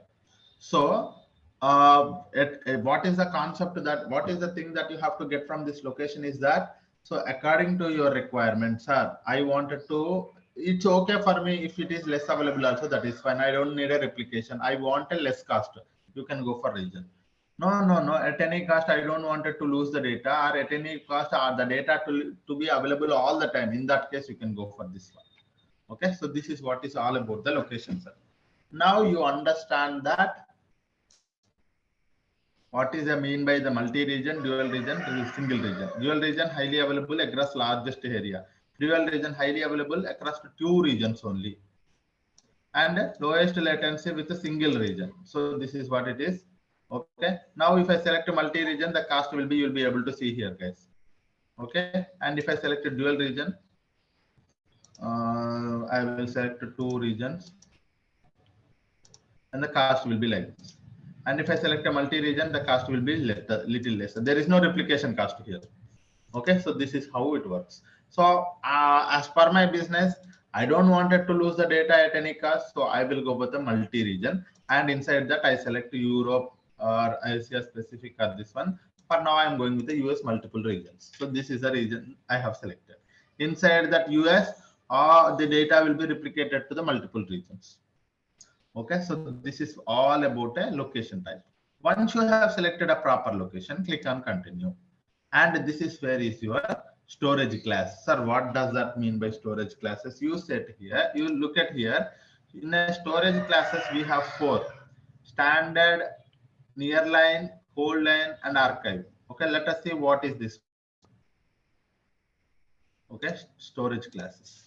So, what is the concept that, what is the thing that you have to get from this location is that, so according to your requirements, sir, I wanted to, it's okay for me if it is less available also, that is fine. I don't need a replication. I want a less cost. You can go for region. No, at any cost, I don't want it to lose the data, or at any cost, the data to be available all the time. In that case, you can go for this one. Okay, so this is what is all about the location, sir. Now you understand that what is the mean by the multi-region, dual region, single region. Dual region highly available across largest area. Dual region highly available across 2 regions only. And lowest latency with a single region. So this is what it is. Okay. Now if I select a multi-region, the cost will be, you'll be able to see here, guys. Okay. And if I select a dual region, I will select 2 regions. And the cost will be like this. And if I select a multi-region, the cost will be little less. There is no replication cost here. Okay, so this is how it works. So as per my business, I don't want it to lose the data at any cost. So I will go with the multi-region, and inside that I select Europe or Asia specific or this one. For now, I am going with the US multiple regions. So this is the region I have selected. Inside that US, the data will be replicated to the multiple regions. Okay, so this is all about a location type. Once you have selected a proper location, click on continue. And this is where is your storage class. Sir, what does that mean by storage classes? You set here, you look at here. In a storage classes, we have 4: standard, nearline, hold line, and archive. Okay, let us see what is this. Okay, storage classes.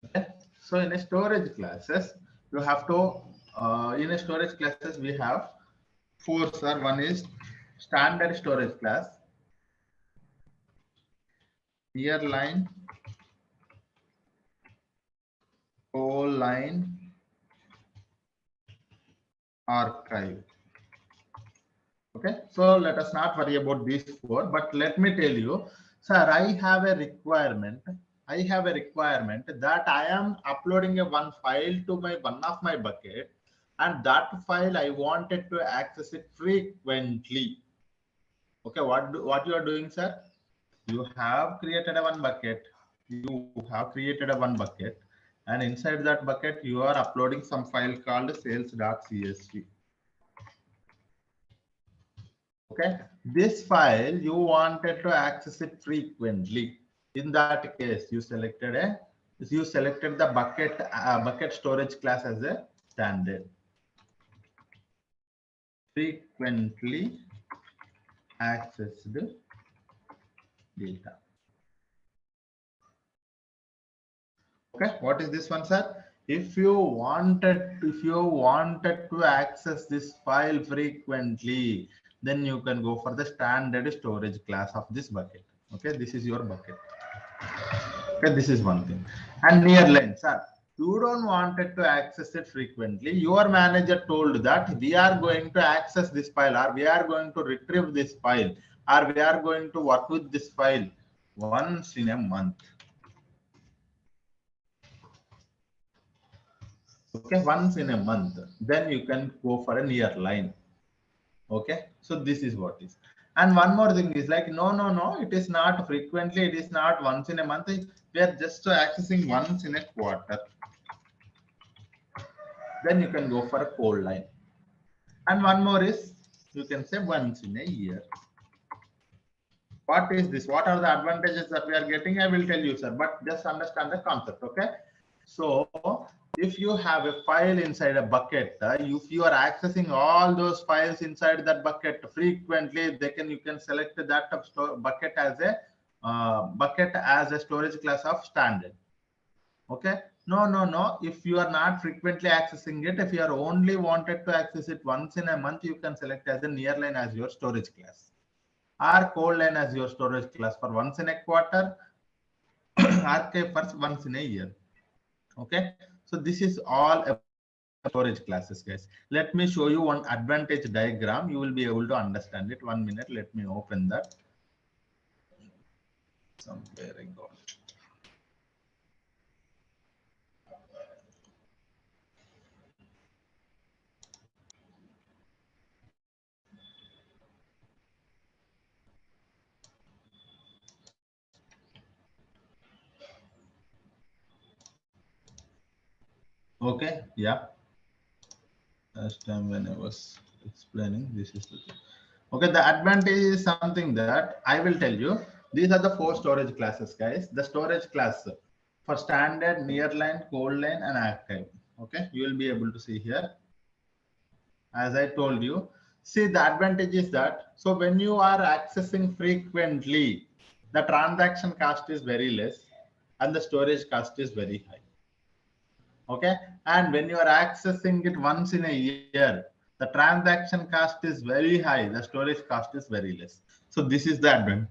Okay. So in a storage classes, you have to, in a storage classes, we have 4, sir. One is standard storage class, nearline, whole line, archive. Okay, so let us not worry about these 4, but let me tell you, sir, I have a requirement that I am uploading one file to one of my bucket, and that file I wanted to access it frequently. Okay, what you are doing, sir? You have created one bucket. And inside that bucket, you are uploading some file called sales.csv. Okay, this file you wanted to access it frequently. In that case, you selected the bucket storage class as a standard. Frequently accessed data. Okay, what is this one, sir? If you wanted to access this file frequently, then you can go for the standard storage class of this bucket. Okay, this is your bucket. Okay, this is one thing. And near line, sir, you don't want it to access it frequently. Your manager told that we are going to access this file, or we are going to retrieve this file, or we are going to work with this file once in a month. Okay, once in a month, then you can go for a near line. Okay, so this is what is. And one more thing is like, no, it is not frequently, it is not once in a month, we are just accessing once in a quarter. Then you can go for a cold line. And one more is, you can say once in a year. What is this? What are the advantages that we are getting? I will tell you, sir, but just understand the concept. Okay, so if you have a file inside a bucket, if you are accessing all those files inside that bucket frequently, you can select that bucket as a storage class of standard. Okay, no, if you are not frequently accessing it, if you are only wanted to access it once in a month, you can select as a nearline as your storage class, or cold line as your storage class for once in a quarter, archive for once in a year. Okay, so this is all about storage classes, guys. Let me show you one advantage diagram. You will be able to understand it. 1 minute, let me open that. Somewhere I got it. Okay, yeah. Last time when I was explaining, this is the thing. Okay, the advantage is something that I will tell you. These are the 4 storage classes, guys. The storage class for standard, nearline, cold line, and archive. Okay, you will be able to see here. As I told you, see, the advantage is that, so when you are accessing frequently, the transaction cost is very less and the storage cost is very high. Okay, and when you are accessing it once in a year, the transaction cost is very high, the storage cost is very less. So this is the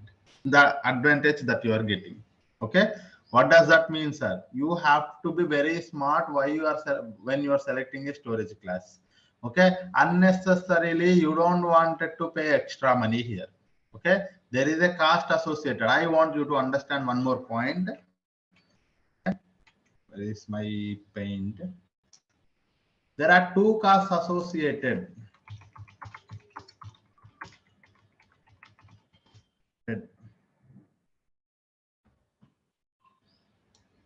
advantage that you are getting. Okay, what does that mean, sir? You have to be very smart when you are selecting a storage class. Okay, unnecessarily you don't want it to pay extra money here. Okay, there is a cost associated. I want you to understand one more point. Where is my paint? There are 2 costs associated.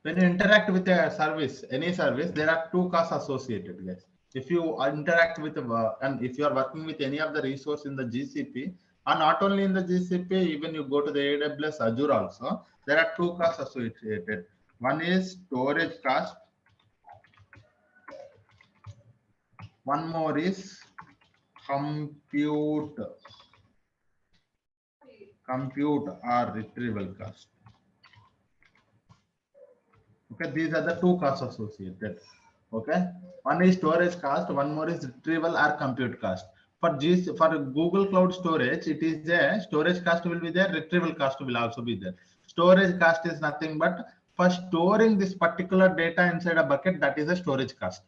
When you interact with a service, any service, there are 2 costs associated, guys. If you interact with and if you are working with any of the resource in the GCP, and not only in the GCP, even you go to the AWS Azure also, there are 2 costs associated. One is storage cost. One more is compute or retrieval cost. Okay, these are the 2 costs associated. Okay, one is storage cost, one more is retrieval or compute cost. For Google Cloud Storage, it is a storage cost will be there, retrieval cost will also be there. Storage cost is nothing but for storing this particular data inside a bucket, that is a storage cost.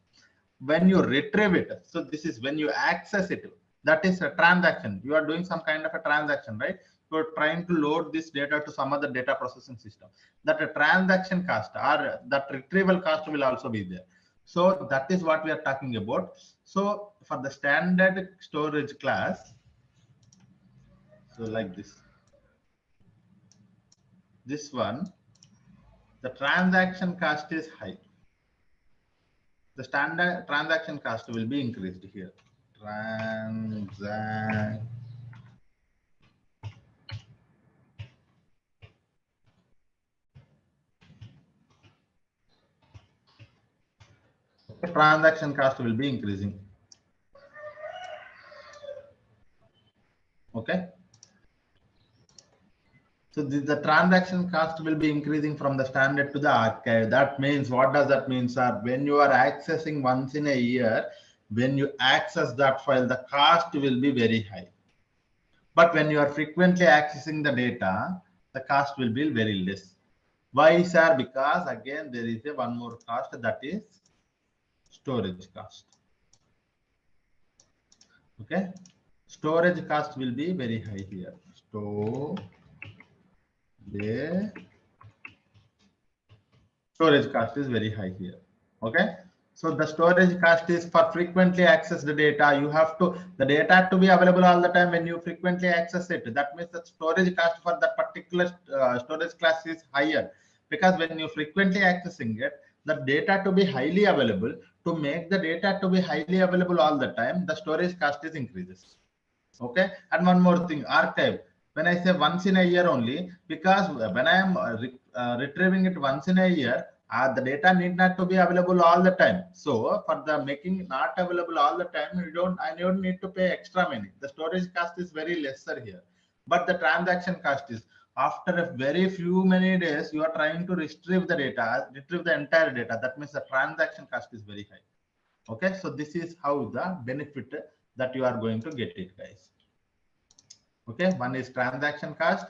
When you retrieve it, so this is when you access it, that is a transaction. You are doing some kind of a transaction, right? You are trying to load this data to some other data processing system. That a transaction cost or that retrieval cost will also be there. So that is what we are talking about. So for the standard storage class, so like this one, the transaction cost is high. The standard transaction cost will be increased here. Transaction cost will be increasing. Okay. So the transaction cost will be increasing from the standard to the archive. That means, what does that mean, sir? When you are accessing once in a year, when you access that file, the cost will be very high. But when you are frequently accessing the data, the cost will be very less. Why, sir? Because again, there is a one more cost, that is storage cost. Okay, storage cost will be very high here. Storage cost is very high here. Okay, so the storage cost is for frequently accessed data. You have to, the data to be available all the time when you frequently access it. That means the storage cost for that particular storage class is higher, because when you frequently accessing it, the data to be highly available, to make the data to be highly available all the time, the storage cost is increases. Okay, and one more thing, archive. When I say once in a year only, because when I am retrieving it once in a year, the data need not to be available all the time. So for the making not available all the time, I don't need to pay extra money. The storage cost is very lesser here, but the transaction cost is, after a very few many days, you are trying to retrieve the data, retrieve the entire data. That means the transaction cost is very high. Okay, so this is how the benefit that you are going to get it, guys. Okay, one is transaction cost,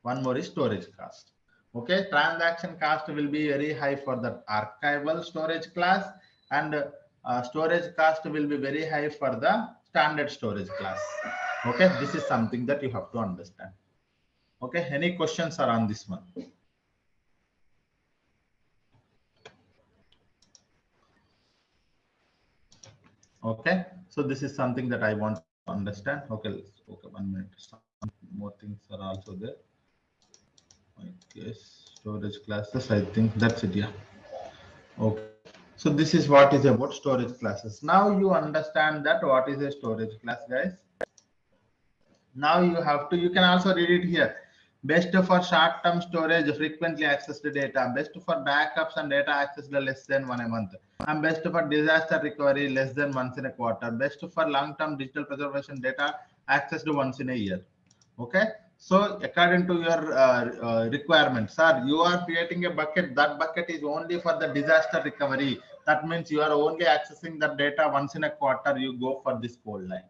one more is storage cost. Okay, transaction cost will be very high for the archival storage class, and storage cost will be very high for the standard storage class. Okay, this is something that you have to understand. Okay, any questions are on this one? Okay, so this is something that I want to understand. Okay, 1 minute. Some more things are also there. I guess storage classes, I think that's it. Yeah. Okay, so this is what is about storage classes. Now you understand that what is a storage class, guys. Now you have to, you can also read it here. Best for short-term storage, frequently accessed data. Best for backups and data accessed less than 1 a month. And best for disaster recovery, less than once in a quarter. Best for long-term digital preservation data, accessed once in a year. Okay, so according to your requirements, sir, you are creating a bucket. That bucket is only for the disaster recovery. That means you are only accessing the data once in a quarter. You go for this code line.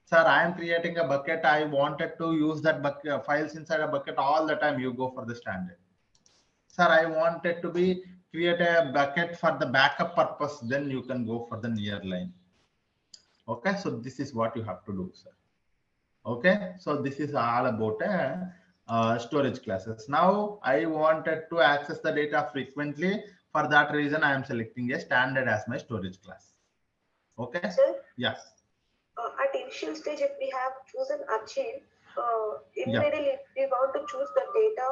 Sir, I am creating a bucket. I wanted to use that bucket files inside a bucket all the time. You go for the standard. Sir, I wanted to be create a bucket for the backup purpose. Then you can go for the nearline. Okay, so this is what you have to do, sir. Okay, so this is all about storage classes. Now I wanted to access the data frequently. For that reason, I am selecting a standard as my storage class. Okay. Sir? Yes. At initial stage, if we have chosen Archive, immediately if we want to choose the data,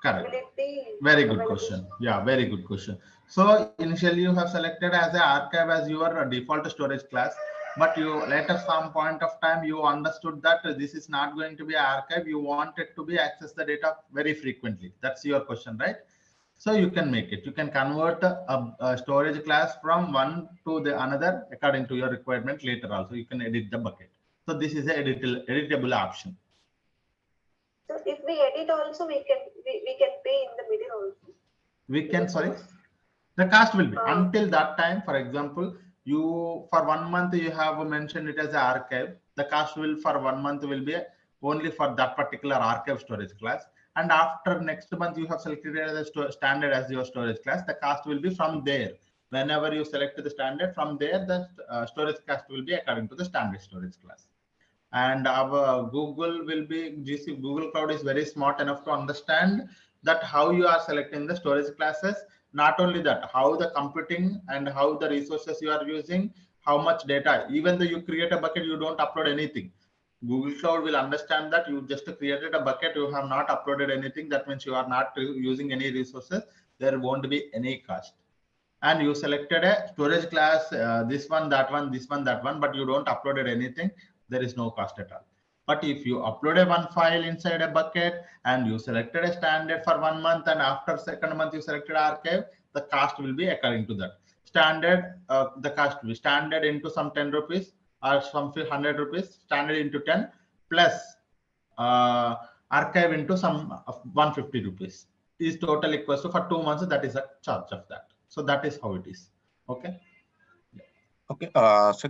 correct. will it be very good available? question? Yeah, very good question. So initially you have selected as an archive as your default storage class, but you later some point of time you understood that this is not going to be an archive. You wanted to be access the data very frequently. That's your question, right? So you can make it. You can convert a storage class from one to the another according to your requirement. Later also you can edit the bucket. So this is a editable option. So if we edit also, we can pay in the middle also. We can, sorry, the cost will be until that time. For example, you for 1 month you have mentioned it as an archive. The cost will for 1 month will be only for that particular archive storage class. And after next month you have selected it as a standard as your storage class. The cost will be from there. Whenever you select the standard, from there the storage cost will be according to the standard storage class. And our Google will be GCP. Google Cloud is very smart enough to understand that how you are selecting the storage classes. Not only that, how the computing and how the resources you are using, how much data. Even though you create a bucket, you don't upload anything. Google Cloud will understand that you just created a bucket, you have not uploaded anything. That means you are not using any resources. There won't be any cost. And you selected a storage class, this one, that one, this one, that one, but you don't uploaded anything. There is no cost at all. But if you uploaded one file inside a bucket and you selected a standard for 1 month, and after second month you selected archive, the cost will be according to that. Standard, the cost will be standard into some 10 rupees or some 100 rupees, standard into 10 plus archive into some 150 rupees is total equals to for 2 months. That is a charge of that. So that is how it is. Okay. Okay. So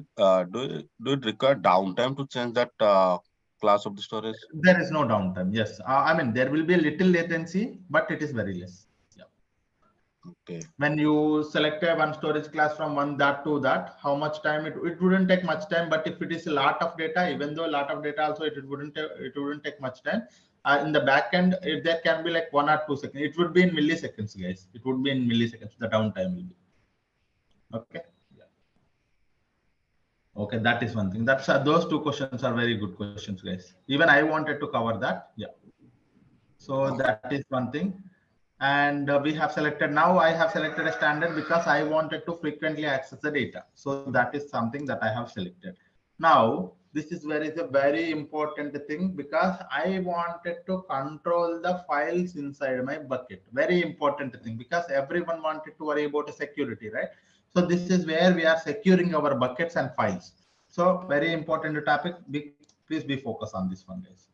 do it require downtime to change that class of the storage? There is no downtime. Yes. I mean, there will be a little latency, but it is very less. Yeah. Okay. When you select a one storage class from one that to that, how much time it wouldn't take much time. But if it is a lot of data, even though a lot of data also, it wouldn't take much time. In the back end, there can be like 1 or 2 seconds. It would be in milliseconds, guys. It would be in milliseconds. The downtime will be. Okay. Yeah. Okay, that is one thing. That's those two questions are very good questions, guys. Even I wanted to cover that. Yeah. So that is one thing. And we have selected, now I have selected a standard because I wanted to frequently access the data. So that is something that I have selected. Now, this is where is a very important thing, because I wanted to control the files inside my bucket. Very important thing, because everyone wanted to worry about the security, right? So this is where we are securing our buckets and files. So very important topic. Please be focused on this one, guys.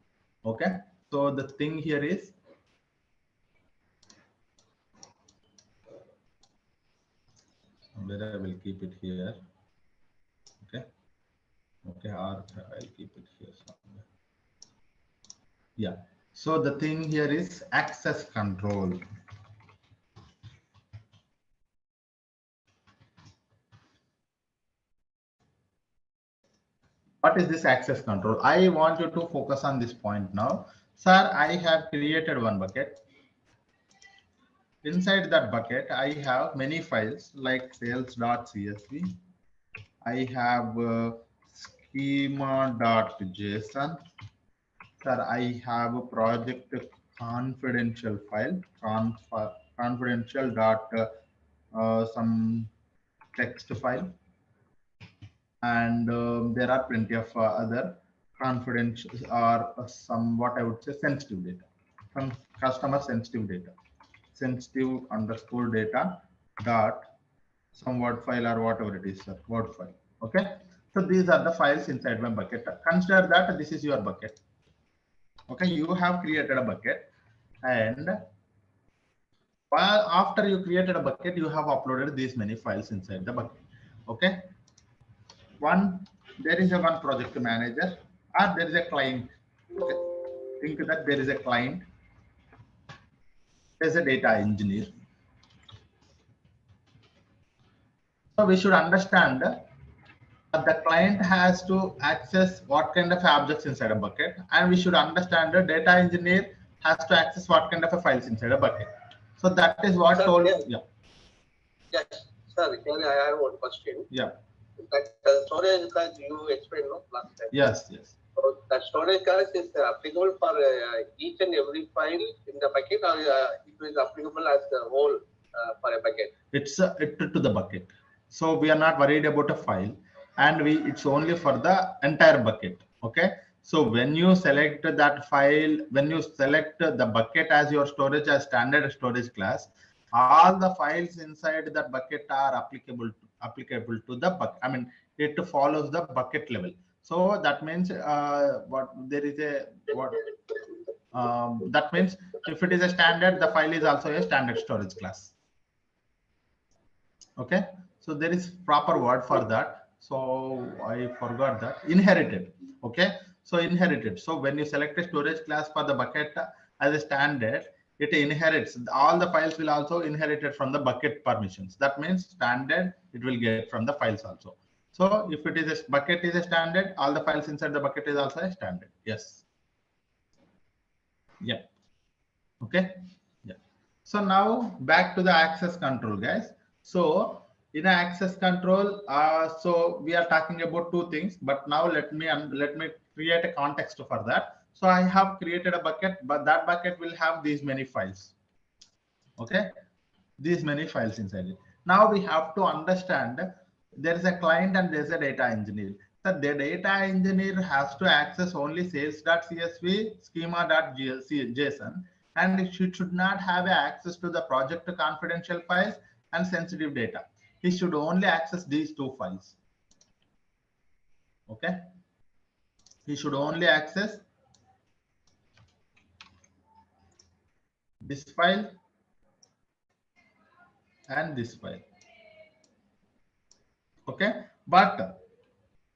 Okay. So the thing here is, where I will keep it here. Okay. Okay, or I'll keep it here somewhere. Yeah. So the thing here is access control. What is this access control? I want you to focus on this point now. Sir, I have created one bucket. Inside that bucket, I have many files like sales.csv. I have schema.json. Sir, I have a project confidential file, confidential dot some text file, and there are plenty of other confidential or some, what I would say, sensitive data, some customer sensitive data, sensitive underscore data dot some word file or whatever it is, sir, word file. Okay, so these are the files inside my bucket. Consider that this is your bucket. Okay, you have created a bucket, and while after you created a bucket, you have uploaded these many files inside the bucket. Okay, there is a one project manager, or there is a client. Okay, think that there is a client, there's a data engineer. So we should understand the client has to access what kind of objects inside a bucket, and we should understand the data engineer has to access what kind of a files inside a bucket. So that is what Sir, told. yes. Yeah. Yes, sir. Here I have one question. Yeah. That storage class you explained last time. Yes. Yes. So that storage class is applicable for each and every file in the bucket, or it is applicable as a whole for a bucket? It's it to the bucket. So we are not worried about a file, and it's only for the entire bucket. Okay. So when you select that file, when you select the bucket as your storage, as standard storage class, all the files inside that bucket are applicable to the bucket. I mean, it follows the bucket level. So that means what there is a what that means if it is a standard, the file is also a standard storage class. Okay, so there is proper word for that. So I forgot that. Inherited. Okay, so inherited. So when you select a storage class for the bucket as a standard, it inherits all the files, will also inherit it from the bucket permissions. That means standard, it will get from the files also. So if it is a bucket is a standard, all the files inside the bucket is also a standard. Yes. Yeah. Okay. Yeah. So now back to the access control, guys. So in access control, so we are talking about two things, but now let me create a context for that. So I have created a bucket, but that bucket will have these many files. Okay, these many files inside it. Now we have to understand there is a client and there's a data engineer. So the data engineer has to access only sales.csv, schema.json, and it should not have access to the project confidential files and sensitive data. He should only access these two files. Okay, he should only access this file and this file. Okay, but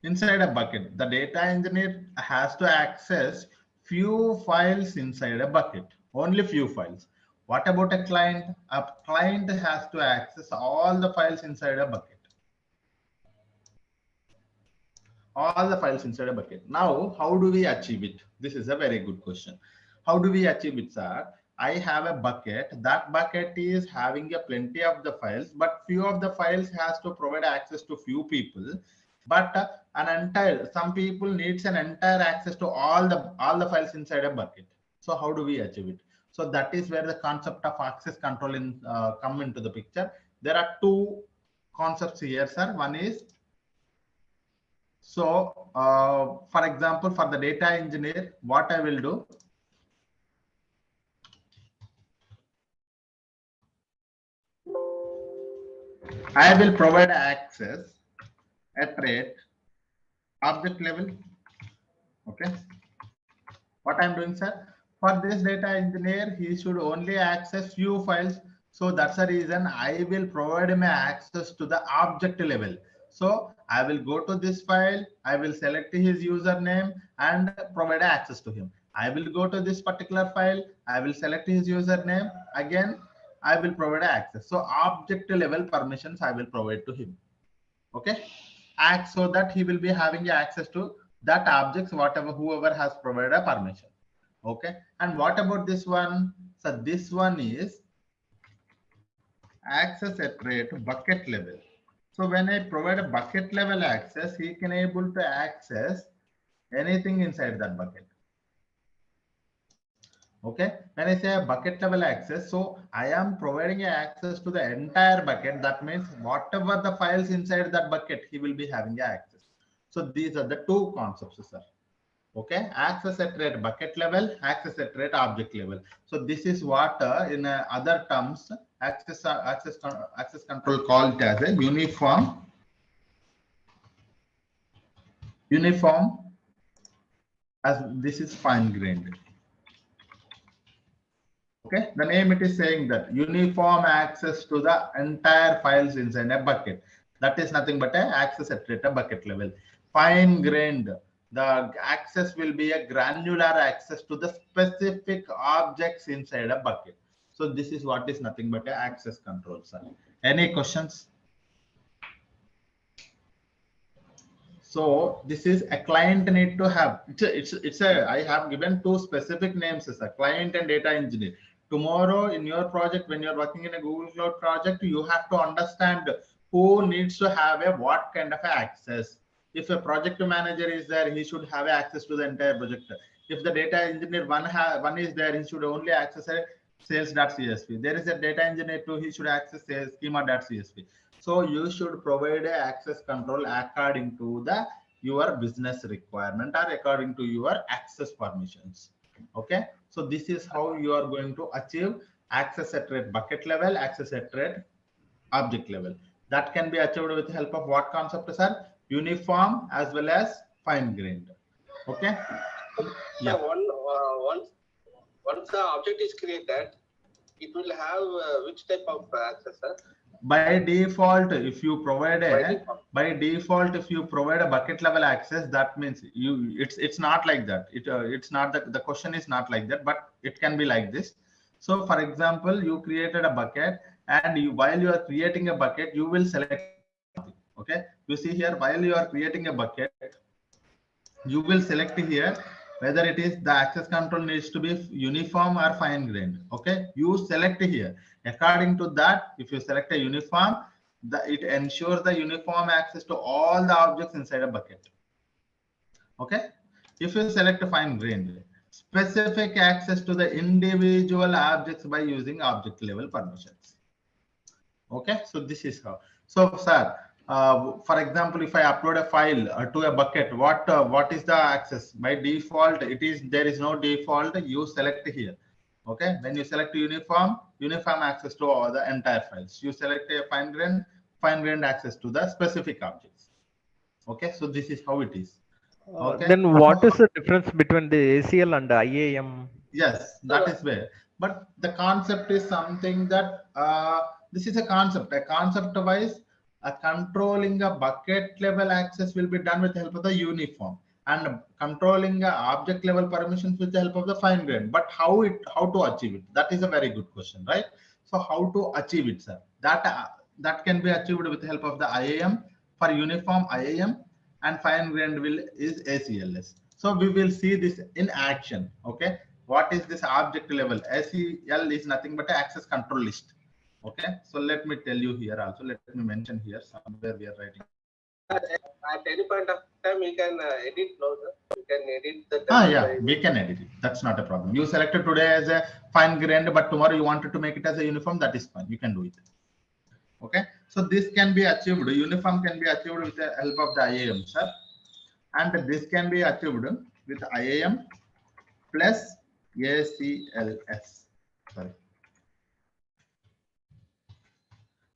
inside a bucket. The data engineer has to access few files inside a bucket, only few files. What about a client? A client has to access all the files inside a bucket. All the files inside a bucket. Now, how do we achieve it? This is a very good question. How do we achieve it, sir? I have a bucket. That bucket is having a plenty of the files, but few of the files has to provide access to few people. But some people needs an entire access to all the files inside a bucket. So how do we achieve it? So that is where the concept of access control come into the picture. There are two concepts here, sir. One is, so for example, for the data engineer, what I will do, I will provide access at rate object level. Okay. What I'm doing, sir? For this data engineer, he should only access few files. So that's the reason I will provide him access to the object level. So I will go to this file, I will select his username and provide access to him. I will go to this particular file, I will select his username, again I will provide access. So object level permissions I will provide to him. Okay, so that he will be having access to that objects, whoever has provided a permission. Okay, and what about this one? So this one is access at rate bucket level. So when I provide a bucket level access, he can able to access anything inside that bucket. Okay, when I say a bucket level access, so I am providing access to the entire bucket. That means whatever the files inside that bucket, he will be having access. So these are the two concepts, sir. Okay, access at rate bucket level, access at rate object level. So this is what in other terms access control called as a uniform as this is fine grained. Okay, the name it is saying that uniform access to the entire files inside a bucket. That is nothing but a access at a bucket level. Fine grained, the access will be a granular access to the specific objects inside a bucket. So this is what is nothing but a access control, sir. Any questions? So this is a client need to have. I have given two specific names as a client and data engineer. Tomorrow in your project, when you're working in a Google Cloud project, you have to understand who needs to have a what kind of access. If a project manager is there, he should have access to the entire project. If the data engineer one is there, he should only access a sales.csv. There is a data engineer too, he should access a schema.csv. So you should provide a access control according to your business requirement or according to your access permissions. Okay, so this is how you are going to achieve access at rate bucket level, access at rate object level. That can be achieved with the help of what concepts are uniform as well as fine grained. Okay. Yeah. Once the object is created, it will have which type of access, sir? By default, if you provide a if you provide a bucket level access, that means it's not like that. It's not that the question is not like that, but it can be like this. So for example, you created a bucket and while you are creating a bucket, you will select something. Okay, you see here, while you are creating a bucket, you will select here whether it is the access control needs to be uniform or fine grained. Okay, you select here. According to that, if you select a uniform, it ensures the uniform access to all the objects inside a bucket. Okay, if you select a fine grained, specific access to the individual objects by using object level permissions. Okay, so this is how. So sir, for example, if I upload a file to a bucket, what is the access? By default, there is no default. You select here. Okay, when you select uniform access to all the entire files. You select a fine grained access to the specific objects. Okay, so this is how it is. Okay. Then what is the difference between the ACL and the IAM? Yes, that is where. But the concept is something that this is a concept. A concept wise, controlling a bucket level access will be done with the help of the uniform, and controlling object level permissions with the help of the fine grained. But how to achieve it? That is a very good question, right? So how to achieve it, sir? That can be achieved with the help of the IAM. For uniform, IAM, and fine grained will is ACLS. So we will see this in action. Okay, what is this object level? ACL is nothing but an access control list. Okay, so let me tell you here also. Let me mention here somewhere we are writing. At any point of time, we can edit now, sir. We can edit the. Yeah, we can edit it. That's not a problem. You selected today as a fine grained, but tomorrow you wanted to make it as a uniform. That is fine. You can do it. Okay, so this can be achieved. Uniform can be achieved with the help of the IAM, sir, and this can be achieved with IAM plus ACLS. Sorry.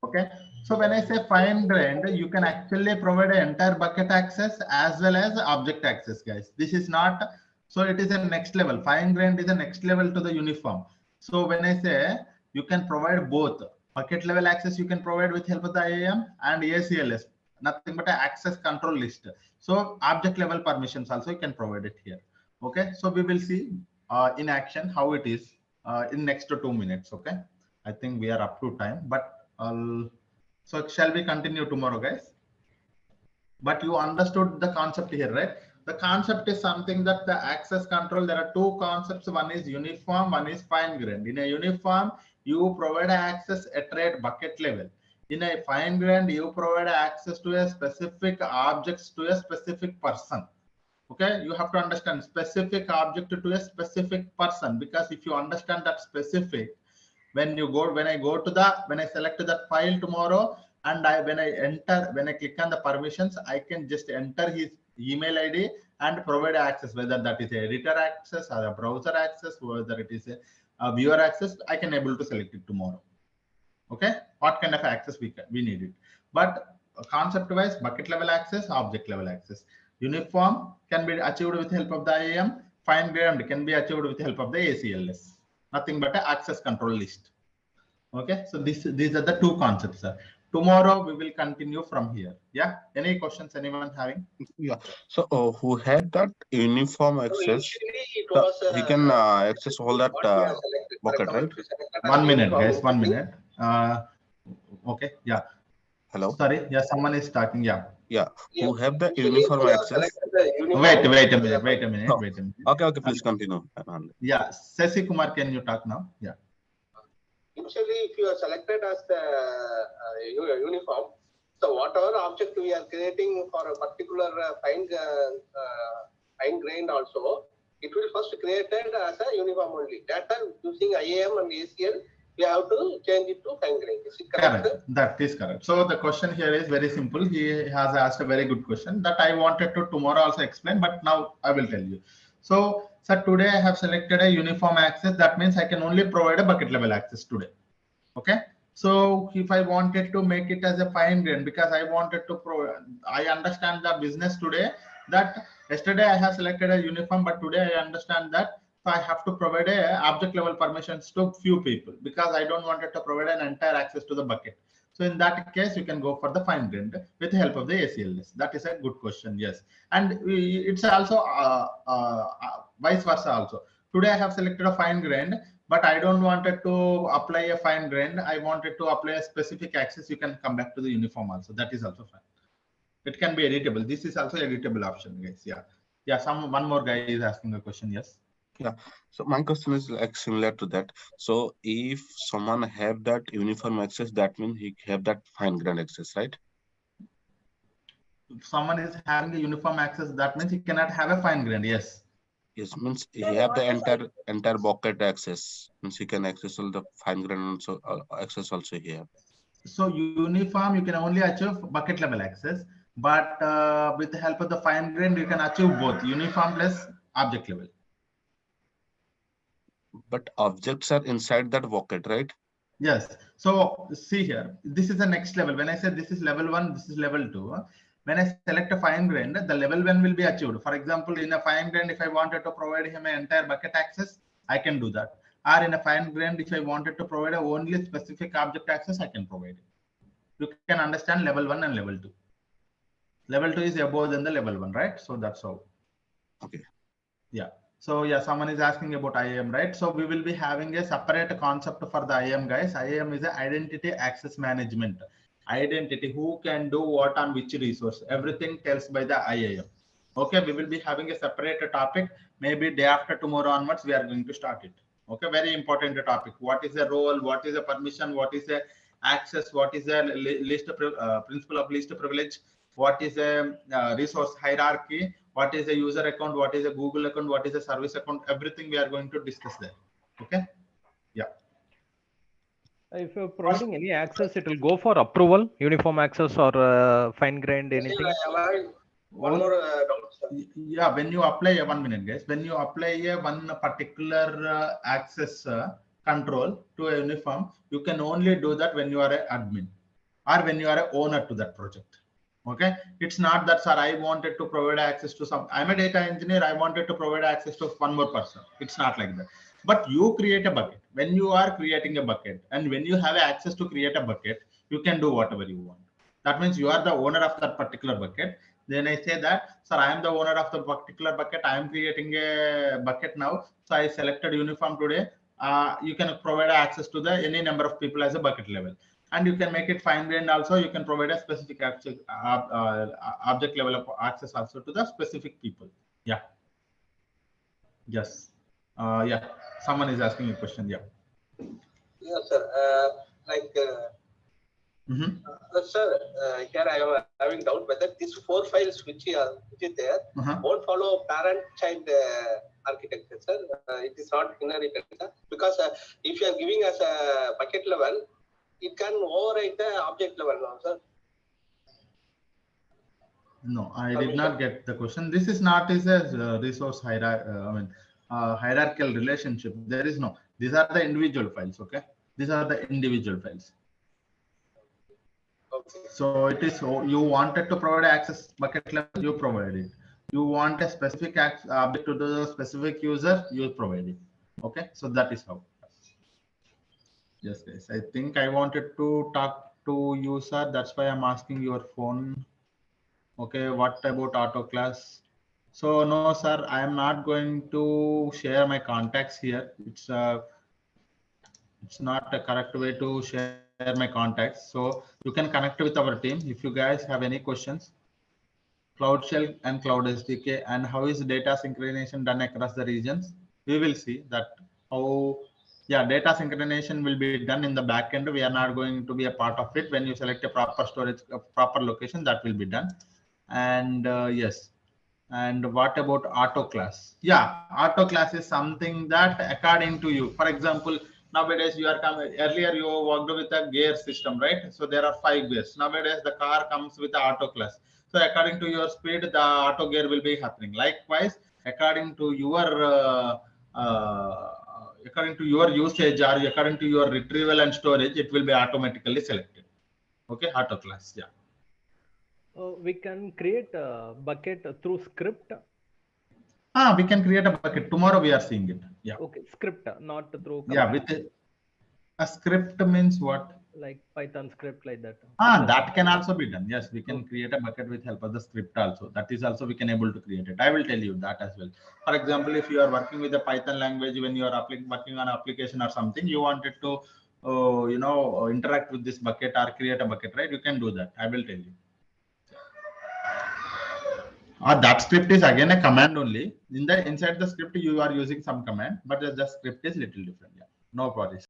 Okay, so when I say fine grained, you can actually provide an entire bucket access as well as object access, guys. This is not, so it is a next level. Fine grained is a next level to the uniform. So when I say you can provide both bucket level access, you can provide with help of the IAM, and ACLS, nothing but an access control list. So object level permissions also you can provide it here. Okay, so we will see in action how it is in next 2 minutes. Okay, I think we are up to time, but so shall we continue tomorrow, guys? But you understood the concept here, right? The concept is something that the access control, there are two concepts. One is uniform, one is fine grained. In a uniform, you provide access at rate bucket level. In a fine grained, you provide access to a specific objects to a specific person. Okay, you have to understand specific object to a specific person, because if you understand that specific, when I select that file tomorrow, and when I click on the permissions, I can just enter his email ID and provide access, whether that is a editor access or a browser access, whether it is a viewer access. I can able to select it tomorrow. Okay, what kind of access we need it. But concept wise, bucket level access, object level access. Uniform can be achieved with help of the IAM. Fine grained can be achieved with help of the ACLS. Nothing but an access control list. Okay, so these are the two concepts, sir. Tomorrow we will continue from here. Yeah, any questions anyone having? Yeah, so who had that uniform access, he can access all that bucket, right? 1 minute, guys, 1 minute. Okay, yeah. Hello. Sorry, yeah, someone is talking. Yeah. Yeah, who have the uniform access? Wait a minute. Okay, please continue. Yeah, Sesi Kumar, can you talk now? Yeah. Initially, if you are selected as the uniform, so whatever object we are creating for a particular fine grained also, it will first created as a uniform only. That time using IAM and ACL, we have to change it to fine grained. Is it correct? Correct. That is correct. So the question here is very simple. He has asked a very good question that I wanted to tomorrow also explain, but now I will tell you. So, sir, today I have selected a uniform access. That means I can only provide a bucket level access today. Okay. So if I wanted to make it as a fine grain, because I wanted to I understand the business today that yesterday I have selected a uniform, but today I understand that I have to provide a object level permissions to few people, because I don't want it to provide an entire access to the bucket. So in that case, you can go for the fine grained with the help of the ACLS. That is a good question. Yes. And it's also vice versa also. Today I have selected a fine grained, but I don't wanted to apply a fine grained. I wanted to apply a specific access. You can come back to the uniform also. That is also fine. It can be editable. This is also editable option, guys. Yeah. Yeah. One more guy is asking a question. Yes. Yeah. So my question is like similar to that. So if someone have that uniform access, that means he have that fine grained access, right? If someone is having a uniform access, that means he cannot have a fine grained. Yes. Yes, means he have the entire bucket access. Means he can access all the fine grained also access also here. So uniform, you can only achieve bucket level access, but with the help of the fine grained, you can achieve both uniform plus object level. But objects are inside that bucket, right? Yes. So see here, this is the next level. When I say this is level 1, this is level 2. When I select a fine grained, the level 1 will be achieved. For example, in a fine grained, if I wanted to provide him an entire bucket access, I can do that. Or in a fine grained, if I wanted to provide only specific object access, I can provide it. you can understand level 1 and level 2. Level 2 is above than the level 1, right? So that's how. Okay. Yeah. So yeah, someone is asking about IAM, right? So we will be having a separate concept for the IAM, guys. IAM is a identity access management. Identity, who can do what on which resource, everything tells by the IAM. Okay, we will be having a separate topic. Maybe day after tomorrow onwards, we are going to start it. Okay, very important topic. What is the role? What is the permission? What is the access? What is the principle of least privilege? What is a resource hierarchy? What is a user account? What is a Google account? What is a service account? Everything we are going to discuss there. Okay. Yeah. If you're providing any access, it will go for approval, uniform access or fine-grained anything. One more doubt, sir. Yeah, when you apply 1 minute, guys, when you apply a one particular access control to a uniform, you can only do that when you are an admin or when you are an owner to that project. Okay, it's not that, sir, I wanted to provide access to some, I'm a data engineer, I wanted to provide access to one more person. It's not like that. But you create a bucket. When you are creating a bucket and when you have access to create a bucket, you can do whatever you want. That means you are the owner of that particular bucket. Then I say that, sir, I am the owner of the particular bucket. I am creating a bucket now. So I selected uniform today. You can provide access to the any number of people as a bucket level. And you can make it fine-grained also. You can provide a specific object level of access also to the specific people. Yeah. Yes. Yeah. Someone is asking a question. Yeah. Yes, sir. Sir, here I am having doubt whether these 4 files which is there won't follow parent-child architecture, sir. It is not inherited, sir. Because if you are giving us a bucket level, it can override the object level now, sir. No, I did not get the question. This is not a resource hierarchical relationship. There is no. These are the individual files. Okay, these are the individual files. Okay. So it is. You wanted to provide access bucket level, you provide it. You want a specific object to the specific user, you provide it. Okay, so that is how. Yes, guys. I think I wanted to talk to you, sir. That's why I'm asking your phone. Okay, what about auto class? So no, sir, I am not going to share my contacts here. It's not a correct way to share my contacts. So you can connect with our team if you guys have any questions. Cloud Shell and Cloud SDK, and how is data synchronization done across the regions? We will see that how, yeah, data synchronization will be done in the backend. We are not going to be a part of it. When you select a proper storage, a proper location, that will be done. And yes. And what about auto class? Yeah, auto class is something that according to you. For example, nowadays you are coming, earlier you worked with a gear system, right? So there are 5 gears. Nowadays the car comes with the auto class. So according to your speed, the auto gear will be happening. Likewise, according to your usage or according to your retrieval and storage, it will be automatically selected. Okay, auto class. Yeah. We can create a bucket through script. We can create a bucket. Tomorrow we are seeing it. Yeah. Okay, script, not through command. Yeah, with a script means what? Like Python script like that. That can also be done. Yes, we can create a bucket with help of the script also. That is also we can able to create it. I will tell you that as well. For example, if you are working with the Python language, when you are working on an application or something, you wanted to, interact with this bucket or create a bucket, right? You can do that. I will tell you. That script is again a command only. Inside the script, you are using some command, but the script is little different. Yeah, no worries.